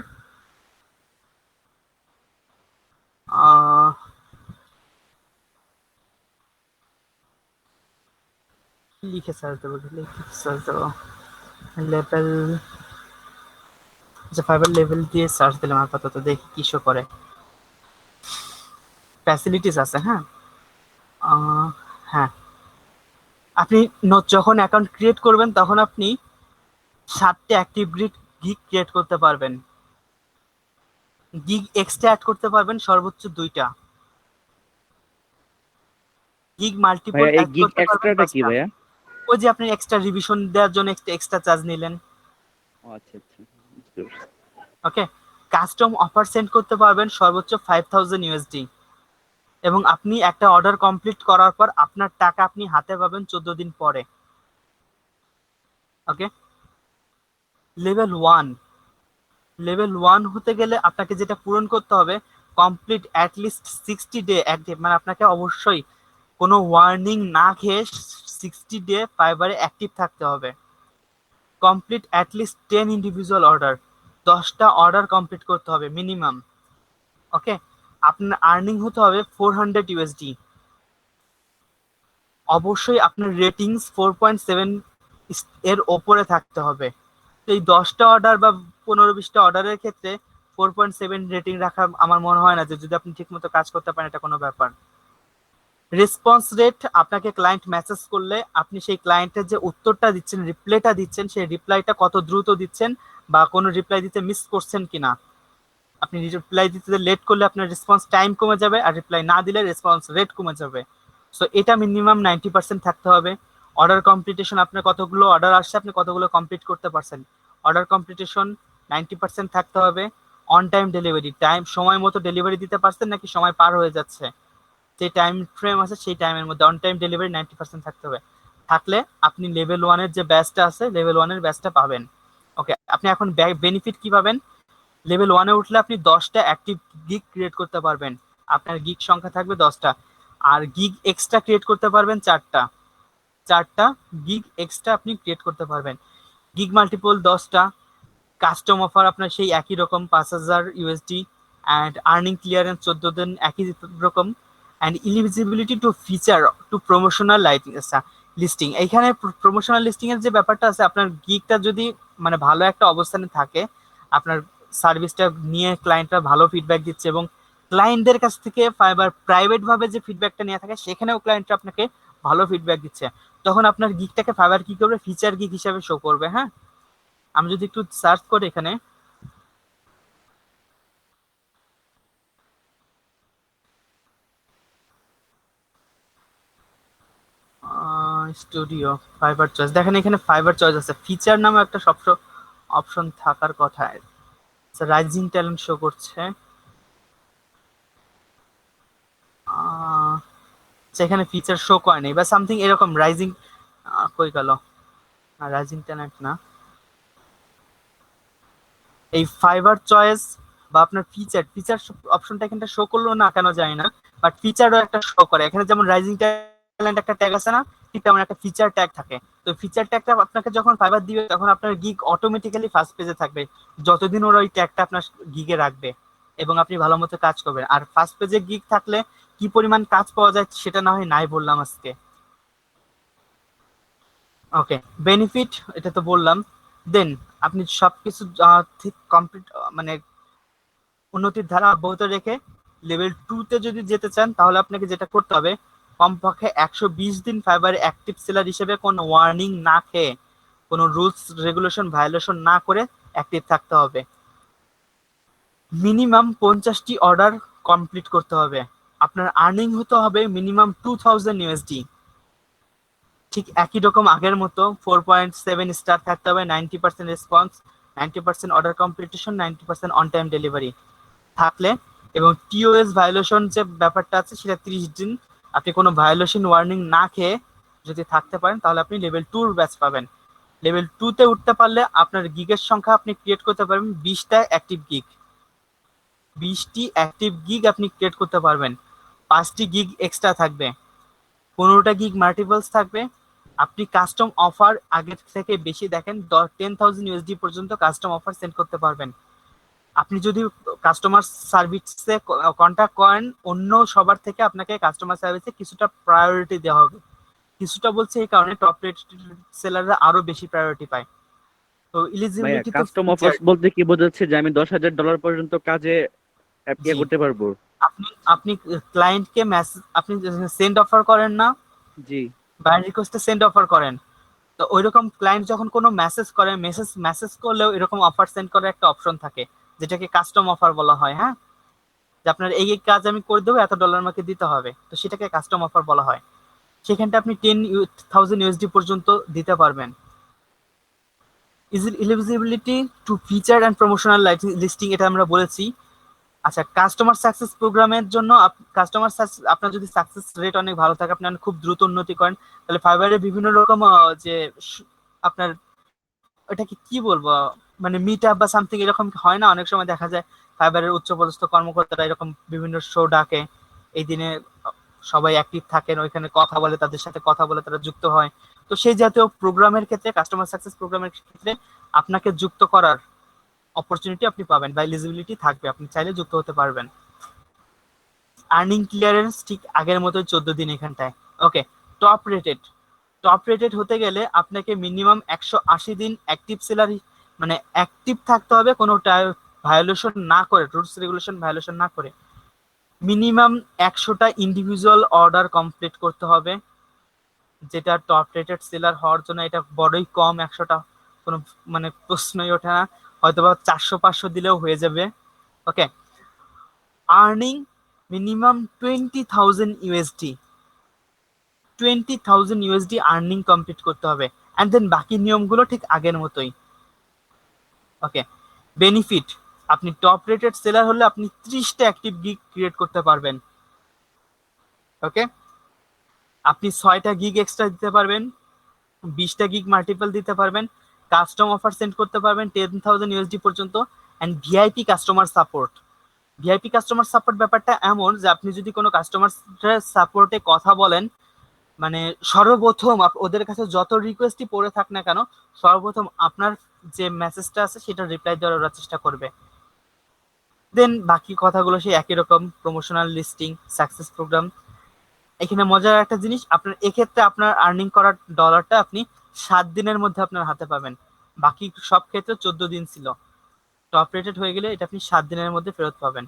লিখে সার্চ দেবো, লিখে সার্চ দেবো লেভেল, আচ্ছা ফাইবার লেভেল দিয়ে সার্চ দিলাম আপাতত, দেখি কি শো করে। ফ্যাসিলিটিস আছে, হ্যাঁ হ্যাঁ, আপনি যখন অ্যাকাউন্ট ক্রিয়েট করবেন তখন আপনি 7টে অ্যাক্টিভ গিগ ক্রিয়েট করতে পারবেন। গিগ এক্সট্রা অ্যাড করতে পারবেন সর্বোচ্চ 2টা। গিগ মাল্টিপল ভাইয়া এই অ্যাড গিগ করতে পারবেন এক্সট্রাটা কি 5টা। ভাইয়া? ওই যে আপনি এক্সট্রা রিভিশন দেওয়ার জন্য এক্সট্রা চার্জ নিলেন। ও আচ্ছা আচ্ছা, বুঝতে পারছি। ওকে, কাস্টম অফার সেন্ড করতে পারবেন সর্বোচ্চ 5000 ইউএসডি, এবং আপনি একটা অর্ডার কমপ্লিট করার পর আপনার টাকা আপনি হাতে পাবেন 14 দিন পরে। ওকে, লেভেল 1, লেভেল 1 হতে গেলে আপনাকে যেটা পূরণ করতে হবে, কমপ্লিট অ্যাটলিস্ট 60 ডে অ্যাক্টিভ, মানে আপনাকে অবশ্যই কোনো ওয়ার্নিং না খেয়ে 60 ডে ফাইবারে অ্যাক্টিভ থাকতে হবে। কমপ্লিট অ্যাটলিস্ট 10 ইন্ডিভিজুয়াল অর্ডার, 10টা অর্ডার কমপ্লিট করতে হবে মিনিমাম। ওকে, আপনার আর্নিং হতে হবে 400 ইউএসডি। অবশ্যই আপনার রেটিংস 4.7 এর ওপরে থাকতে হবে। তো এই 10টা অর্ডার বা 15-20টা অর্ডারের ক্ষেত্রে 4.7 রেটিং রাখা আমার মনে হয় না, যে যদি আপনি ঠিকমতো কাজ করতে পারেন এটা কোনো ব্যাপার। রেসপন্স রেট, আপনাকে ক্লায়েন্ট মেসেজ করলে আপনি সেই ক্লায়েন্টের যে উত্তরটা দিচ্ছেন, রিপ্লাইটা দিচ্ছেন, সেই রিপ্লাইটা কত দ্রুত দিচ্ছেন, বা কোনো রিপ্লাই দিতে মিস করছেন কিনা। আপনি রিপ্লাই দিতে লেট করলে আপনার রেসপন্স টাইম কমে যাবে, আর রিপ্লাই না দিলে রেসপন্স রেট কমে যাবে। সো এটা মিনিমাম 90% থাকতে হবে। অর্ডার কমপ্লিটেশন, আপনার কতগুলো অর্ডার আসছে, আপনি কতগুলো কমপ্লিট করতে পারছেন, অর্ডার কমপ্লিটেশন 90% থাকতে হবে। অন টাইম ডেলিভারি, টাইম সময় মতো ডেলিভারি দিতে পারছেন নাকি সময় পার হয়ে যাচ্ছে, যে টাইম ফ্রেম আছে সেই টাইমের মধ্যে অন টাইম ডেলিভারি 90% থাকতে হবে। থাকলে আপনি লেভেল 1-এর যে ব্যাচটা আছে, লেভেল 1-এর ব্যাচটা পাবেন। ওকে, আপনি এখন বেনিফিট কি পাবেন? লেভেল 1-এ উঠলে আপনি 10টা অ্যাক্টিভ গিগ ক্রিয়েট করতে পারবেন, আপনার গিগ সংখ্যা থাকবে 10টা, আর গিগ এক্সট্রা ক্রিয়েট করতে পারবেন 4টা গিগ এক্সট্রা আপনি ক্রিয়েট করতে পারবেন। গিগ মাল্টিপল 10টা, কাস্টম অফার আপনার সেই একই রকম 5000 ইউএসডি, অ্যান্ড আর্নিং ক্লিয়ারেন্স 14 দিন একই রকম, and eligibility to feature to promotional listing. এইখানে প্রমোশনাল লিস্টিং এর যে ব্যাপারটা আছে, আপনার গিগটা যদি মানে ভালো একটা অবস্থানে থাকে, আপনার সার্ভিসটা নিয়ে ক্লায়েন্টরা ভালো ফিডব্যাক দিচ্ছে, এবং ক্লায়েন্টদের কাছ থেকে ফাইবার প্রাইভেট ভাবে যে ফিডব্যাকটা নিয়ে থাকে, সেখানেও ক্লায়েন্টরা আপনাকে ভালো ফিডব্যাক দিচ্ছে, তখন আপনার গিগটাকে ফাইবার কি করবে, ফিচার গিগ হিসাবে শো করবে। হ্যাঁ, আমি যদি একটু সার্চ করি এখানে, স্টুডিও ফাইবার চয়েস, দেখেন এখানে ফাইবার চয়েস আছে, ফিচার নামে একটা অপশন থাকার কথা। রাইজিং ট্যালেন্ট শো করছে, সেখানে ফিচার শো করেনি বা সামথিং এরকম। রাইজিং কই গেল, রাইজিং ট্যালেন্ট না, এই ফাইবার চয়েস বা আপনার ফিচার অপশনটা এখানটা শো করলো না কেন জানি না, বাট ফিচারও একটা শো করে এখানে, যেমন রাইজিং ট্যালেন্ট একটা ট্যাগ আছে না, ঠিক তেমন একটা ফিচার ট্যাগ থাকে। তো ফিচার ট্যাগটা আপনাকে যখন ফাইবার দিবে, তখন আপনার গিগ অটোমেটিক্যালি ফার্স্ট পেজে থাকবে, যতদিন ওরা ওই ট্যাগটা আপনার গিগে রাখবে, এবং আপনি ভালো মতো কাজ করবেন। আর ফার্স্ট পেজে গিগ থাকলে কি পরিমাণ কাজ পাওয়া যায় সেটা না হয় নাই বললাম আজকে। ওকে, বেনিফিট এটা তো বললাম। দেন আপনি সবকিছু ঠিক কমপ্লিট মানে উন্নতির ধারা অব্যাহত রেখে লেভেল 2-তে যদি যেতে চান, তাহলে আপনাকে যেটা করতে হবে, কমপক্ষে 120 দিন ফাইবার অ্যাক্টিভ সেলার হিসেবে কোনো ওয়ার্নিং না খেয়ে, কোনো রুলস রেগুলেশন ভায়োলেশন না করে অ্যাক্টিভ থাকতে হবে। মিনিমাম 50টি অর্ডার কমপ্লিট করতে হবে। আপনার আর্নিং হতে হবে মিনিমাম 2000 ইউএসডি। ঠিক একই রকম আগের মতো 4.7 স্টার থাকতে হবে, 90% response, 90% order completion, 90% on time delivery থাকলে, এবং টিওএস ভায়োলেশন যে ব্যাপারটা আছে সেটা 30 দিন আপনি কোনো ভায়োলেশন ওয়ার্নিং না খেয়ে যদি থাকতে পারেন, তাহলে আপনি লেভেল 2-র ব্যাচ পাবেন। লেভেল 2-তে উঠতে পারলে আপনার গিগের সংখ্যা আপনি ক্রিয়েট করতে পারবেন 20টা অ্যাক্টিভ গিগ, 20টি অ্যাক্টিভ গিগ আপনি ক্রিয়েট করতে পারবেন। 5টি গিগ এক্সট্রা থাকবে, 15টা গিগ মাল্টিপলস থাকবে। আপনি কাস্টম অফার আগের থেকে বেশি দেখেন, 10,000 ইউএসডি পর্যন্ত কাস্টম অফার সেন্ড করতে পারবেন। আপনি যদি কাস্টমার সার্ভিসে কন্ট্যাক্ট করেন, অন্য সবার থেকে আপনাকে কাস্টমার সার্ভিসে কিছুটা প্রায়োরিটি দেওয়া হবে, কিছুটা বলছে এই কারণে টপ রেটেড সেলাররা আরো বেশি প্রায়োরিটি পায়। তো ভাইয়া এলিজিবিলিটি তো কাস্টম ফিচার, অফার্স বলতে কি বোঝাচ্ছে যে আমি $10,000 পর্যন্ত কাজে জি, অ্যাপ্লাই করতে পারবো? আপনি আপনি ক্লায়েন্টকে মেসেজ আপনি সেন্ড অফার করেন না, জি। বাই রিকোয়েস্টে সেন্ড অফার করেন, তো ওইরকম ক্লায়েন্ট যখন কোনো মেসেজ করে, মেসেজ করলেও এরকম অফার সেন্ড করার একটা অপশন থাকে যেটাকে কাস্টম অফার বলা হয়। হ্যাঁ, যে আপনার এই এই কাজ আমি করে দেবো, $এত আমাকে দিতে হবে, তো সেটাকে কাস্টম অফার বলা হয়। সেখানটা আপনি 10,000 USD পর্যন্ত দিতে পারবেন। Eligibility to feature and promotional listing, এটা আমরা বলেছি। আচ্ছা, কাস্টমার সাকসেস প্রোগ্রামের জন্য আপনার যদি সাকসেস রেট অনেক ভালো থাকে, আপনি অনেক খুব দ্রুত উন্নতি করেন, তাহলে ফাইবারে বিভিন্ন রকম যে আপনার এটাকে কি বলবো, মানে মিট আপ বা সামথিং এরকম হয় না, অনেক সময় দেখা যায় ফাইবারের উচ্চপদস্থ কর্মকর্তারা এরকম বিভিন্ন শো ডাকে, এই দিনে সবাই অ্যাক্টিভ থাকেন, ওইখানে কথা বলে, তাদের সাথে কথা বলে তারা যুক্ত হয়। তো সেই জাতীয় প্রোগ্রামের ক্ষেত্রে, কাস্টমার সাকসেস প্রোগ্রামের ক্ষেত্রে আপনাকে যুক্ত করার অপরচুনিটি আপনি পাবেন বা এলিজিবিলিটি থাকবে, আপনি চাইলে যুক্ত হতে পারবেন। আর্নিং ক্লিয়ারেন্স ঠিক আগের মতোই 14 দিন এখানটায়। ওকে, টপ রেটেড হতে গেলে আপনাকে মিনিমাম 180 দিন অ্যাক্টিভ সেলার, মানে অ্যাক্টিভ থাকতে হবে, কোনো ভায়োলেশন না করে, রুলস রেগুলেশন ভায়োলেশন না করে। মিনিমাম 100টা ইন্ডিভিজুয়াল অর্ডার কমপ্লিট করতে হবে, যেটা টপ রেটেড সেলার হওয়ার জন্য এটা বড়ই কম। 100টা কোনো মানে প্রশ্নই ওঠে না, হয়তোবা 400-500 দিলেও হয়ে যাবে। Okay, earning minimum 20,000 USD earning complete করতে হবে, অ্যান্ড দেন বাকি নিয়মগুলো ঠিক আগের মতোই। ওকে, বেনিফিট, আপনি টপ রেটেড সেলার হলে আপনি 30টা অ্যাক্টিভ গিগ ক্রিয়েট করতে পারবেন। ওকে, আপনি 6টা গিগ এক্সট্রা দিতে পারবেন, 20টা গিগ মাল্টিপল দিতে পারবেন, কাস্টম অফার সেন্ড করতে পারবেন 10,000 USD পর্যন্ত, and VIP customer support. VIP customer support ব্যাপারটা এমন যে আপনি যদি কোনো কাস্টমার সাপোর্টে কথা বলেন, মানে সর্বপ্রথম ওদের কাছে যত রিকোয়েস্টই পড়ে থাক না কেন, সর্বপ্রথম আপনার যে মেসেজটা আছে সেটা রিপ্লাই দেওয়ার ওরা চেষ্টা করবে। দেন বাকি কথাগুলো সেই একই রকম, প্রমোশনাল লিস্টিং, সাকসেস প্রোগ্রাম। এখানে মজার একটা জিনিস, আপনার এক্ষেত্রে আপনার আর্নিং করার ডলারটা আপনি 7 দিনের মধ্যে আপনার হাতে পাবেন, বাকি সব ক্ষেত্রে 14 দিন ছিল। টপ রেটেড হয়ে গেলে এটা আপনি 7 দিনের মধ্যে ফেরত পাবেন,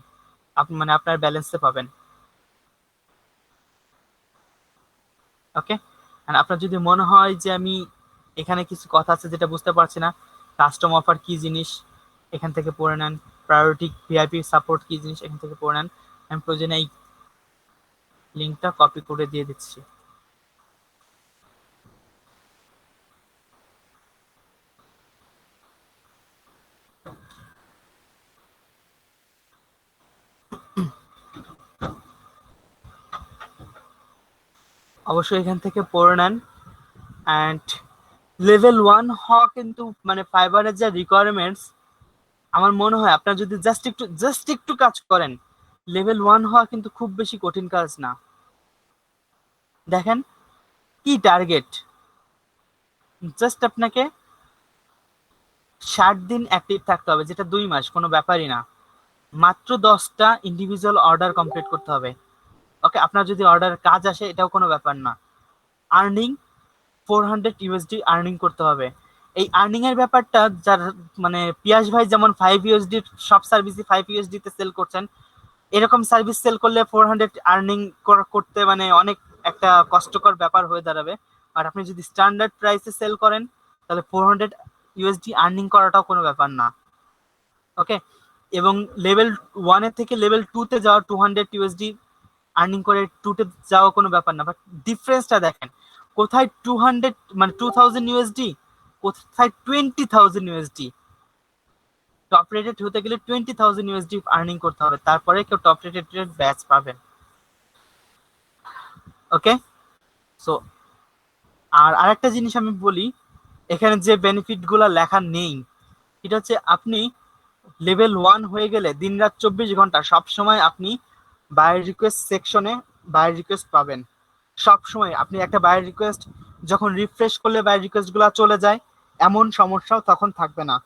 আপনি মানে আপনার ব্যালেন্সে পাবেন। ওকে, আর আপনার যদি মনে হয় যে আমি এখানে কিছু কথা আছে যেটা বুঝতে পারছি না, কাস্টম অফার কি জিনিস এখান থেকে পড়ে নেন, প্রায়োরিটি ভিআইপি সাপোর্ট কি জিনিস এখান থেকে পড়ে নেন, আমি প্রয়োজনে এই লিঙ্কটা কপি করে দিয়ে দিচ্ছি। অবশ্যই এখান থেকে পড়ে নেন। অ্যান্ড লেভেল 1 হওয়া কিন্তু মানে ফাইবারের যা রিকোয়ারমেন্টস, আমার মনে হয় আপনার যদি জাস্ট একটু কাজ করেন, লেভেল 1 হওয়া কিন্তু খুব বেশি কঠিন কাজ না। দেখেন কি টার্গেট, জাস্ট আপনাকে 60 দিন অ্যাক্টিভ থাকতে হবে, যেটা 2 মাস, কোনো ব্যাপারই না। মাত্র 10টা ইন্ডিভিজুয়াল অর্ডার কমপ্লিট করতে হবে। ওকে, আপনার যদি অর্ডার কাজ আসে এটাও কোনো ব্যাপার না। আর্নিং 400 USD আর্নিং করতে হবে। এই আর্নিং এর ব্যাপারটা যার মানে পিয়াস ভাই যেমন 5 USD সব সার্ভিসই 5 USD তে সেল করছেন, এরকম সার্ভিস সেল করলে 400 আর্নিং করতে মানে অনেক একটা কষ্টকর ব্যাপার হয়ে দাঁড়াবে। আর আপনি যদি স্ট্যান্ডার্ড প্রাইসে সেল করেন তাহলে 400 USD আর্নিং করাটাও কোনো ব্যাপার না। ওকে, এবং লেভেল 1 এর থেকে লেভেল 2 তে যাওয়া 200 USD আর্নিং করে 2 তে যাওয়া কোনো ব্যাপার না, বাট ডিফারেন্সটা দেখেন, কোথায় 200 মানে 2000 USD, কোথায় 20,000 USD। টপ রেটেড হতে গেলে 20,000 USD আর্নিং করতে হবে, তারপরে কেউ টপ রেটেড ব্যাচ পাবেন। ওকে, সো আর আরেকটা জিনিস আমি বলি, এখানে যে বেনিফিট গুলা লেখা নেই, এটা হচ্ছে আপনি লেভেল 1 হয়ে গেলে দিনরাত 24 ঘন্টা সব সময় আপনি বায়ার রিকোয়েস্ট সেকশনে বায়ার রিকোয়েস্ট পাবেন। সব সময় আপনি একটা বায়ার রিকোয়েস্ট যখন রিফ্রেশ করলে বায়ার রিকোয়েস্ট গুলা চলে যায়, এমন সমস্যাও তখন থাকবে না।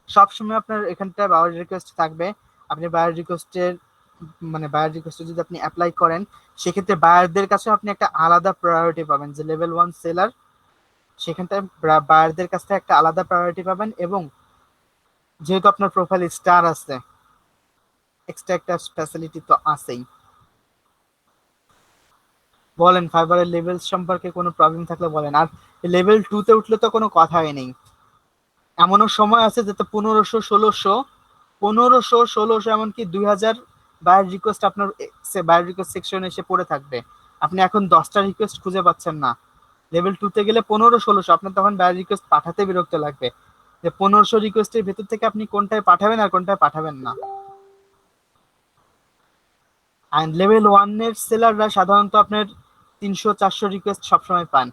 সব সময় আপনার এখানটায় বায়ার রিকোয়েস্ট থাকবে, আপনি বায়ার রিকোয়েস্টের মানে বায়ার রিকোয়েস্টে যদি আপনি অ্যাপ্লাই করেন, সেক্ষেত্রে বায়ারদের কাছে আপনি একটা আলাদা প্রায়োরিটি পাবেন। যে লেভেল 1 সেলার, সেখানটায় বায়ারদের কাছ থেকে একটা আলাদা প্রায়োরিটি পাবেন, এবং যেহেতু আপনার প্রোফাইল স্টার আছে, এক্সট্রা একটা ফ্যাসিলিটি তো আছেই। বলেন ফাইবারের লেভেল সম্পর্কে কোনো প্রবলেম থাকলে বলেন। আর লেভেল 2 তে উঠলে তো কোনো কথাই নেই। এমনও সময় আছে যেটা 1500 1600 এমনকি 2000 বায়ার রিকোয়েস্ট আপনার বায়ার রিকোয়েস্ট সেকশনে এসে পড়ে থাকবে। আপনি এখন 10টা রিকোয়েস্ট খুঁজে পাচ্ছেন না। লেভেল 2 তে গেলে 1500 আপনার তখন বায়ার রিকোয়েস্ট পাঠাতে বিরক্ত লাগবে, যে 1500 রিকোয়েস্টের ভেতর থেকে আপনি কোনটায় পাঠাবেন আর কোনটায় পাঠাবেন না। এন্ড লেভেল 1 এর সেলাররা সাধারণত আপনার 300-400 রিকোয়েস্ট সবসময় পান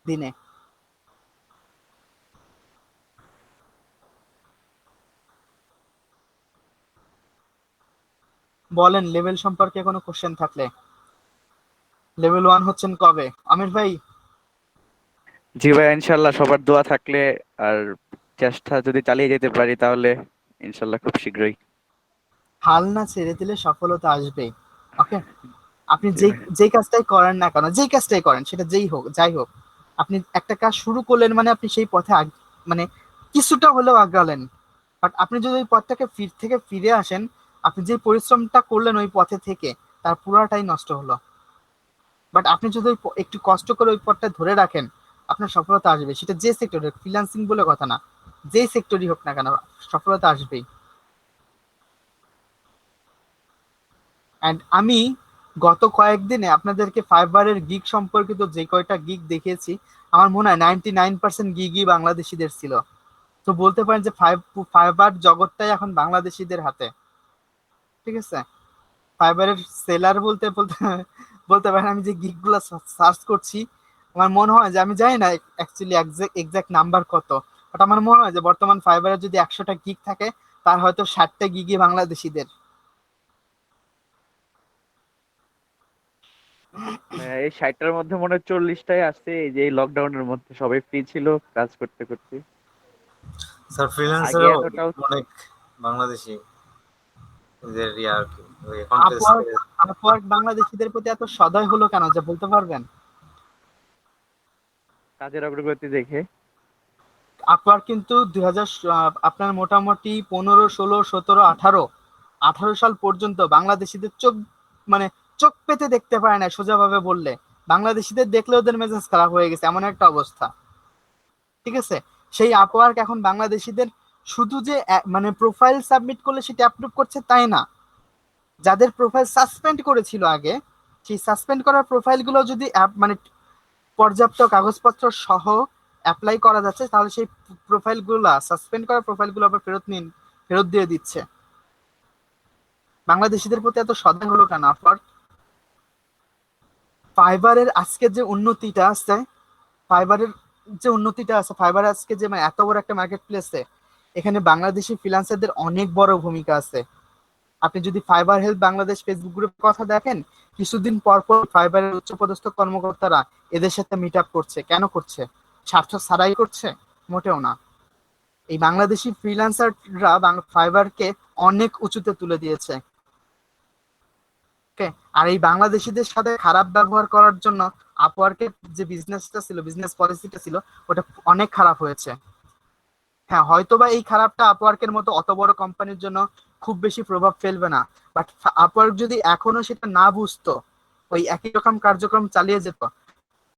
দিনে। বলেন লেভেল সম্পর্কে কোনো কোশ্চেন থাকলে। লেভেল 1 হচ্ছেন কবে আমির ভাই? জি ভাই, ইনশাল্লাহ সবার দোয়া থাকলে আর চেষ্টা যদি চালিয়ে যেতে পারি তাহলে ইনশাল্লাহ খুব শীঘ্রই। হাল না ছেড়ে দিলে সফলতা আসবে। ওকে, আপনি জি ভাই। যেই কাজটাই করেন না কেন, যেই কাজটাই করেন সেটা যাই হোক, আপনি একটা কাজ শুরু করলেন মানে আপনি সেই পথে মানে কিছুটা হলেও আগালেন। বাট আপনি যদি ওই পথটাকে থেকে ফিরে আসেন, আপনি যে পরিশ্রমটা করলেন ওই পথে থেকে, তার পুরাটাই নষ্ট হলো। বাট আপনি যদি একটু কষ্ট করে ওই পথটা ধরে রাখেন, আপনার সফলতা আসবে। সেটা যে সেক্টরে, ফ্রিল্যান্সিং বলে কথা না, যেই সেক্টরই হোক না কেন, সফলতা আসবেই। অ্যান্ড আমি গত কয়েকদিনে আপনাদেরকে ফাইবারের গিগ সম্পর্কিত যে কয়টা গিগ দেখিয়েছি, আমার মনে হয় 99% গিগই বাংলাদেশিদের ছিল। তো বলতে পারেন যে ফাইবার জগৎটাই এখন বাংলাদেশিদের হাতে। ঠিক আছে, ফাইবারের সেলার বলতে বলতে বলতে পারেন আমি যে গিগ গুলো সার্চ করছি, আমার মনে হয় যে, আমি জানি না অ্যাকচুয়ালি এক্সাক্ট নাম্বার কত, বাট আমার মনে হয় যে বর্তমান ফাইবারে যদি 100টা গিগ থাকে, তার হয়তো 60টা গিগই বাংলাদেশিদের। এই 60টার মধ্যে মনে হয় 40টাই আসছে এই যে লকডাউনের মধ্যে, সবাই ফ্রি ছিল কাজ করতে করতে। স্যার আগে ফ্রিল্যান্সারও এতটাও অনেক বাংলাদেশি এদের আর কি ওই আপওয়ার্ক বাংলাদেশিদের প্রতি এত সদয় হলো কেন, যে বলতে পারবেন? কাজের অগ্রগতি দেখে। আপওয়ার্ক কিন্তু 2000 আপনার মোটামুটি 15, 16, 17, 18 সাল পর্যন্ত বাংলাদেশিদের মানে চোখ পেতে দেখতে পারে না। সোজাভাবে বললে বাংলাদেশিদের দেখলে ওদের মেজাজ খারাপ হয়ে গেছে, এমন একটা অবস্থা। ঠিক আছে, সেই আপওয়ার্ক এখন বাংলাদেশিদের শুধু যে মানে প্রোফাইল সাবমিট করলে সেটা অ্যাপ্রুভ করছে তাই না, যাদের প্রোফাইল সাসপেন্ড করেছিল আগে, সেই সাসপেন্ড করার প্রোফাইলগুলো যদি মানে পর্যাপ্ত কাগজপত্র সহ অ্যাপ্লাই করা যাচ্ছে, তাহলে সেই প্রোফাইলগুলো, সাসপেন্ড করা প্রোফাইলগুলো আবার ফেরত দিয়ে দিচ্ছে। বাংলাদেশিদের প্রতি এত সদয় হলো কেন আপনার? ফাইবারের আজকে যে উন্নতিটা আছে, ফাইবার আজকে যে মানে এত বড় একটা মার্কেট প্লেসে, এখানে বাংলাদেশি ফ্রিল্যান্সারদের অনেক বড় ভূমিকা আছে। আপনি যদি ফাইবার হেল্প বাংলাদেশ ফেসবুক গ্রুপের কথা দেখেন, কিছুদিন পর পর ফাইবারের উচ্চপদস্থ কর্মকর্তারা এদের সাথে মিট আপ করছে। কেন করছে? স্বার্থ ছাড়াই করছে? মোটেও না। এই বাংলাদেশি ফ্রিল্যান্সাররা ফাইবারকে অনেক উঁচুতে তুলে দিয়েছে। ওকে, আর এই বাংলাদেশিদের সাথে খারাপ ব্যবহার করার জন্য আপওয়ার্কের যে বিজনেস পলিসিটা ছিল, ওটা অনেক খারাপ হয়েছে। হ্যাঁ, হয়তোবা এই খারাপটা আপওয়ার্কের মতো অত বড় কোম্পানির জন্য খুব বেশি প্রভাব ফেলবে না, বাট আপওয়ার্ক যদি এখনো সেটা না বুঝতো, ওই একই রকম কার্যক্রম চালিয়ে যেত,